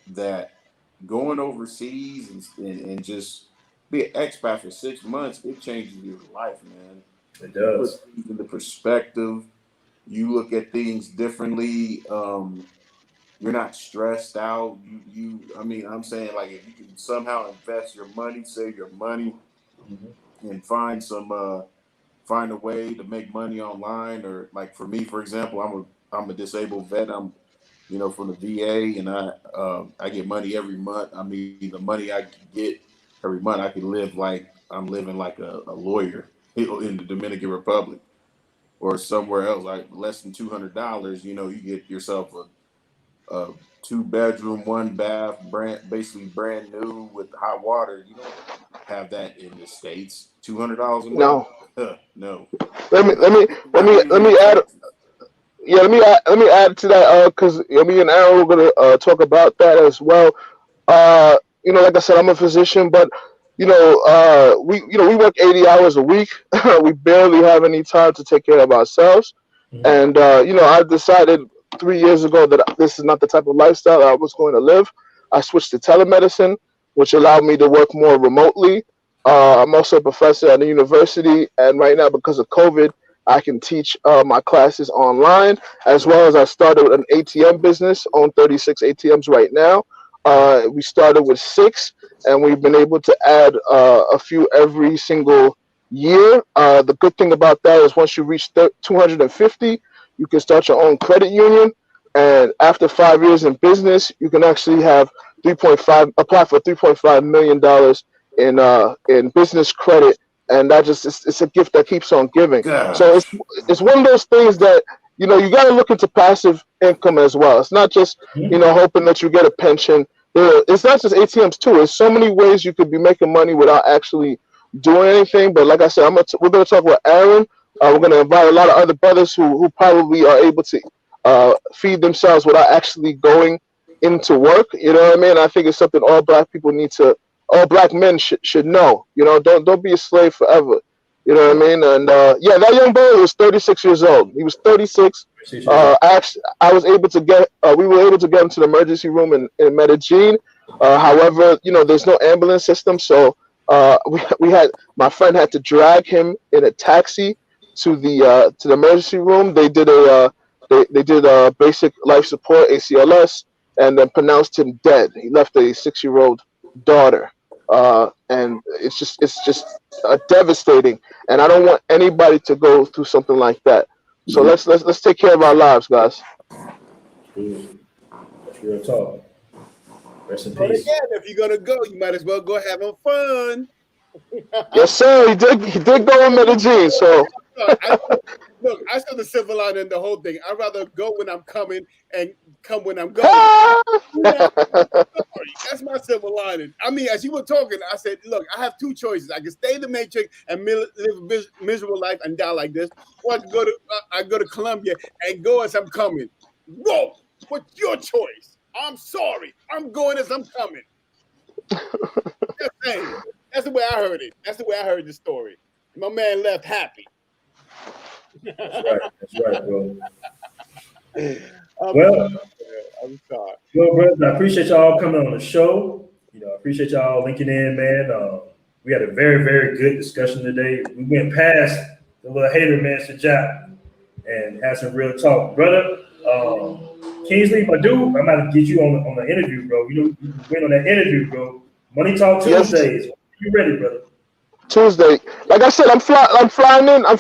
that going overseas and just be an expat for 6 months, it changes your life, man. It does. It puts things into perspective. You look at things differently. You're not stressed out. I mean, I'm saying, like, if you can somehow invest your money, save your money, and find a way to make money online, or like for me, for example, I'm a disabled vet. I'm, from the VA, and I get money every month. I mean, the money I get every month, I can live like I'm living like a lawyer in the Dominican Republic. Or somewhere else, like less than $200, you get yourself a 2-bedroom, 1-bath, basically brand new with hot water. You don't have that in the States. $200 a month? No. Let me add. Yeah, let me add to that because me and Aaron we're gonna talk about that as well. Like I said, I'm a physician, but we work 80 hours a week. We barely have any time to take care of ourselves. And I decided 3 years ago that this is not the type of lifestyle I was going to live. I switched to telemedicine, which allowed me to work more remotely. I'm also a professor at a university, and right now, because of COVID, I can teach my classes online, as well as I started an ATM business, own 36 ATMs right now. We started with 6, and we've been able to add a few every single year. The good thing about that is once you reach 250, you can start your own credit union. And after 5 years in business, you can actually have 3.5 apply for $3.5 million in business credit, and that just it's a gift that keeps on giving. So Gosh. it's one of those things that you got to look into passive income as well. It's not just hoping that you get a pension. It's not just ATMs too. There's so many ways you could be making money without actually doing anything. But like I said, we're gonna talk about Aaron. We're gonna invite a lot of other brothers who probably are able to feed themselves without actually going into work. You know what I mean? I think it's something all black men should know. Don't be a slave forever. You know what I mean? And yeah, that young boy was 36 years old. He was 36. I was able to get. We were able to get him to the emergency room in Medellin. However, there's no ambulance system, so we had my friend had to drag him in a taxi to the emergency room. They did a basic life support ACLS and then pronounced him dead. He left a 6-year-old daughter, and it's just devastating. And I don't want anybody to go through something like that. So let's take care of our lives, guys. That's real talk. Rest in But peace. again, if you're gonna go, you might as well go having fun. Yes, sir. He did go in Medellin. So Look, I saw the silver line in the whole thing. I'd rather go when I'm coming and come when I'm going. That's my silver lining. I mean, as you were talking, I said, look, I have 2 choices. I can stay in the Matrix and live a miserable life and die like this, or I go to Colombia and go as I'm coming. Whoa, what's your choice? I'm sorry. I'm going as I'm coming. Just saying. That's the way I heard it. That's the way I heard the story. My man left happy. That's right, bro. I'm sorry. Well, brothers, I appreciate y'all coming on the show. I appreciate y'all linking in, man. We had a very, very good discussion today. We went past the little hater, man, Japa, and had some real talk, brother. Kingsley, if I do, I'm about to get you on the interview, bro. You went on that interview, bro. Money Talk Tuesdays. Yes. You ready, brother? Tuesday. Like I said, I'm flying in on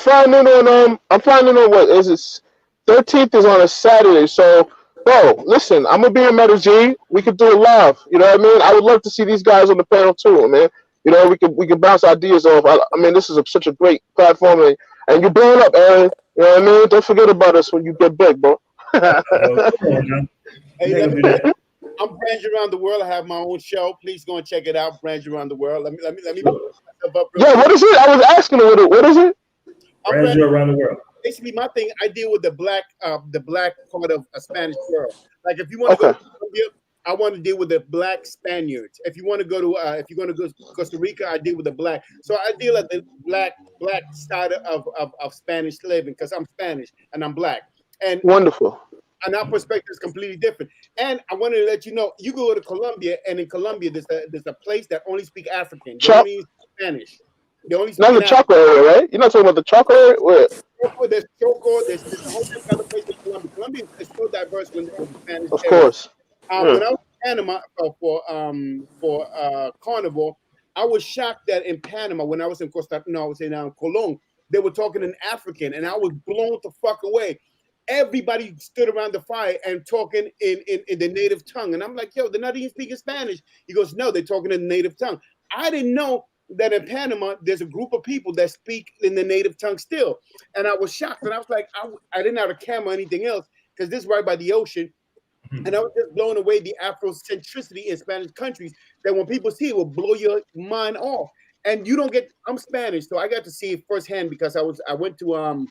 what is it? 13th is on a Saturday. So, bro, listen, I'm gonna be in Medellin. We could do it live. You know what I mean? I would love to see these guys on the panel too, man. We could bounce ideas off. I mean, this is such a great platform, and you're blowing up, Aaron. You know what I mean? Don't forget about us when you get big, bro. Hey, I'm Brands Around the World. I have my own show. Please go and check it out. Brands Around the World. Let me myself up. Yeah, what is it? I was asking her what is it? Brands Around the World. Basically, my thing, I deal with the black part of a Spanish world. Like if you want to go to Colombia, I want to deal with the black Spaniards. If you want to go to Costa Rica, I deal with the black. So I deal at the black side of Spanish living because I'm Spanish and I'm black. And wonderful. And our perspective is completely different. And I wanted to let you know, you go to Colombia, and in Colombia, there's a place that only speak African. They only speak Spanish. They only speak not the chocolate area, right? You're not talking about the chocolate area? Where? There's Choco, there's a whole other place in Colombia. Colombia is so diverse when the Spanish of course. When I was in Panama for Carnival, I was shocked that in Panama, when I was in Colón, they were talking in African, and I was blown the fuck away. Everybody stood around the fire and talking in the native tongue. And I'm like, yo, they're not even speaking Spanish. He goes, no, they're talking in the native tongue. I didn't know that in Panama, there's a group of people that speak in the native tongue still. And I was shocked. And I was like, I didn't have a camera or anything else because this is right by the ocean. And I was just blown away the Afrocentricity in Spanish countries that when people see it will blow your mind off. And you don't get, I'm Spanish, so I got to see it firsthand because I went to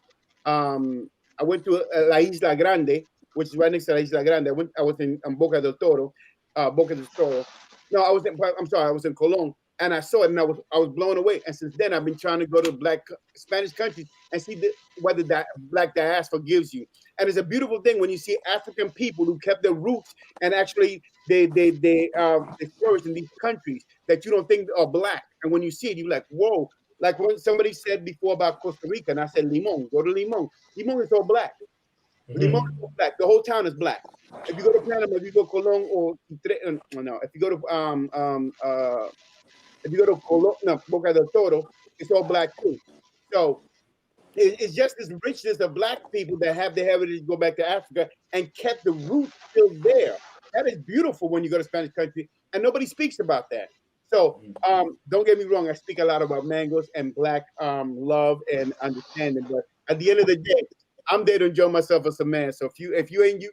La Isla Grande, which is right next to La Isla Grande. I was in Boca del Toro. No, I was in Colón, and I saw it, and I was blown away. And since then, I've been trying to go to black Spanish countries and see whether that black diaspora gives you. And it's a beautiful thing when you see African people who kept their roots and actually they flourished in these countries that you don't think are black. And when you see it, you're like, whoa. Like when somebody said before about Costa Rica, and I said Limon, go to Limon. Limon is all black. Limon is all black. The whole town is black. If you go to Panama, if you go to Colón or no, if you go to Colón, no, Boca del Toro, it's all black too. So it's just this richness of black people that have the heritage go back to Africa and kept the roots still there. That is beautiful when you go to Spanish country, and nobody speaks about that. So don't get me wrong, I speak a lot about mangoes and black love and understanding, but at the end of the day, I'm there to enjoy myself as a man. So if you ain't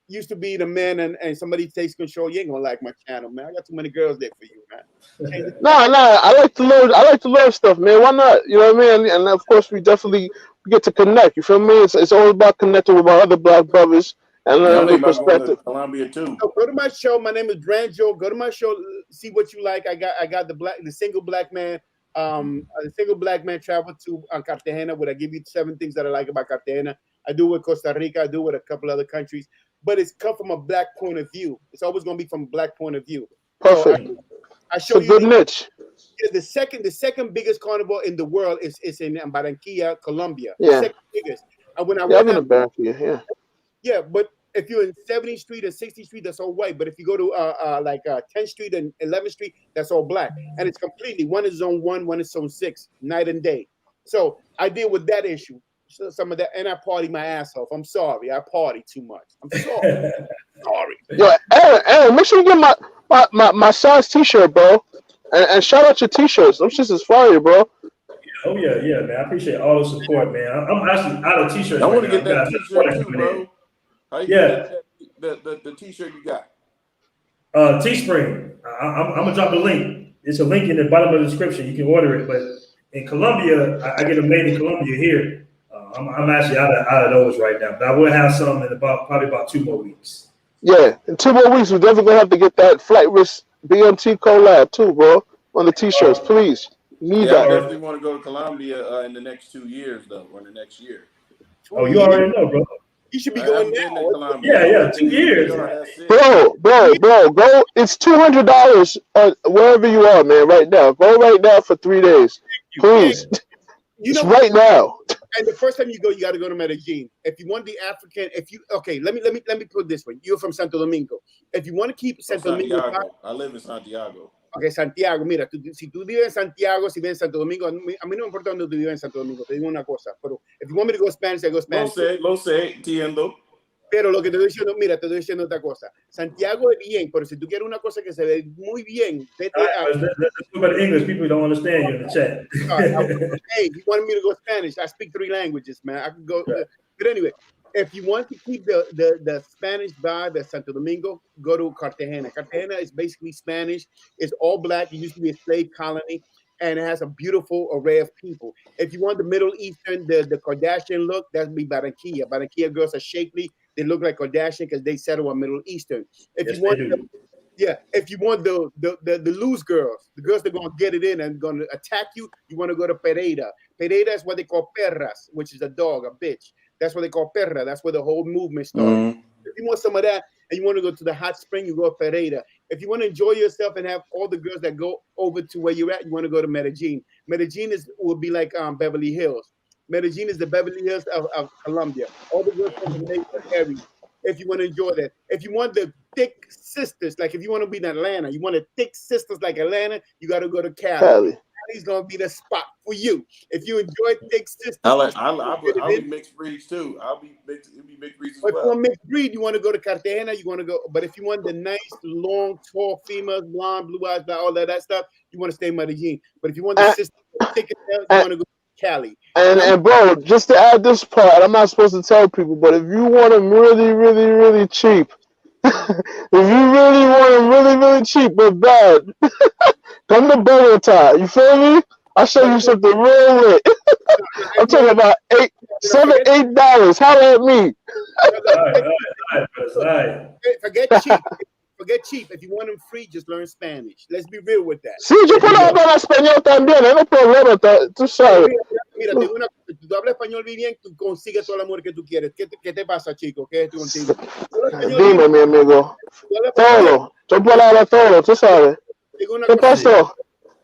used to be the man and somebody takes control, you ain't gonna like my channel, man. I got too many girls there for you, man. No, I like to learn stuff, man. Why not? You know what I mean? And of course, we get to connect. You feel me? It's all about connecting with my other black brothers and learning their perspective. Colombia too. So go to my show. My name is Branjo. Go to my show. See what you like. I got the single black man. The single black man travel to Cartagena, where I give you 7 things that I like about Cartagena. I do with Costa Rica. I do with a couple other countries, but it's come from a black point of view. It's always going to be from a black point of view. Perfect. So I show it's a good niche. Yeah, the second biggest carnival in the world is in Barranquilla, Colombia. Yeah. The second biggest. And when I I've went been to out, Barranquilla, yeah, but if you're in 70th Street and 60th Street, that's all white. But if you go to 10th Street and 11th Street, that's all black. And it's completely, one is zone 1, one is zone 6, night and day. So I deal with that issue. So some of that, and I party my ass off. I'm sorry, I party too much. I'm sorry. Sorry. Yo, Aaron, make sure you get my size T-shirt, bro. And shout out your T-shirts. Them shits is fire, bro. Oh yeah, man. I appreciate all the support, man. I'm actually out of T-shirts. I want to right get now. that T-shirt too, bro. How you get the T-shirt you got? Teespring. I'm gonna drop the link. It's a link in the bottom of the description. You can order it. But in Colombia, I get them made in Colombia here. I'm actually out of those right now. But I will have some in probably about 2 more weeks. Yeah, in 2 more weeks, we're definitely gonna have to get that Flight Risk BMT collab too, bro. On the T-shirts, please. Need I that. definitely want to go to Colombia in the next 2 years, though, or in the next year. Oh, you already know, bro. You should be going now. Yeah, 2 years. Bro, go. It's $200 wherever you are, man. Right now, go right now for 3 days, please. It's right now. And the first time you go, you got to go to Medellin. If you want the African, let me put it this way. You're from Santo Domingo. If you want to keep Santo Domingo, I live in Santiago. Okay, Santiago, mira, si tú vives en Santiago, si vives en Santo Domingo, a mí no me importa dónde tú vives en Santo Domingo, te digo una cosa, pero if you want me to go Spanish, I go Spanish. Lo sé, entiendo. Pero lo que te estoy diciendo, mira, te estoy diciendo otra cosa. Santiago es bien, pero si tú quieres una cosa que se ve muy bien, vete a... Let's talk about English. People don't understand you in the chat. Hey, you want me to go Spanish? I speak 3 languages, man. I can go... But anyway, if you want to keep the Spanish vibe at Santo Domingo, go to Cartagena. Cartagena is basically Spanish. It's all black. It used to be a slave colony, and it has a beautiful array of people. If you want the Middle Eastern, the Kardashian look, that'd be Barranquilla. Barranquilla girls are shapely. They look like Kardashian because they settle on Middle Eastern. If you want if you want the loose girls, the girls that are gonna get it in and gonna attack you, you want to go to Pereira. Pereira is what they call perras, which is a dog, a bitch. That's what they call perra. That's where the whole movement started. If you want some of that and you want to go to the hot spring, you go to Pereira. If you want to enjoy yourself and have all the girls that go over to where you're at, you want to go to Medellin. Medellin will be like Beverly Hills. Medellin is the Beverly Hills of Colombia. All the girls from the neighborhood area. If you want to enjoy that. If you want the thick sisters, like if you want to be in Atlanta, you want the thick sisters like Atlanta, you got to go to Cali. Cali's gonna be the spot for you. If you enjoy thick sisters, I'll be mixed breeds too. It'll be mixed breeds as well. But for mixed breed, you want to go to Cartagena, you want to go. But if you want the nice, long, tall females, blonde, blue eyes, all that stuff, you want to stay in Medellin. But if you want the sisters, you want to go to Cali. And bro, just to add this part, I'm not supposed to tell people, but if you want them really, really, really cheap, if you really want them really, really cheap but bad, come to Bogota. You feel me? I'll show you something real lit. I'm talking about $8, $7, $8. Holla at me. Forget cheap. If you want them free, just learn Spanish. Let's be real with that. Sí, yo puedo hablar español también. No hay problema. Tú sabes. Mira, tengo una cosa. Si tú hablas español bien, tú consigues todo el amor que tú quieres. ¿Qué te pasa, chico? ¿Qué es contigo? Dime, mi amigo. Todo. Yo puedo hablar todo, tú sabes. ¿Qué pasó?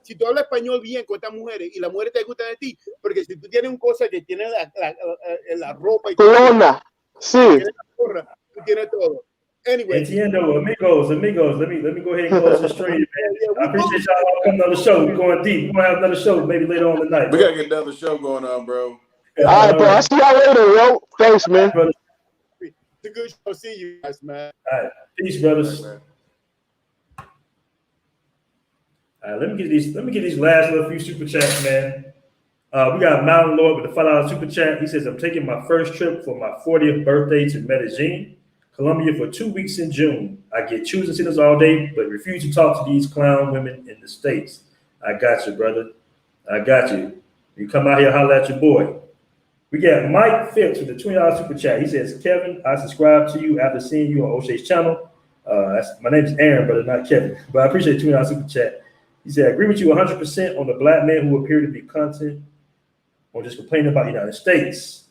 si tú hablas español bien con estas mujeres y las mujeres te gustan de ti, porque si tú tienes un cosa que tiene la ropa y Corona. Sí. tienes la gorra, tú tienes todo. Anyway. Entiendo, amigos. Let me go ahead and close the stream, man. I appreciate y'all coming on the show. We're going deep. We're gonna have another show maybe later on tonight. We gotta get another show going on, bro. All right, bro. I'll see y'all later, yo. Thanks, man. It's a good show. See you guys, man. All right. Peace, brothers. All right, All right, let me get these last little few super chats, man. We got Mountain Lord with the $5 super chat. He says, I'm taking my first trip for my 40th birthday to Medellin, Colombia for 2 weeks in June. I get choosing sinners all day, but refuse to talk to these clown women in the States. I got you, brother. I got you. You come out here, holler at your boy. We got Mike Phipps with the $20 super chat. He says, Kevin, I subscribed to you after seeing you on O'Shea's channel. My name is Aaron, brother, not Kevin. But I appreciate the $20 super chat. He said, I agree with you 100% on the black men who appear to be content or just complaining about the United States.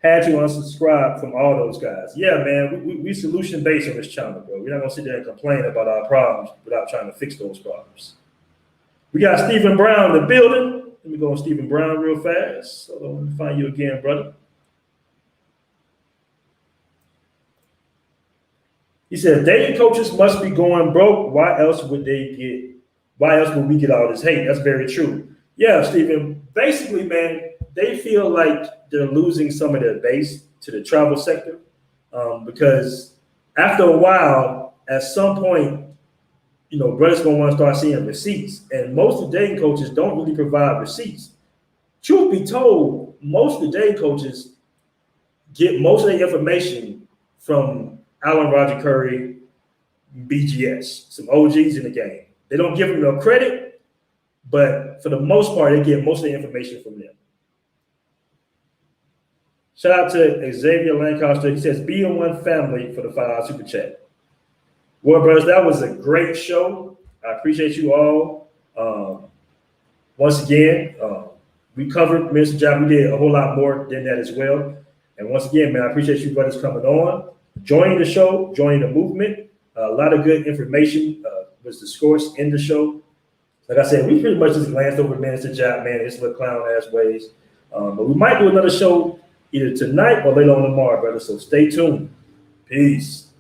Had to unsubscribe from all those guys. Yeah, man, we solution-based on this channel, bro. We're not going to sit there and complain about our problems without trying to fix those problems. We got Stephen Brown in the building. Let me go on Stephen Brown real fast. So let me find you again, brother. He said, dating coaches must be going broke. Why else would we get all this hate? That's very true. Yeah, Stephen. Basically, man, they feel like they're losing some of their base to the travel sector because after a while, at some point, you know, brothers gonna want to start seeing receipts, and most of the dating coaches don't really provide receipts. Truth be told, most of the dating coaches get most of their information from Alan Roger Curry, BGS, some OGs in the game. They don't give them no credit, but for the most part, they get most of the information from them. Shout out to Xavier Lancaster. He says, be in one family for the $5 super chat. Well, brothers, that was a great show. I appreciate you all. Once again, we covered Mr. Japa. We did a whole lot more than that as well. And once again, man, I appreciate you brothers coming on, joining the show, joining the movement. A lot of good information was discoursed in the show. Like I said, we pretty much just glanced over Mr. Japa, man, his little clown ass ways. But we might do another show either tonight or later on tomorrow, brother. So stay tuned. Peace.